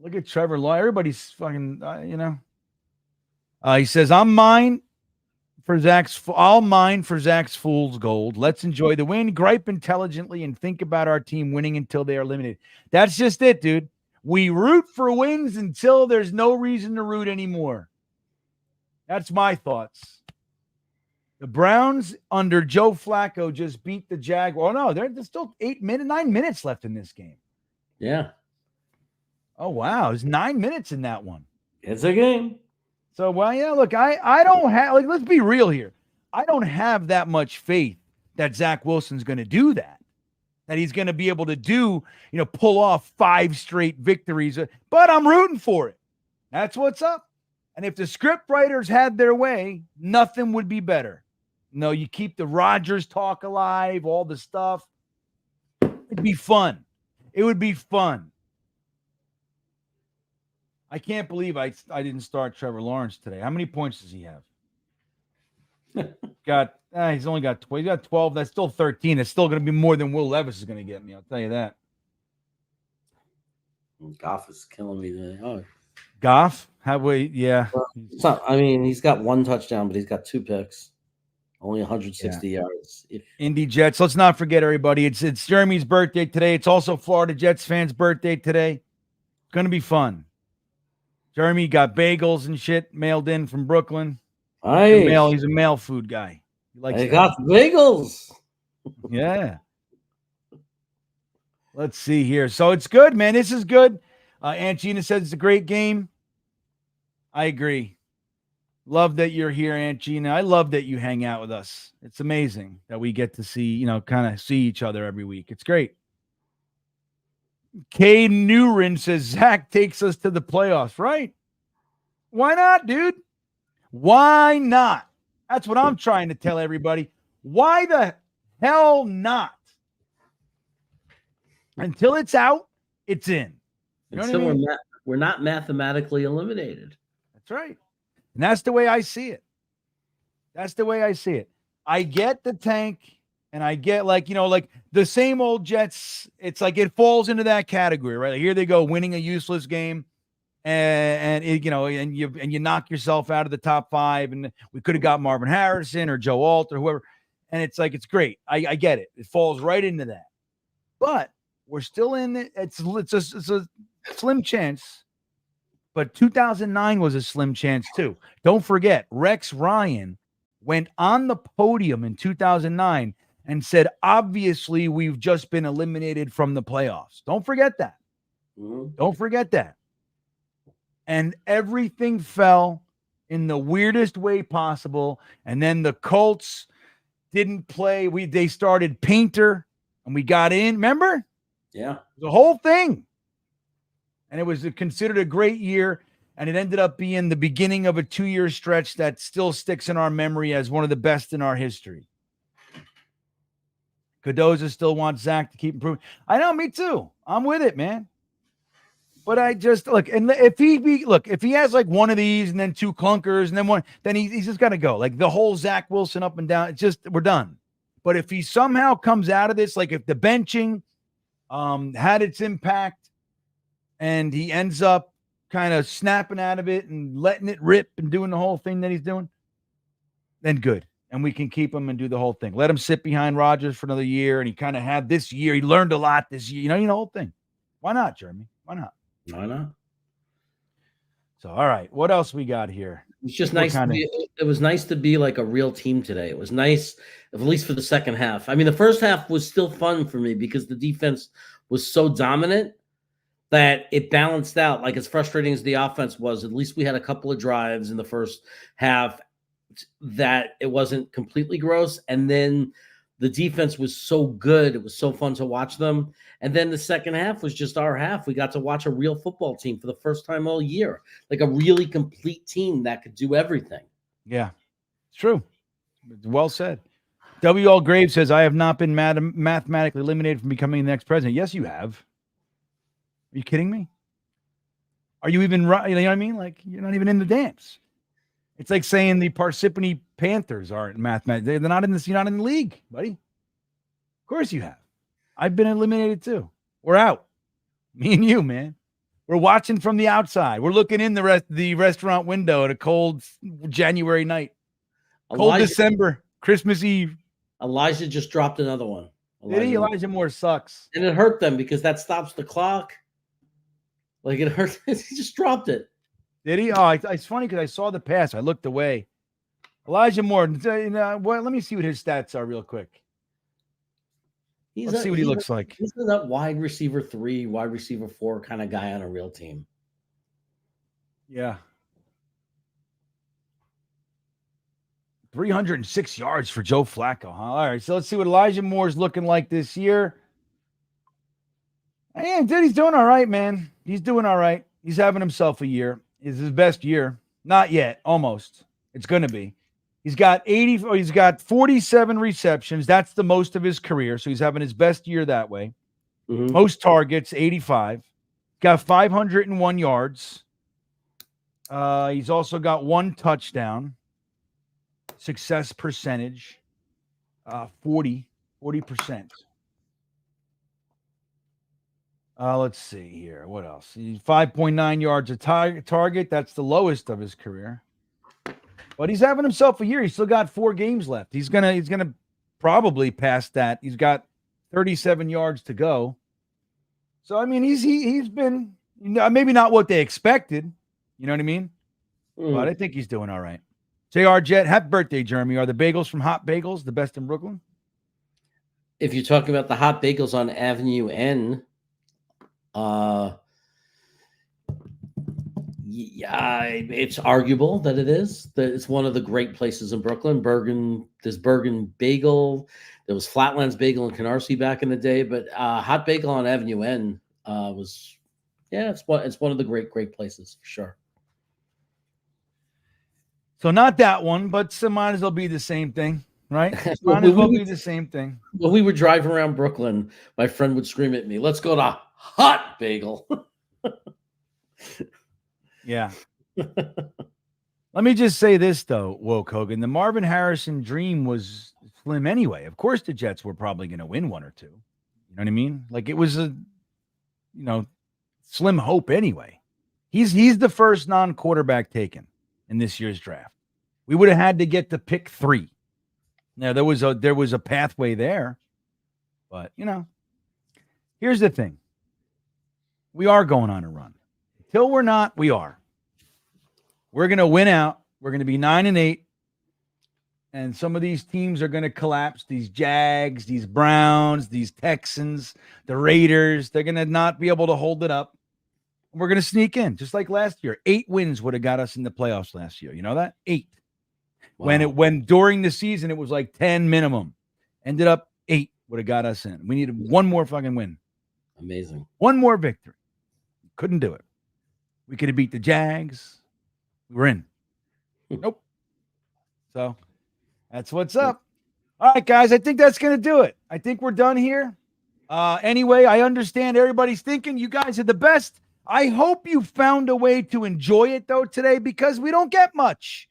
S1: Look at Trevor Law. Everybody's fucking, he says, I'll mine for Zach's fool's gold. Let's enjoy the win, gripe intelligently, and think about our team winning until they are eliminated. That's just it, dude. We root for wins until there's no reason to root anymore. That's my thoughts. The Browns under Joe Flacco just beat the Jaguars. Oh, no, there's still 9 minutes left in this game.
S2: Yeah.
S1: Oh, wow. There's 9 minutes in that one.
S2: It's a game.
S1: So, well, yeah, look, I don't have, let's be real here. I don't have that much faith that Zach Wilson's going to do that he's going to be able to do, pull off 5 straight victories. But I'm rooting for it. That's what's up. And if the script writers had their way, nothing would be better. No, you keep the Rodgers talk alive, all the stuff. It'd be fun. It would be fun. I can't believe I didn't start Trevor Lawrence today. How many points does he have? He's only got 12. He's got 12. That's still 13. It's still going to be more than Will Levis is going to get me. I'll tell you that.
S2: Goff is killing me today. Oh.
S1: Goff? Yeah.
S2: He's got 1 touchdown, but he's got 2 picks. Only 160 yards.
S1: Indy Jets. Let's not forget, everybody. It's Jeremy's birthday today. It's also Florida Jets fans' birthday today. It's going to be fun. Jeremy got bagels and shit mailed in from Brooklyn. He's a mail food guy. He likes
S2: got bagels.
S1: Yeah. Let's see here. So it's good, man. This is good. Aunt Gina says it's a great game. I agree. Love that you're here, Aunt Gina. I love that you hang out with us. It's amazing that we get to see, kind of see each other every week. It's great. Kay Newrin says Zach takes us to the playoffs, right? Why not, dude? Why not? That's what I'm trying to tell everybody. Why the hell not? Until it's out, it's in. You know
S2: Until
S1: what I mean?
S2: we're not mathematically eliminated.
S1: That's right. And that's the way I see it. That's the way I see it. I get the tank, and I get like the same old Jets. It's like it falls into that category, right? Like here they go, winning a useless game, and you knock yourself out of the top 5, and we could have got Marvin Harrison or Joe Alt or whoever, and it's like it's great. I get it. It falls right into that, but we're still in it. It's a slim chance. But 2009 was a slim chance too. Don't forget, Rex Ryan went on the podium in 2009 and said, obviously, we've just been eliminated from the playoffs. Don't forget that.
S2: Mm-hmm.
S1: Don't forget that. And everything fell in the weirdest way possible. And then the Colts didn't play. They started Painter, and we got in. Remember?
S2: Yeah.
S1: The whole thing. And it was considered a great year, and it ended up being the beginning of a 2-year stretch that still sticks in our memory as one of the best in our history. Cadoza still wants Zach to keep improving. I know, me too. I'm with it, man. But I just look, and if he has like one of these and then 2 clunkers and then one, then he's just got to go. Like the whole Zach Wilson up and down, it's just we're done. But if he somehow comes out of this, like if the benching had its impact, and he ends up kind of snapping out of it and letting it rip and doing the whole thing that he's doing, then good. And we can keep him and do the whole thing. Let him sit behind Rodgers for another year. And he kind of had this year. He learned a lot this year. The whole thing. Why not, Jeremy? Why not?
S2: Why not?
S1: So, all right. What else we got here?
S2: was just
S1: We're
S2: nice. It was nice to be like a real team today. It was nice, at least for the second half. I mean, the first half was still fun for me because the defense was so dominant that it balanced out. Like, as frustrating as the offense was, at least we had a couple of drives in the first half that it wasn't completely gross. And then the defense was so good. It was so fun to watch them. And then the second half was just our half. We got to watch a real football team for the first time all year, like a really complete team that could do everything.
S1: Yeah, it's true. Well said. W.L. Graves says, I have not been mathematically eliminated from becoming the next president. Yes, you have. Are you kidding me? Are you even right? You know what I mean? Like, you're not even in the dance. It's like saying the Parsippany Panthers aren't mathematics. They're not in this. You're not in the league, buddy. Of course you have. I've been eliminated too. We're out. Me and you, man. We're watching from the outside. We're looking in the restaurant window at a cold January night. Cold December, Christmas Eve.
S2: Elijah just dropped another one.
S1: Did he? Elijah Moore sucks.
S2: And it hurt them because that stops the clock. Like, it hurt. He just dropped it.
S1: Did he? Oh, it's funny because I saw the pass. I looked away. Elijah Moore. Let me see what his stats are real quick. Let's see what he looks like.
S2: He's that wide receiver 3, wide receiver 4 kind of guy on a real team.
S1: Yeah. 306 yards for Joe Flacco, huh? All right, so let's see what Elijah Moore is looking like this year. Hey, dude, he's doing all right, man. He's doing all right. He's having himself a year. It's his best year. Not yet, almost. It's going to be. He's got 47 receptions. That's the most of his career, so he's having his best year that way.
S2: Mm-hmm.
S1: Most targets, 85. Got 501 yards. He's also got 1 touchdown. Success percentage, 40%. Let's see here. What else? He's 5.9 yards a target. That's the lowest of his career. But he's having himself a year. He's still got 4 games left. He's gonna probably pass that. He's got 37 yards to go. So I mean, he's been, maybe not what they expected. You know what I mean? But I think he's doing all right. JR Jet, happy birthday, Jeremy. Are the bagels from Hot Bagels the best in Brooklyn?
S2: If you're talking about the hot bagels on Avenue N, yeah, it's arguable that it is. That it's one of the great places in Brooklyn. There's Bergen Bagel. There was Flatlands Bagel in Canarsie back in the day, but Hot Bagel on Avenue N it's one of the great places for sure.
S1: So not that one, but some might as well be the same thing, right? Might as well be the same thing.
S2: When we were driving around Brooklyn, my friend would scream at me, "Let's go to Hot Bagel."
S1: Yeah. Let me just say this, though, Woke Hogan. The Marvin Harrison dream was slim anyway. Of course the Jets were probably going to win 1 or 2. You know what I mean? Like, it was a, slim hope anyway. He's the first non-quarterback taken in this year's draft. We would have had to get to pick 3. Now, there was a pathway there. But, here's the thing. We are going on a run. Until we're not, we are. We're going to win out. We're going to be 9-8. And some of these teams are going to collapse. These Jags, these Browns, these Texans, the Raiders, they're going to not be able to hold it up. We're going to sneak in, just like last year. 8 wins would have got us in the playoffs last year. You know that? 8. Wow. When during the season, it was like 10 minimum. Ended up 8 would have got us in. We needed 1 more fucking win.
S2: Amazing. 1
S1: more victory. Couldn't do it. We could have beat the Jags. We were in. Nope. So that's what's up. All right, guys. I think that's going to do it. I think we're done here. Anyway, I understand everybody's thinking you guys are the best. I hope you found a way to enjoy it, though, today, because we don't get much.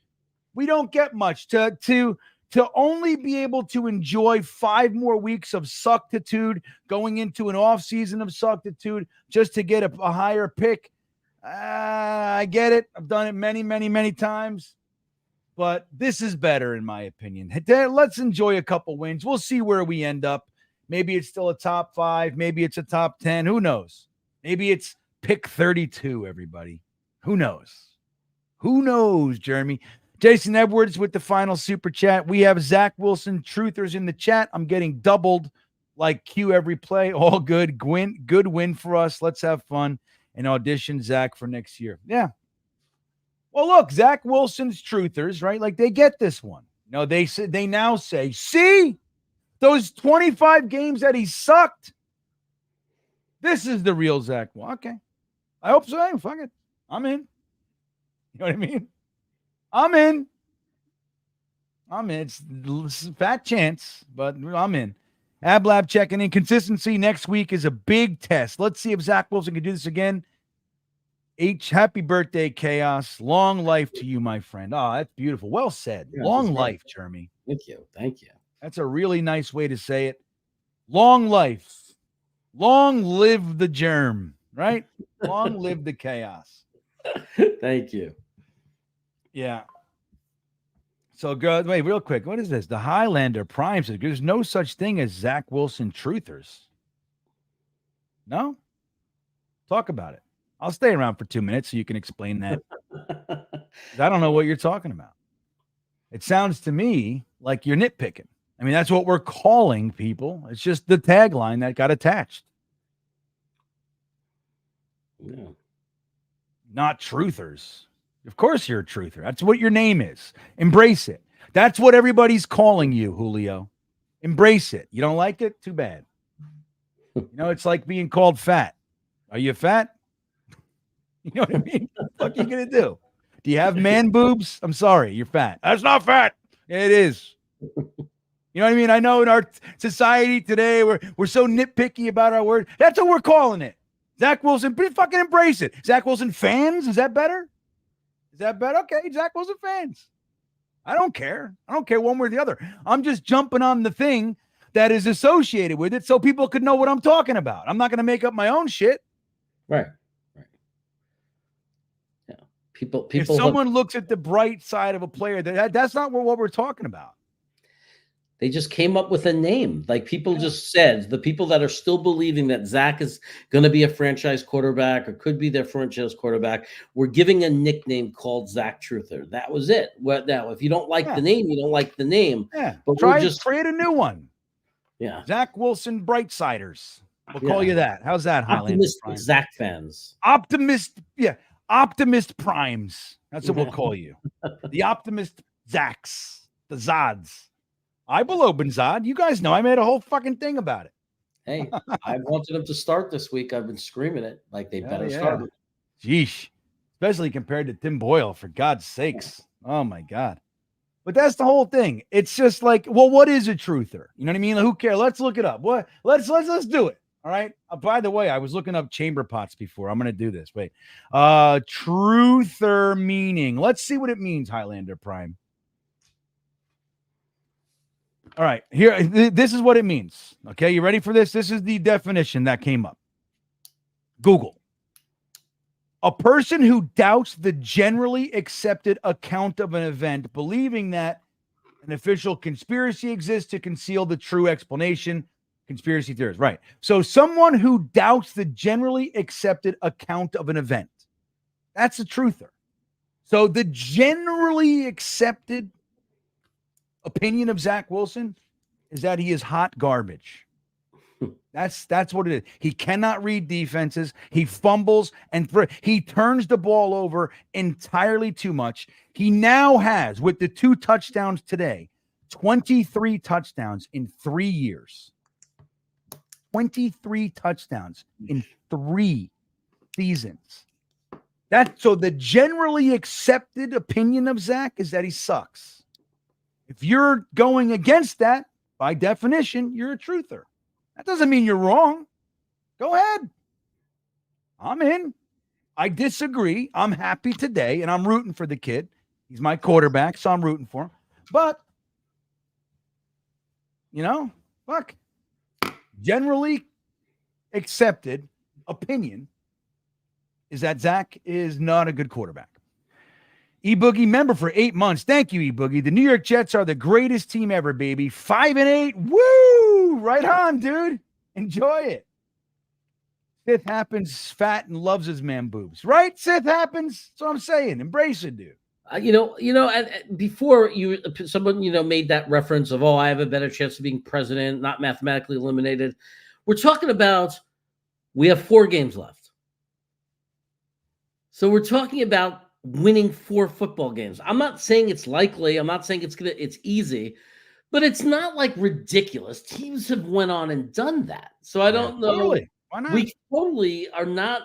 S1: We don't get much to only be able to enjoy 5 more weeks of suctitude going into an off season of suctitude just to get a higher pick. I get it. I've done it many, many, many times, but this is better in my opinion. Let's enjoy a couple wins. We'll see where we end up. Maybe it's still a top 5. Maybe it's a top 10. Who knows? Maybe it's pick 32, everybody. Who knows? Who knows, Jeremy? Jason Edwards with the final super chat. We have Zach Wilson truthers in the chat. I'm getting doubled like Q every play. All good. Good win for us. Let's have fun and audition Zach for next year. Yeah. Well, look, Zach Wilson's truthers, right? Like they get this one. No, they now say, see those 25 games that he sucked. This is the real Zach. Well, okay. I hope so. Hey, fuck it. I'm in. You know what I mean? I'm in. It's a fat chance, but I'm in. AbLab checking in. Consistency next week is a big test. Let's see if Zach Wilson can do this again. Happy birthday, Chaos. Long life to you, my friend. Oh, that's beautiful. Well said.
S2: Yeah,
S1: long life, Jeremy.
S2: Thank you. Thank you.
S1: That's a really nice way to say it. Long life. Long live the germ, right? Long live the chaos.
S2: Thank you.
S1: Yeah. So, wait, real quick. What is this? The Highlander Prime says there's no such thing as Zach Wilson truthers. No? Talk about it. I'll stay around for 2 minutes so you can explain that. I don't know what you're talking about. It sounds to me like you're nitpicking. I mean, that's what we're calling people. It's just the tagline that got attached.
S2: Yeah.
S1: Not truthers. Of course you're a truther. That's what your name is. Embrace it. That's what everybody's calling you, Julio. Embrace it. You don't like it? Too bad. You know, it's like being called fat. Are you fat? You know what I mean? What are you going to do? Do you have man boobs? I'm sorry. You're fat. That's not fat. It is. You know what I mean? I know in our society today, we're so nitpicky about our word. That's what we're calling it. Zach Wilson, fucking embrace it. Zach Wilson fans, is that better? Is that better? Okay, Zach Wilson fans. I don't care. I don't care one way or the other. I'm just jumping on the thing that is associated with it so people could know what I'm talking about. I'm not going to make up my own shit.
S2: Right. Yeah. People.
S1: If someone looks at the bright side of a player, that's not what we're talking about.
S2: They just came up with a name. Like people just said, the people that are still believing that Zach is going to be a franchise quarterback or could be their franchise quarterback, we're giving a nickname called Zach Truther. That was it. Well, now, if you don't like the name, you don't like the name.
S1: Yeah.
S2: But
S1: Try
S2: just
S1: create a new one.
S2: Yeah.
S1: Zach Wilson Brightsiders. We'll call you that. How's that, Highlander?
S2: Zach fans.
S1: Optimist. Yeah. Optimist Primes. That's what we'll call you. The Optimist Zachs. The Zods. I believe in Zod. You guys know I made a whole fucking thing about it.
S2: Hey, I wanted them to start this week. I've been screaming it like they better start.
S1: Jeesh. Especially compared to Tim Boyle, for God's sakes. Oh my God. But that's the whole thing. It's just like, well, what is a truther? You know what I mean? Like, who cares? Let's look it up. What? Let's do it. All right. By the way, I was looking up chamber pots before. I'm going to do this. Wait. Truther meaning. Let's see what it means, Highlander Prime. All right, here, this is what it means. Okay, you ready for this? This is the definition that came up. Google. A person who doubts the generally accepted account of an event, believing that an official conspiracy exists to conceal the true explanation. Conspiracy theorists, right. So someone who doubts the generally accepted account of an event. That's a truther. So the generally accepted opinion of Zach Wilson is that he is hot garbage. That's what it is. He cannot read defenses. He fumbles and he turns the ball over entirely too much. He now has, with the 2 touchdowns today, 23 touchdowns in 3 years. 23 touchdowns in 3 seasons. So the generally accepted opinion of Zach is that he sucks. If you're going against that, by definition, you're a truther. That doesn't mean you're wrong. Go ahead. I'm in. I disagree. I'm happy today, and I'm rooting for the kid. He's my quarterback, so I'm rooting for him. But, you know, look, generally accepted opinion is that Zach is not a good quarterback. E-Boogie member for 8 months. Thank you, E-Boogie. The New York Jets are the greatest team ever, baby. 5-8. Woo! Right on, dude. Enjoy it. Sith happens fat and loves his man boobs, right? Sith happens. That's what I'm saying. Embrace it, dude.
S2: And before someone made that reference of, I have a better chance of being president, not mathematically eliminated. We're talking about we have 4 games left, so we're talking about winning 4 football games. I'm not saying it's likely. I'm not saying it's easy, but it's not like ridiculous. Teams have went on and done that, so I don't know.
S1: Totally. Why not?
S2: We totally are not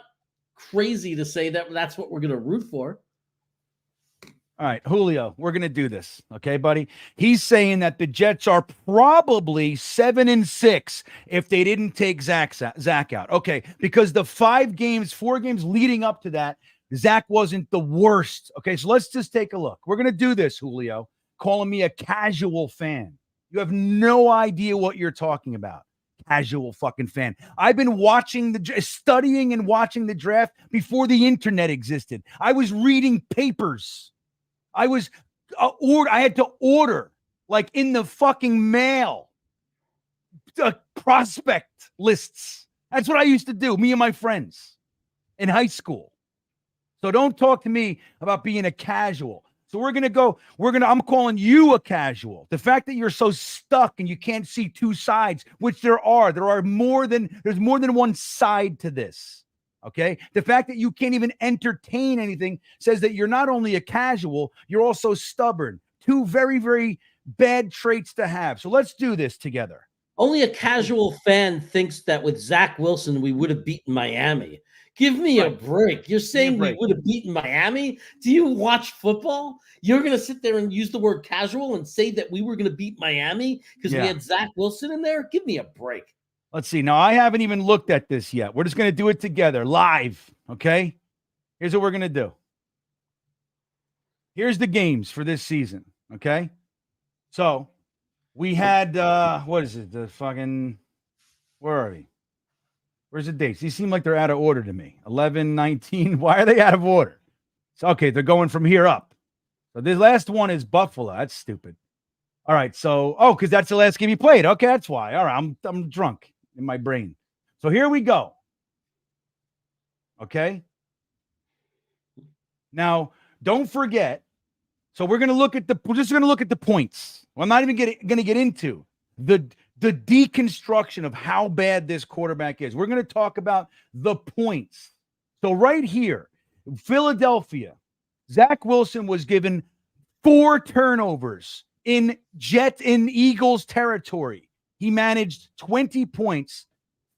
S2: crazy to say that that's what we're going to root for.
S1: All right, Julio, we're going to do this. Okay, buddy? He's saying that the Jets are probably 7-6 if they didn't take Zach out. Okay, because the 4 games leading up to that, Zach wasn't the worst. Okay, so let's just take a look. We're going to do this, Julio, calling me a casual fan. You have no idea what you're talking about. Casual fucking fan. I've been studying and watching the draft before the internet existed. I was reading papers. I had to order, like in the fucking mail, prospect lists. That's what I used to do, me and my friends in high school. So don't talk to me about being a casual. So I'm calling you a casual. The fact that you're so stuck and you can't see 2 sides, which there's more than one side to this. Okay. The fact that you can't even entertain anything says that you're not only a casual, you're also stubborn. 2 very, very bad traits to have. So let's do this together.
S2: Only a casual fan thinks that with Zach Wilson, we would have beaten Miami. Give me a break. You're saying we would have beaten Miami? Do you watch football? You're going to sit there and use the word casual and say that we were going to beat Miami because we had Zach Wilson in there? Give me a break.
S1: Let's see. Now, I haven't even looked at this yet. We're just going to do it together, live, okay? Here's what we're going to do. Here's the games for this season, okay? So, we had, what is it? Where are we? Where's the dates? These seem like they're out of order to me. 11, 19. Why are they out of order? So, okay, they're going from here up. So this last one is Buffalo. That's stupid. All right, so, because that's the last game you played. Okay, that's why. All right, I'm drunk in my brain. So here we go. Okay? Now, don't forget. So we're just going to look at the points. I'm not even going to get into the deconstruction of how bad this quarterback is. We're going to talk about the points. So right here, Philadelphia, Zach Wilson was given 4 turnovers in Eagles territory. He managed 20 points,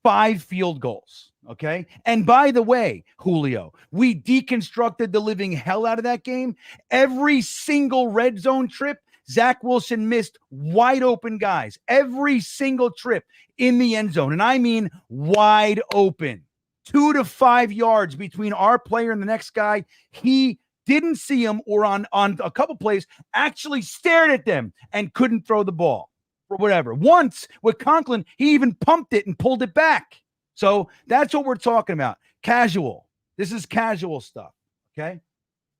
S1: 5 field goals. Okay. And by the way, Julio, we deconstructed the living hell out of that game. Every single red zone trip, Zach Wilson missed wide open guys. Every single trip in the end zone. And I mean wide open. 2 to 5 yards between our player and the next guy. He didn't see him, or on a couple plays, actually stared at them and couldn't throw the ball or whatever. Once with Conklin, he even pumped it and pulled it back. So that's what we're talking about. Casual. This is casual stuff. Okay.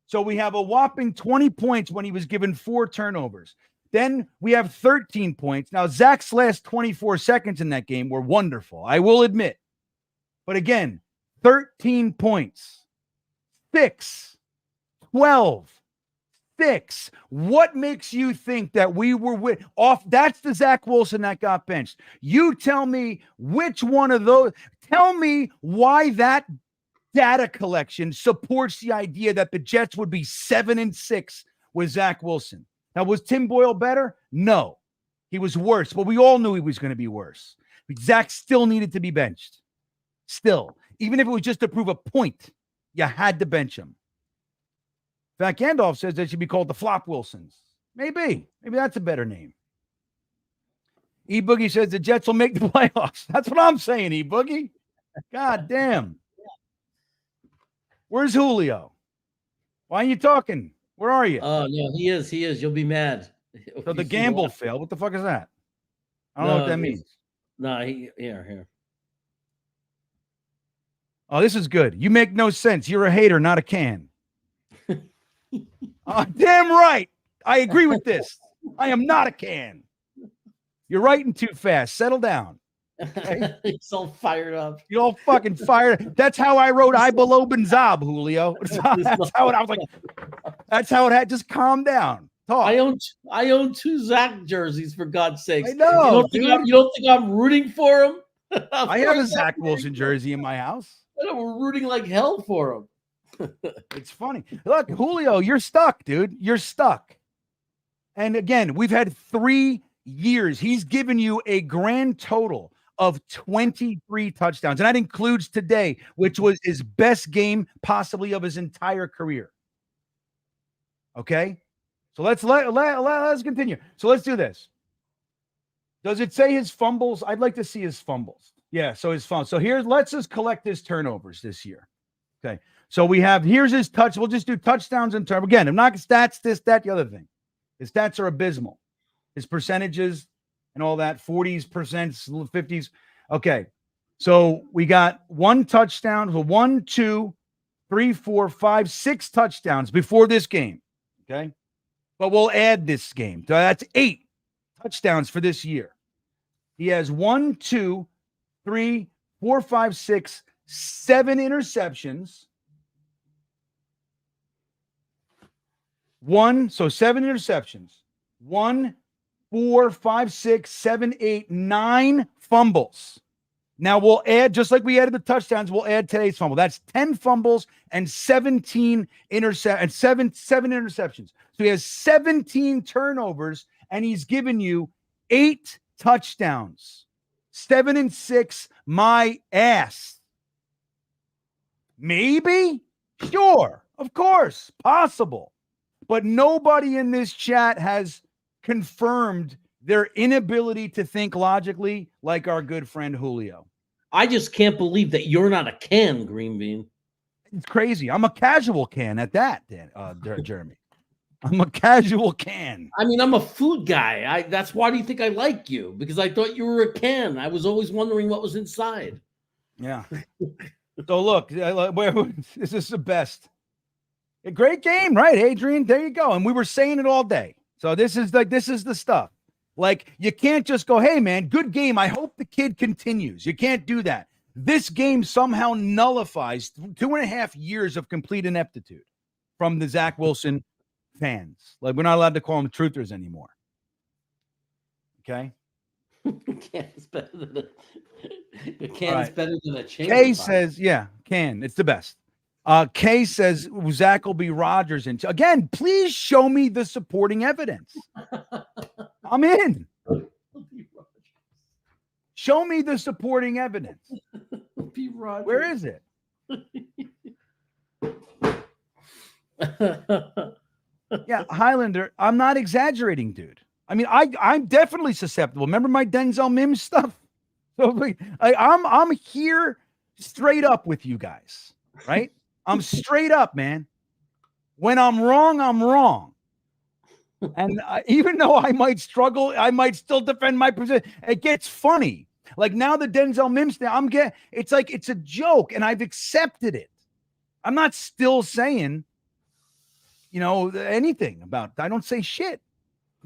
S1: So we have a whopping 20 points when he was given 4 turnovers. Then we have 13 points. Now, Zach's last 24 seconds in that game were wonderful, I will admit. But again, 13 points. 6, 12, 6. What makes you think that we were off? That's the Zach Wilson that got benched. You tell me which one of those. Tell me why that data collection supports the idea that the Jets would be 7-6 with Zach Wilson. Now, was Tim Boyle better? No, he was worse, but we all knew he was going to be worse. Zach still needed to be benched. Still, even if it was just to prove a point, you had to bench him. In fact, Gandalf says they should be called the Flop Wilsons. Maybe that's a better name. E-Boogie says the Jets will make the playoffs. That's what I'm saying, E-Boogie. God damn. Where's Julio? Why are you talking? Where are you?
S2: Oh, no, he is. You'll be mad.
S1: So the gamble failed. What the fuck is that? I don't know what that means.
S2: No, here.
S1: Oh, this is good. You make no sense. You're a hater, not a can. Oh, damn right. I agree with this. I am not a can. You're writing too fast. Settle down. Okay?
S2: He's all fired up.
S1: You all fucking fired. That's how I wrote I below Benzab, Julio. That's how I was like, that's how it had. Just calm down. Talk.
S2: I own 2 Zach jerseys, for God's sakes.
S1: I know,
S2: you don't think I'm rooting for him?
S1: I have a Zach Wilson jersey in my house.
S2: I know, we're rooting like hell for him.
S1: It's funny. Look, Julio, you're stuck, dude. You're stuck. And again, we've had 3 years. He's given you a grand total of 23 touchdowns. And that includes today, which was his best game possibly of his entire career. Okay? So let's continue. So let's do this. Does it say his fumbles? I'd like to see his fumbles. Yeah, so his fumbles. So let's just collect his turnovers this year. Okay. So here's his touch. We'll just do touchdowns and turnovers. Again, I'm not stats, this, that, the other thing. His stats are abysmal. His percentages and all that, 40s, 50s. Okay. So we got 1 touchdown. So 1, 2, 3, 4, 5, 6 touchdowns before this game. Okay. But we'll add this game. So that's 8 touchdowns for this year. He has 1, 2, 3, 4, 5, 6, 7 interceptions. So 7 interceptions. 1, 4, 5, 6, 7, 8, 9 fumbles. Now we'll add, just like we added the touchdowns, we'll add today's fumble. That's 10 fumbles and 17 seven interceptions. So he has 17 turnovers, and he's given you 8 touchdowns. 7 and 6, my ass. Maybe? Sure. Of course. Possible. But nobody in this chat has confirmed their inability to think logically like our good friend Julio.
S2: I just can't believe that you're not a can, GreenBean.
S1: It's crazy. I'm a casual can at that, Jeremy. I'm a casual can.
S2: I mean, I'm a food guy. That's why do you think I like you? Because I thought you were a can. I was always wondering what was inside.
S1: Yeah. So look, this is the best. A great game, right, Adrian? There you go. And we were saying it all day. So this is the stuff. Like, you can't just go, hey, man, good game. I hope the kid continues. You can't do that. This game somehow nullifies 2.5 years of complete ineptitude from the Zach Wilson fans. Like, we're not allowed to call them truthers anymore. Okay?
S2: Can's better than a can is better than a chamber.
S1: Kay says, yeah, can. It's the best. Kay says Zach will be Rodgers. And again, please show me the supporting evidence. I'm in. Show me the supporting evidence. Where is it? Yeah, Highlander, I'm not exaggerating, dude. I mean, I'm definitely susceptible. Remember my Denzel Mims stuff? So I'm here straight up with you guys, right? I'm straight up, man. When I'm wrong, I'm wrong. And even though I might struggle, I might still defend my position. It gets funny. Like now the Denzel Mims thing, it's like it's a joke, and I've accepted it. I'm not still saying, anything about it. I don't say shit.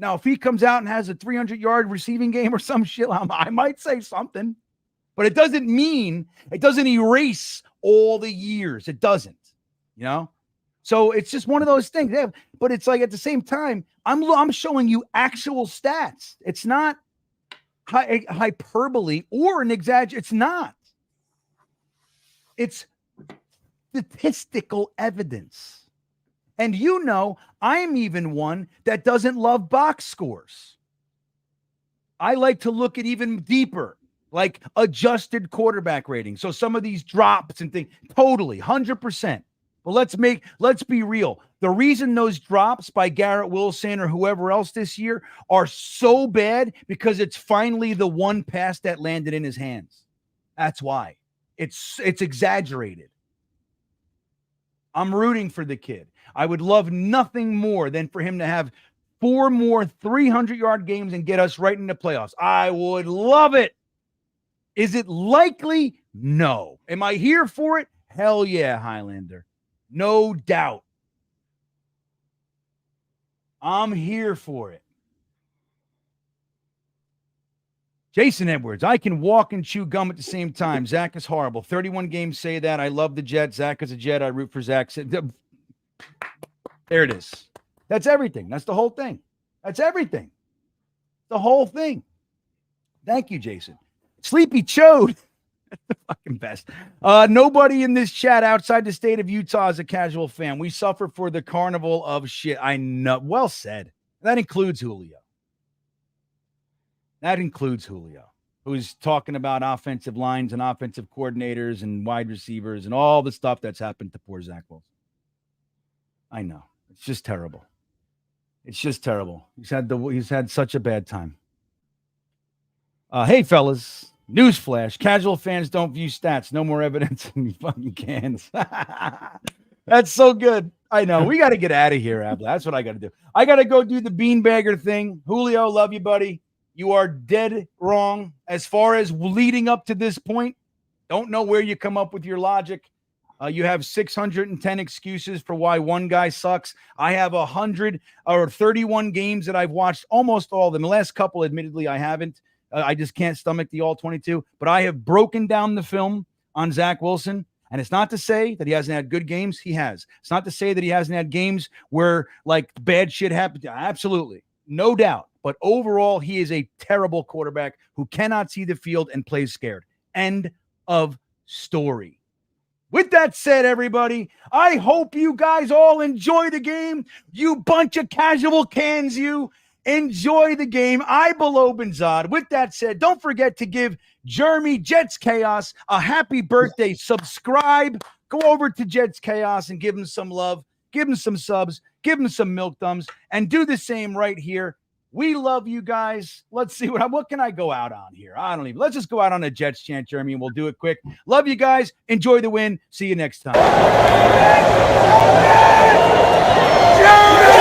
S1: Now, if he comes out and has a 300-yard receiving game or some shit, I might say something. But it doesn't erase all the years. It doesn't, So it's just one of those things. Yeah, but it's like at the same time, I'm showing you actual stats. It's not hyperbole or an exaggeration. It's not. It's statistical evidence. And I'm even one that doesn't love box scores. I like to look at even deeper, like adjusted quarterback rating. So some of these drops and things, totally, 100%. But let's be real. The reason those drops by Garrett Wilson or whoever else this year are so bad because it's finally the one pass that landed in his hands. That's why. It's exaggerated. I'm rooting for the kid. I would love nothing more than for him to have 4 more 300-yard games and get us right into playoffs. I would love it. Is it likely? No. Am I here for it? Hell yeah, Highlander. No doubt. I'm here for it. Jason Edwards, I can walk and chew gum at the same time. Zach is horrible. 31 games say that. I love the Jets. Zach is a Jet. I root for Zach. There it is. That's everything. That's the whole thing. That's everything. The whole thing. Thank you, Jason. Sleepy Chode. That's the fucking best. Nobody in this chat outside the state of Utah is a casual fan. We suffer for the carnival of shit. I know. Well said. That includes Julio. That includes Julio, who's talking about offensive lines and offensive coordinators and wide receivers and all the stuff that's happened to poor Zach Wilson. I know. It's just terrible. It's just terrible. He's had such a bad time. Hey, fellas. Newsflash. Casual fans don't view stats. No more evidence in fucking cans. That's so good. I know. We got to get out of here, Abla. That's what I got to do. I got to go do the beanbagger thing. Julio, love you, buddy. You are dead wrong as far as leading up to this point. Don't know where you come up with your logic. You have 610 excuses for why one guy sucks. I have 100 or 31 games that I've watched, almost all of them. The last couple, admittedly, I haven't. I just can't stomach the all 22. But I have broken down the film on Zach Wilson. And it's not to say that he hasn't had good games. He has. It's not to say that he hasn't had games where, like, bad shit happened. Absolutely. No doubt. But overall, he is a terrible quarterback who cannot see the field and plays scared. End of story. With that said, everybody, I hope you guys all enjoy the game. You bunch of casual cans, you. Enjoy the game. I below Benzad. With that said, don't forget to give Jeremy Jets Chaos a happy birthday. Subscribe. Go over to Jets Chaos and give him some love. Give him some subs. Give him some milk thumbs. And do the same right here. We love you guys. Let's see what can I go out on here? I don't even. Let's just go out on a Jets chant, Jeremy, and we'll do it quick. Love you guys. Enjoy the win. See you next time. Jeremy!